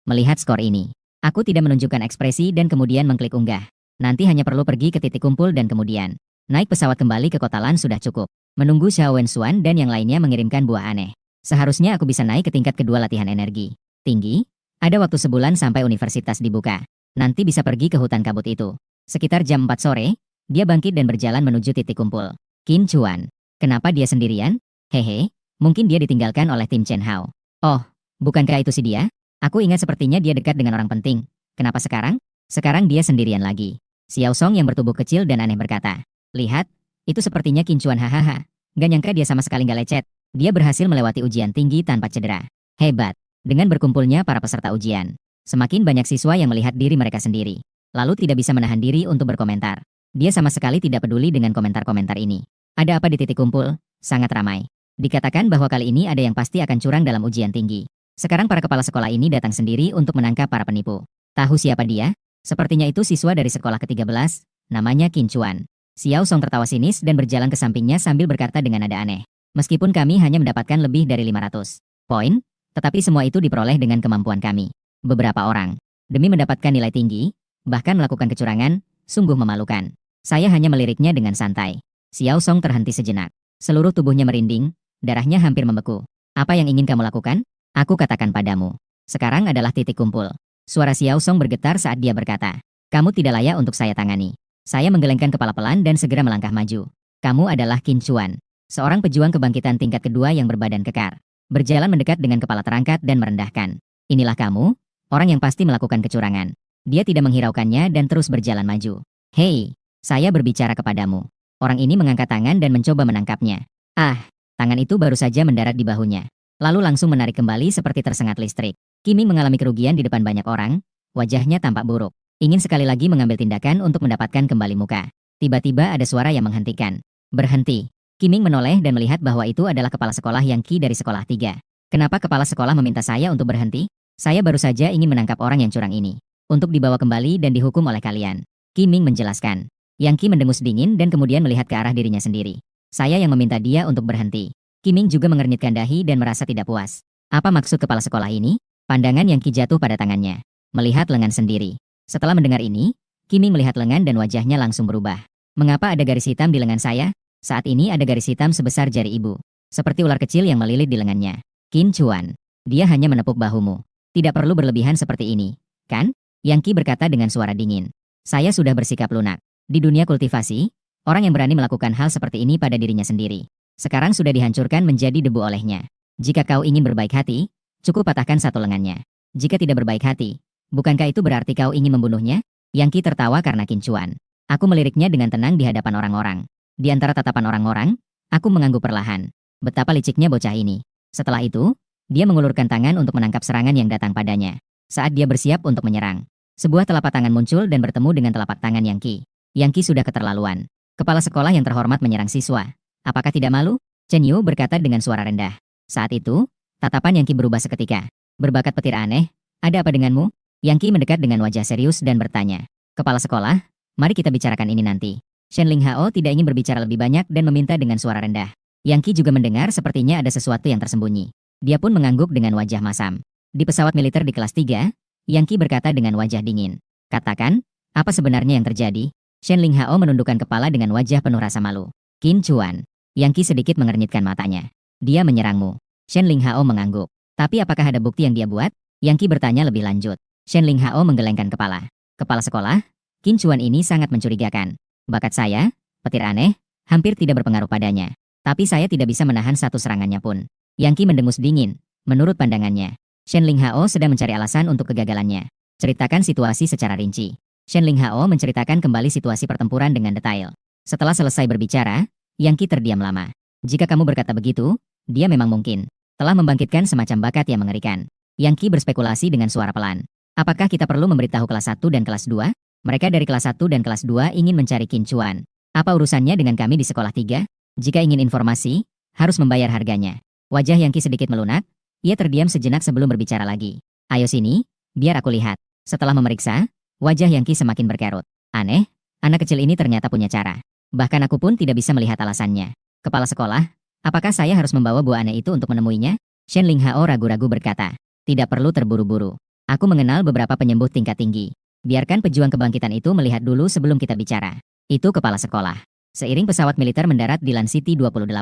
Melihat skor ini, aku tidak menunjukkan ekspresi dan kemudian mengklik unggah. Nanti hanya perlu pergi ke titik kumpul dan kemudian naik pesawat kembali ke Kota Lan sudah cukup. Menunggu Xiao Wenxuan dan yang lainnya mengirimkan buah aneh. Seharusnya aku bisa naik ke tingkat kedua latihan energi tinggi. Ada waktu sebulan sampai universitas dibuka. Nanti bisa pergi ke hutan kabut itu. Sekitar jam 4 sore, dia bangkit dan berjalan menuju titik kumpul. Qin Chuan. Kenapa dia sendirian? Hehe, mungkin dia ditinggalkan oleh tim Chen Hao. Oh, bukankah itu si dia? Aku ingat sepertinya dia dekat dengan orang penting. Kenapa sekarang? Sekarang dia sendirian lagi. Xiao Song yang bertubuh kecil dan aneh berkata. Lihat, itu sepertinya Qin Chuan hahaha. Gak nyangka dia sama sekali gak lecet. Dia berhasil melewati ujian tinggi tanpa cedera. Hebat. Dengan berkumpulnya para peserta ujian, semakin banyak siswa yang melihat diri mereka sendiri. Lalu tidak bisa menahan diri untuk berkomentar. Dia sama sekali tidak peduli dengan komentar-komentar ini. Ada apa di titik kumpul? Sangat ramai. Dikatakan bahwa kali ini ada yang pasti akan curang dalam ujian tinggi. Sekarang para kepala sekolah ini datang sendiri untuk menangkap para penipu. Tahu siapa dia? Sepertinya itu siswa dari sekolah ke-13, namanya Qin Chuan. Xiao Song tertawa sinis dan berjalan ke sampingnya sambil berkata dengan nada aneh. Meskipun kami hanya mendapatkan lebih dari 500 poin, tetapi semua itu diperoleh dengan kemampuan kami. Beberapa orang, demi mendapatkan nilai tinggi, bahkan melakukan kecurangan, sungguh memalukan. Saya hanya meliriknya dengan santai. Xiao Song terhenti sejenak. Seluruh tubuhnya merinding, darahnya hampir membeku. Apa yang ingin kamu lakukan? Aku katakan padamu. Sekarang adalah titik kumpul. Suara Xiao Song bergetar saat dia berkata. Kamu tidak layak untuk saya tangani. Saya menggelengkan kepala pelan dan segera melangkah maju. Kamu adalah Qin Chuan, seorang pejuang kebangkitan tingkat kedua yang berbadan kekar. Berjalan mendekat dengan kepala terangkat dan merendahkan. Inilah kamu, orang yang pasti melakukan kecurangan. Dia tidak menghiraukannya dan terus berjalan maju. Hei, saya berbicara kepadamu. Orang ini mengangkat tangan dan mencoba menangkapnya. Ah, tangan itu baru saja mendarat di bahunya. Lalu langsung menarik kembali seperti tersengat listrik. Qiming mengalami kerugian di depan banyak orang. Wajahnya tampak buruk. Ingin sekali lagi mengambil tindakan untuk mendapatkan kembali muka. Tiba-tiba ada suara yang menghentikan. Berhenti. Kiming menoleh dan melihat bahwa itu adalah kepala sekolah Yang Qi dari sekolah 3. Kenapa kepala sekolah meminta saya untuk berhenti? Saya baru saja ingin menangkap orang yang curang ini. Untuk dibawa kembali dan dihukum oleh kalian. Kiming menjelaskan. Yang Qi mendengus dingin dan kemudian melihat ke arah dirinya sendiri. Saya yang meminta dia untuk berhenti. Kiming juga mengernyitkan dahi dan merasa tidak puas. Apa maksud kepala sekolah ini? Pandangan Yang Qi jatuh pada tangannya. Melihat lengan sendiri. Setelah mendengar ini, Kiming melihat lengan dan wajahnya langsung berubah. Mengapa ada garis hitam di lengan saya? Saat ini ada garis hitam sebesar jari ibu. Seperti ular kecil yang melilit di lengannya. Qin Chuan. Dia hanya menepuk bahumu. Tidak perlu berlebihan seperti ini, kan? Yang Qi berkata dengan suara dingin. Saya sudah bersikap lunak. Di dunia kultivasi, orang yang berani melakukan hal seperti ini pada dirinya sendiri. Sekarang sudah dihancurkan menjadi debu olehnya. Jika kau ingin berbaik hati, cukup patahkan satu lengannya. Jika tidak berbaik hati, bukankah itu berarti kau ingin membunuhnya? Yang Qi tertawa karena Qin Chuan. Aku meliriknya dengan tenang di hadapan orang-orang. Di antara tatapan orang-orang, aku mengangguk perlahan. Betapa liciknya bocah ini. Setelah itu, dia mengulurkan tangan untuk menangkap serangan yang datang padanya. Saat dia bersiap untuk menyerang, sebuah telapak tangan muncul dan bertemu dengan telapak tangan Yang Qi. Yang Qi sudah keterlaluan. Kepala sekolah yang terhormat menyerang siswa. Apakah tidak malu? Chen Yu berkata dengan suara rendah. Saat itu, tatapan Yang Qi berubah seketika. Berbakat petir aneh, ada apa denganmu? Yang Qi mendekat dengan wajah serius dan bertanya. Kepala sekolah, mari kita bicarakan ini nanti. Shen Ling Hao tidak ingin berbicara lebih banyak dan meminta dengan suara rendah. Yang Qi juga mendengar sepertinya ada sesuatu yang tersembunyi. Dia pun mengangguk dengan wajah masam. Di pesawat militer di kelas 3, Yang Qi berkata dengan wajah dingin. Katakan, apa sebenarnya yang terjadi? Shen Ling Hao menundukkan kepala dengan wajah penuh rasa malu. Qin Chuan. Yang Qi sedikit mengernyitkan matanya. Dia menyerangmu. Shen Ling Hao mengangguk. Tapi apakah ada bukti yang dia buat? Yang Qi bertanya lebih lanjut. Shen Ling Hao menggelengkan kepala. Kepala sekolah, Qin Chuan ini sangat mencurigakan. Bakat saya, petir aneh, hampir tidak berpengaruh padanya. Tapi saya tidak bisa menahan satu serangannya pun. Yang Qi mendengus dingin. Menurut pandangannya, Shen Ling Hao sedang mencari alasan untuk kegagalannya. Ceritakan situasi secara rinci. Shen Ling Hao menceritakan kembali situasi pertempuran dengan detail. Setelah selesai berbicara, Yang Qi terdiam lama. Jika kamu berkata begitu, dia memang mungkin telah membangkitkan semacam bakat yang mengerikan. Yang Qi berspekulasi dengan suara pelan. Apakah kita perlu memberitahu kelas 1 dan kelas 2? Mereka dari kelas 1 dan kelas 2 ingin mencari Qin Chuan. Apa urusannya dengan kami di sekolah 3? Jika ingin informasi, harus membayar harganya. Wajah Yang Qi sedikit melunak, ia terdiam sejenak sebelum berbicara lagi. Ayo sini, biar aku lihat. Setelah memeriksa, wajah Yang Qi semakin berkerut. Aneh, anak kecil ini ternyata punya cara. Bahkan aku pun tidak bisa melihat alasannya. Kepala sekolah, apakah saya harus membawa buah aneh itu untuk menemuinya? Shen Ling Hao ragu-ragu berkata. Tidak perlu terburu-buru. Aku mengenal beberapa penyembuh tingkat tinggi. Biarkan pejuang kebangkitan itu melihat dulu sebelum kita bicara. Itu kepala sekolah. Seiring pesawat militer mendarat di Lan City 28,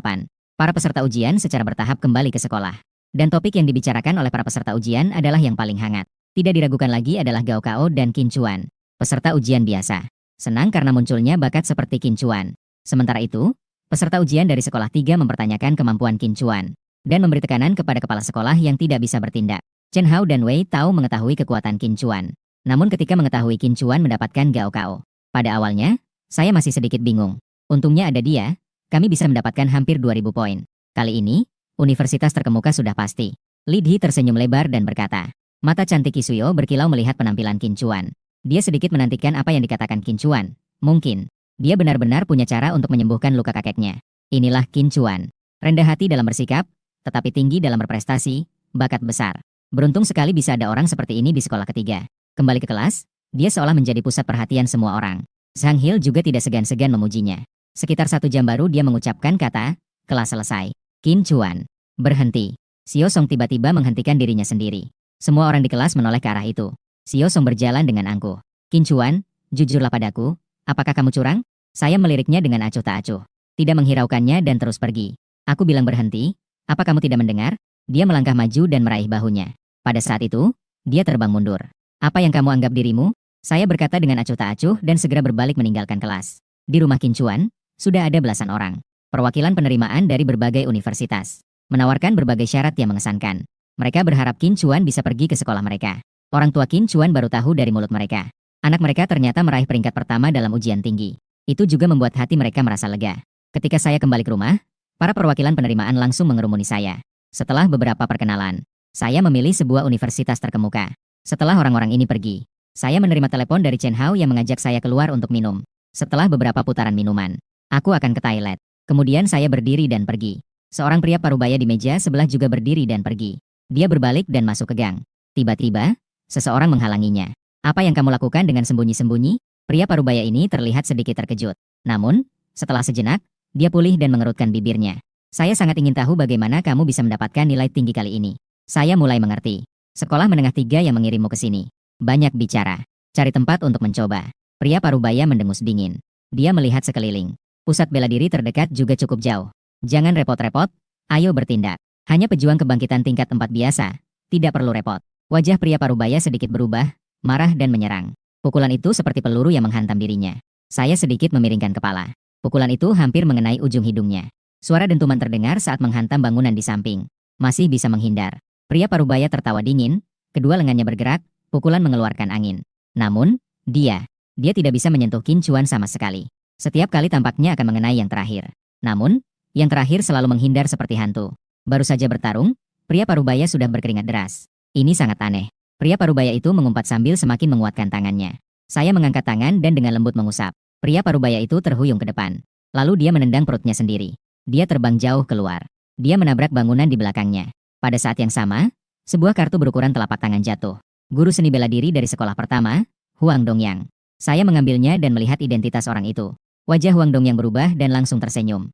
para peserta ujian secara bertahap kembali ke sekolah. Dan topik yang dibicarakan oleh para peserta ujian adalah yang paling hangat. Tidak diragukan lagi adalah Gao Kao dan Qin Chuan. Peserta ujian biasa. Senang karena munculnya bakat seperti Qin Chuan. Sementara itu, peserta ujian dari sekolah 3 mempertanyakan kemampuan Qin Chuan. Dan memberi tekanan kepada kepala sekolah yang tidak bisa bertindak. Chen Hao dan Wei Tao mengetahui kekuatan Qin Chuan. Namun ketika mengetahui Qin Chuan mendapatkan Gao Kao, pada awalnya, saya masih sedikit bingung. Untungnya ada dia, kami bisa mendapatkan hampir 2000 poin. Kali ini, universitas terkemuka sudah pasti. Li Di tersenyum lebar dan berkata. Mata cantik Kisuyo berkilau melihat penampilan Qin Chuan. Dia sedikit menantikan apa yang dikatakan Qin Chuan. Mungkin, dia benar-benar punya cara untuk menyembuhkan luka kakeknya. Inilah Qin Chuan. Rendah hati dalam bersikap, tetapi tinggi dalam berprestasi, bakat besar. Beruntung sekali bisa ada orang seperti ini di sekolah ketiga. Kembali ke kelas, dia seolah menjadi pusat perhatian semua orang. Zhang Hil juga tidak segan-segan memujinya. Sekitar 1 jam baru dia mengucapkan kata, kelas selesai. Qin Chuan, berhenti. Xiao Song tiba-tiba menghentikan dirinya sendiri. Semua orang di kelas menoleh ke arah itu. Xiao Song berjalan dengan angkuh. Qin Chuan, jujurlah padaku, apakah kamu curang? Saya meliriknya dengan acuh tak acuh. Tidak menghiraukannya dan terus pergi. Aku bilang berhenti, apa kamu tidak mendengar? Dia melangkah maju dan meraih bahunya. Pada saat itu, dia terbang mundur. Apa yang kamu anggap dirimu? Saya berkata dengan acuh tak acuh dan segera berbalik meninggalkan kelas. Di rumah Qin Chuan, sudah ada belasan orang. Perwakilan penerimaan dari berbagai universitas. Menawarkan berbagai syarat yang mengesankan. Mereka berharap Qin Chuan bisa pergi ke sekolah mereka. Orang tua Qin Chuan baru tahu dari mulut mereka. Anak mereka ternyata meraih peringkat pertama dalam ujian tinggi. Itu juga membuat hati mereka merasa lega. Ketika saya kembali ke rumah, para perwakilan penerimaan langsung mengerumuni saya. Setelah beberapa perkenalan, saya memilih sebuah universitas terkemuka. Setelah orang-orang ini pergi, saya menerima telepon dari Chen Hao yang mengajak saya keluar untuk minum. Setelah beberapa putaran minuman, aku akan ke toilet. Kemudian saya berdiri dan pergi. Seorang pria parubaya di meja sebelah juga berdiri dan pergi. Dia berbalik dan masuk ke gang. Tiba-tiba, seseorang menghalanginya. Apa yang kamu lakukan dengan sembunyi-sembunyi? Pria parubaya ini terlihat sedikit terkejut. Namun, setelah sejenak, dia pulih dan mengerutkan bibirnya. Saya sangat ingin tahu bagaimana kamu bisa mendapatkan nilai tinggi kali ini. Saya mulai mengerti. Sekolah menengah 3 yang mengirimmu ke sini. Banyak bicara. Cari tempat untuk mencoba. Pria parubaya mendengus dingin. Dia melihat sekeliling. Pusat bela diri terdekat juga cukup jauh. Jangan repot-repot, ayo bertindak. Hanya pejuang kebangkitan tingkat 4 biasa. Tidak perlu repot. Wajah pria parubaya sedikit berubah, marah dan menyerang. Pukulan itu seperti peluru yang menghantam dirinya. Saya sedikit memiringkan kepala. Pukulan itu hampir mengenai ujung hidungnya. Suara dentuman terdengar saat menghantam bangunan di samping. Masih bisa menghindar. Pria parubaya tertawa dingin, kedua lengannya bergerak, pukulan mengeluarkan angin. Namun, dia tidak bisa menyentuh Qin Chuan sama sekali. Setiap kali tampaknya akan mengenai yang terakhir. Namun, yang terakhir selalu menghindar seperti hantu. Baru saja bertarung, pria parubaya sudah berkeringat deras. Ini sangat aneh. Pria parubaya itu mengumpat sambil semakin menguatkan tangannya. Saya mengangkat tangan dan dengan lembut mengusap. Pria parubaya itu terhuyung ke depan. Lalu dia menendang perutnya sendiri. Dia terbang jauh keluar. Dia menabrak bangunan di belakangnya. Pada saat yang sama, sebuah kartu berukuran telapak tangan jatuh. Guru seni bela diri dari sekolah pertama, Huang Dongyang. Saya mengambilnya dan melihat identitas orang itu. Wajah Huang Dongyang berubah dan langsung tersenyum.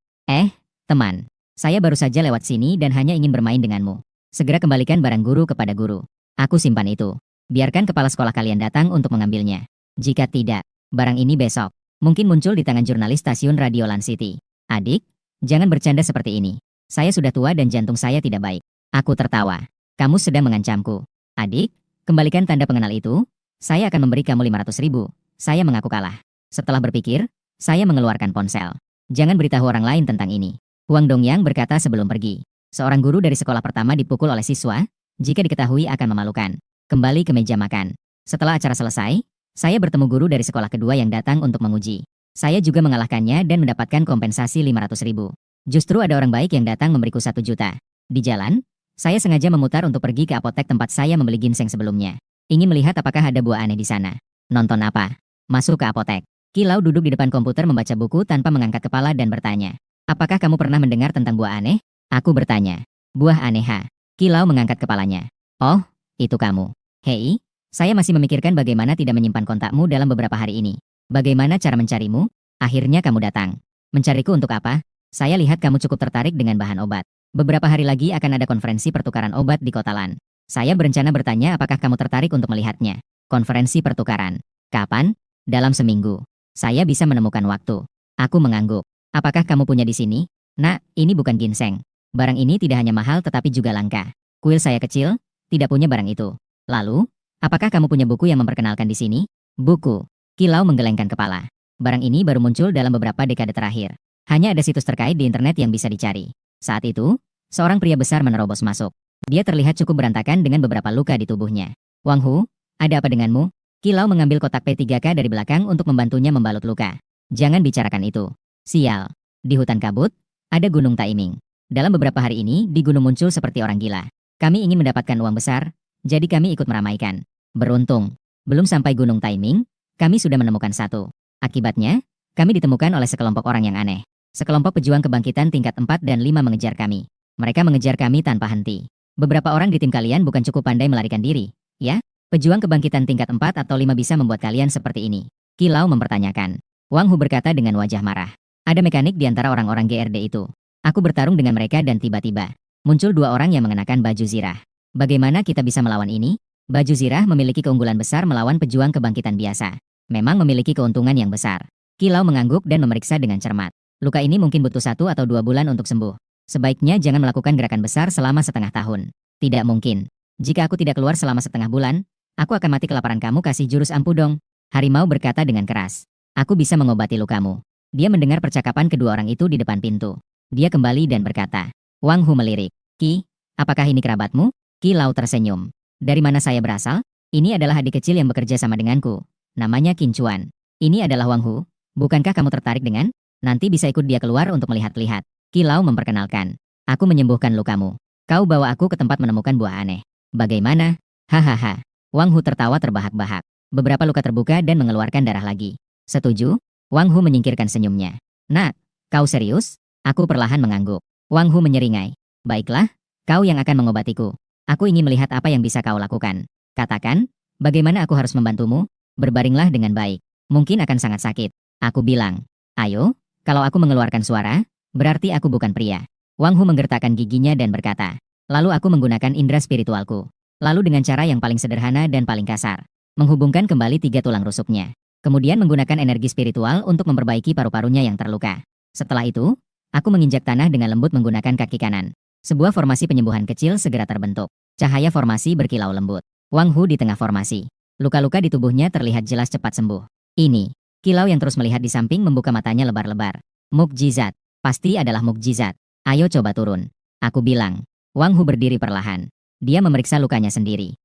Teman. Saya baru saja lewat sini dan hanya ingin bermain denganmu. Segera kembalikan barang guru kepada guru. Aku simpan itu. Biarkan kepala sekolah kalian datang untuk mengambilnya. Jika tidak, barang ini besok mungkin muncul di tangan jurnalis stasiun radio Lan City. Adik, jangan bercanda seperti ini. Saya sudah tua dan jantung saya tidak baik. Aku tertawa. Kamu sedang mengancamku. Adik, kembalikan tanda pengenal itu. Saya akan memberi kamu 500.000. Saya mengaku kalah. Setelah berpikir, saya mengeluarkan ponsel. Jangan beritahu orang lain tentang ini. Huang Dongyang berkata sebelum pergi. Seorang guru dari sekolah pertama dipukul oleh siswa, jika diketahui akan memalukan. Kembali ke meja makan. Setelah acara selesai, saya bertemu guru dari sekolah kedua yang datang untuk menguji. Saya juga mengalahkannya dan mendapatkan kompensasi 500.000. Justru ada orang baik yang datang memberiku 1 juta. Di jalan, saya sengaja memutar untuk pergi ke apotek tempat saya membeli ginseng sebelumnya. Ingin melihat apakah ada buah aneh di sana. Nonton apa? Masuk ke apotek. Kilau duduk di depan komputer membaca buku tanpa mengangkat kepala dan bertanya. Apakah kamu pernah mendengar tentang buah aneh? Aku bertanya. Buah aneh ha? Kilau mengangkat kepalanya. Oh, itu kamu. Hei, saya masih memikirkan bagaimana tidak menyimpan kontakmu dalam beberapa hari ini. Bagaimana cara mencarimu? Akhirnya kamu datang. Mencariku untuk apa? Saya lihat kamu cukup tertarik dengan bahan obat. Beberapa hari lagi akan ada konferensi pertukaran obat di kota Lan. Saya berencana bertanya apakah kamu tertarik untuk melihatnya. Konferensi pertukaran. Kapan? Dalam seminggu. Saya bisa menemukan waktu. Aku mengangguk. Apakah kamu punya di sini? Nak, ini bukan ginseng. Barang ini tidak hanya mahal tetapi juga langka. Kuil saya kecil, tidak punya barang itu. Lalu, apakah kamu punya buku yang memperkenalkan di sini? Buku. Kilau menggelengkan kepala. Barang ini baru muncul dalam beberapa dekade terakhir. Hanya ada situs terkait di internet yang bisa dicari. Saat itu, seorang pria besar menerobos masuk. Dia terlihat cukup berantakan dengan beberapa luka di tubuhnya. Wang Hu, ada apa denganmu? Kilau mengambil kotak P3K dari belakang untuk membantunya membalut luka. Jangan bicarakan itu. Sial. Di hutan kabut, ada Gunung Taiming. Dalam beberapa hari ini, di gunung muncul seperti orang gila. Kami ingin mendapatkan uang besar, jadi kami ikut meramaikan. Beruntung, belum sampai Gunung Taiming, kami sudah menemukan satu. Akibatnya, kami ditemukan oleh sekelompok orang yang aneh. Sekelompok pejuang kebangkitan tingkat 4 dan 5 mengejar kami. Mereka mengejar kami tanpa henti. Beberapa orang di tim kalian bukan cukup pandai melarikan diri, ya? Pejuang kebangkitan tingkat 4 atau 5 bisa membuat kalian seperti ini. Kilau mempertanyakan. Wang Hu berkata dengan wajah marah. Ada mekanik di antara orang-orang GRD itu. Aku bertarung dengan mereka dan tiba-tiba muncul 2 orang yang mengenakan baju zirah. Bagaimana kita bisa melawan ini? Baju zirah memiliki keunggulan besar melawan pejuang kebangkitan biasa. Memang memiliki keuntungan yang besar. Kilau mengangguk dan memeriksa dengan cermat. Luka ini mungkin butuh 1 atau 2 bulan untuk sembuh. Sebaiknya jangan melakukan gerakan besar selama setengah tahun. Tidak mungkin. Jika aku tidak keluar selama setengah bulan, aku akan mati kelaparan. Kamu kasih jurus ampu dong. Harimau berkata dengan keras. Aku bisa mengobati lukamu. Dia mendengar percakapan kedua orang itu di depan pintu. Dia kembali dan berkata. Wang Hu melirik. Ki, apakah ini kerabatmu? Kilau tersenyum. Dari mana saya berasal? Ini adalah adik kecil yang bekerja sama denganku. Namanya Qin Chuan. Ini adalah Wang Hu. Bukankah kamu tertarik dengan? Nanti bisa ikut dia keluar untuk melihat-lihat. Kilau memperkenalkan. Aku menyembuhkan lukamu. Kau bawa aku ke tempat menemukan buah aneh. Bagaimana? Hahaha. Wang Hu tertawa terbahak-bahak. Beberapa luka terbuka dan mengeluarkan darah lagi. Setuju? Wang Hu menyingkirkan senyumnya. Nak, kau serius? Aku perlahan mengangguk. Wang Hu menyeringai. Baiklah, kau yang akan mengobatiku. Aku ingin melihat apa yang bisa kau lakukan. Katakan, bagaimana aku harus membantumu? Berbaringlah dengan baik. Mungkin akan sangat sakit. Aku bilang. Ayo, kalau aku mengeluarkan suara, berarti aku bukan pria. Wang Hu menggertakkan giginya dan berkata. Lalu aku menggunakan indera spiritualku. Lalu dengan cara yang paling sederhana dan paling kasar. Menghubungkan kembali 3 tulang rusuknya. Kemudian menggunakan energi spiritual untuk memperbaiki paru-parunya yang terluka. Setelah itu, aku menginjak tanah dengan lembut menggunakan kaki kanan. Sebuah formasi penyembuhan kecil segera terbentuk. Cahaya formasi berkilau lembut. Wang Hu di tengah formasi. Luka-luka di tubuhnya terlihat jelas cepat sembuh. Ini, kilau yang terus melihat di samping membuka matanya lebar-lebar. Mukjizat. Pasti adalah mukjizat. Ayo coba turun. Aku bilang. Wang Hu berdiri perlahan. Dia memeriksa lukanya sendiri.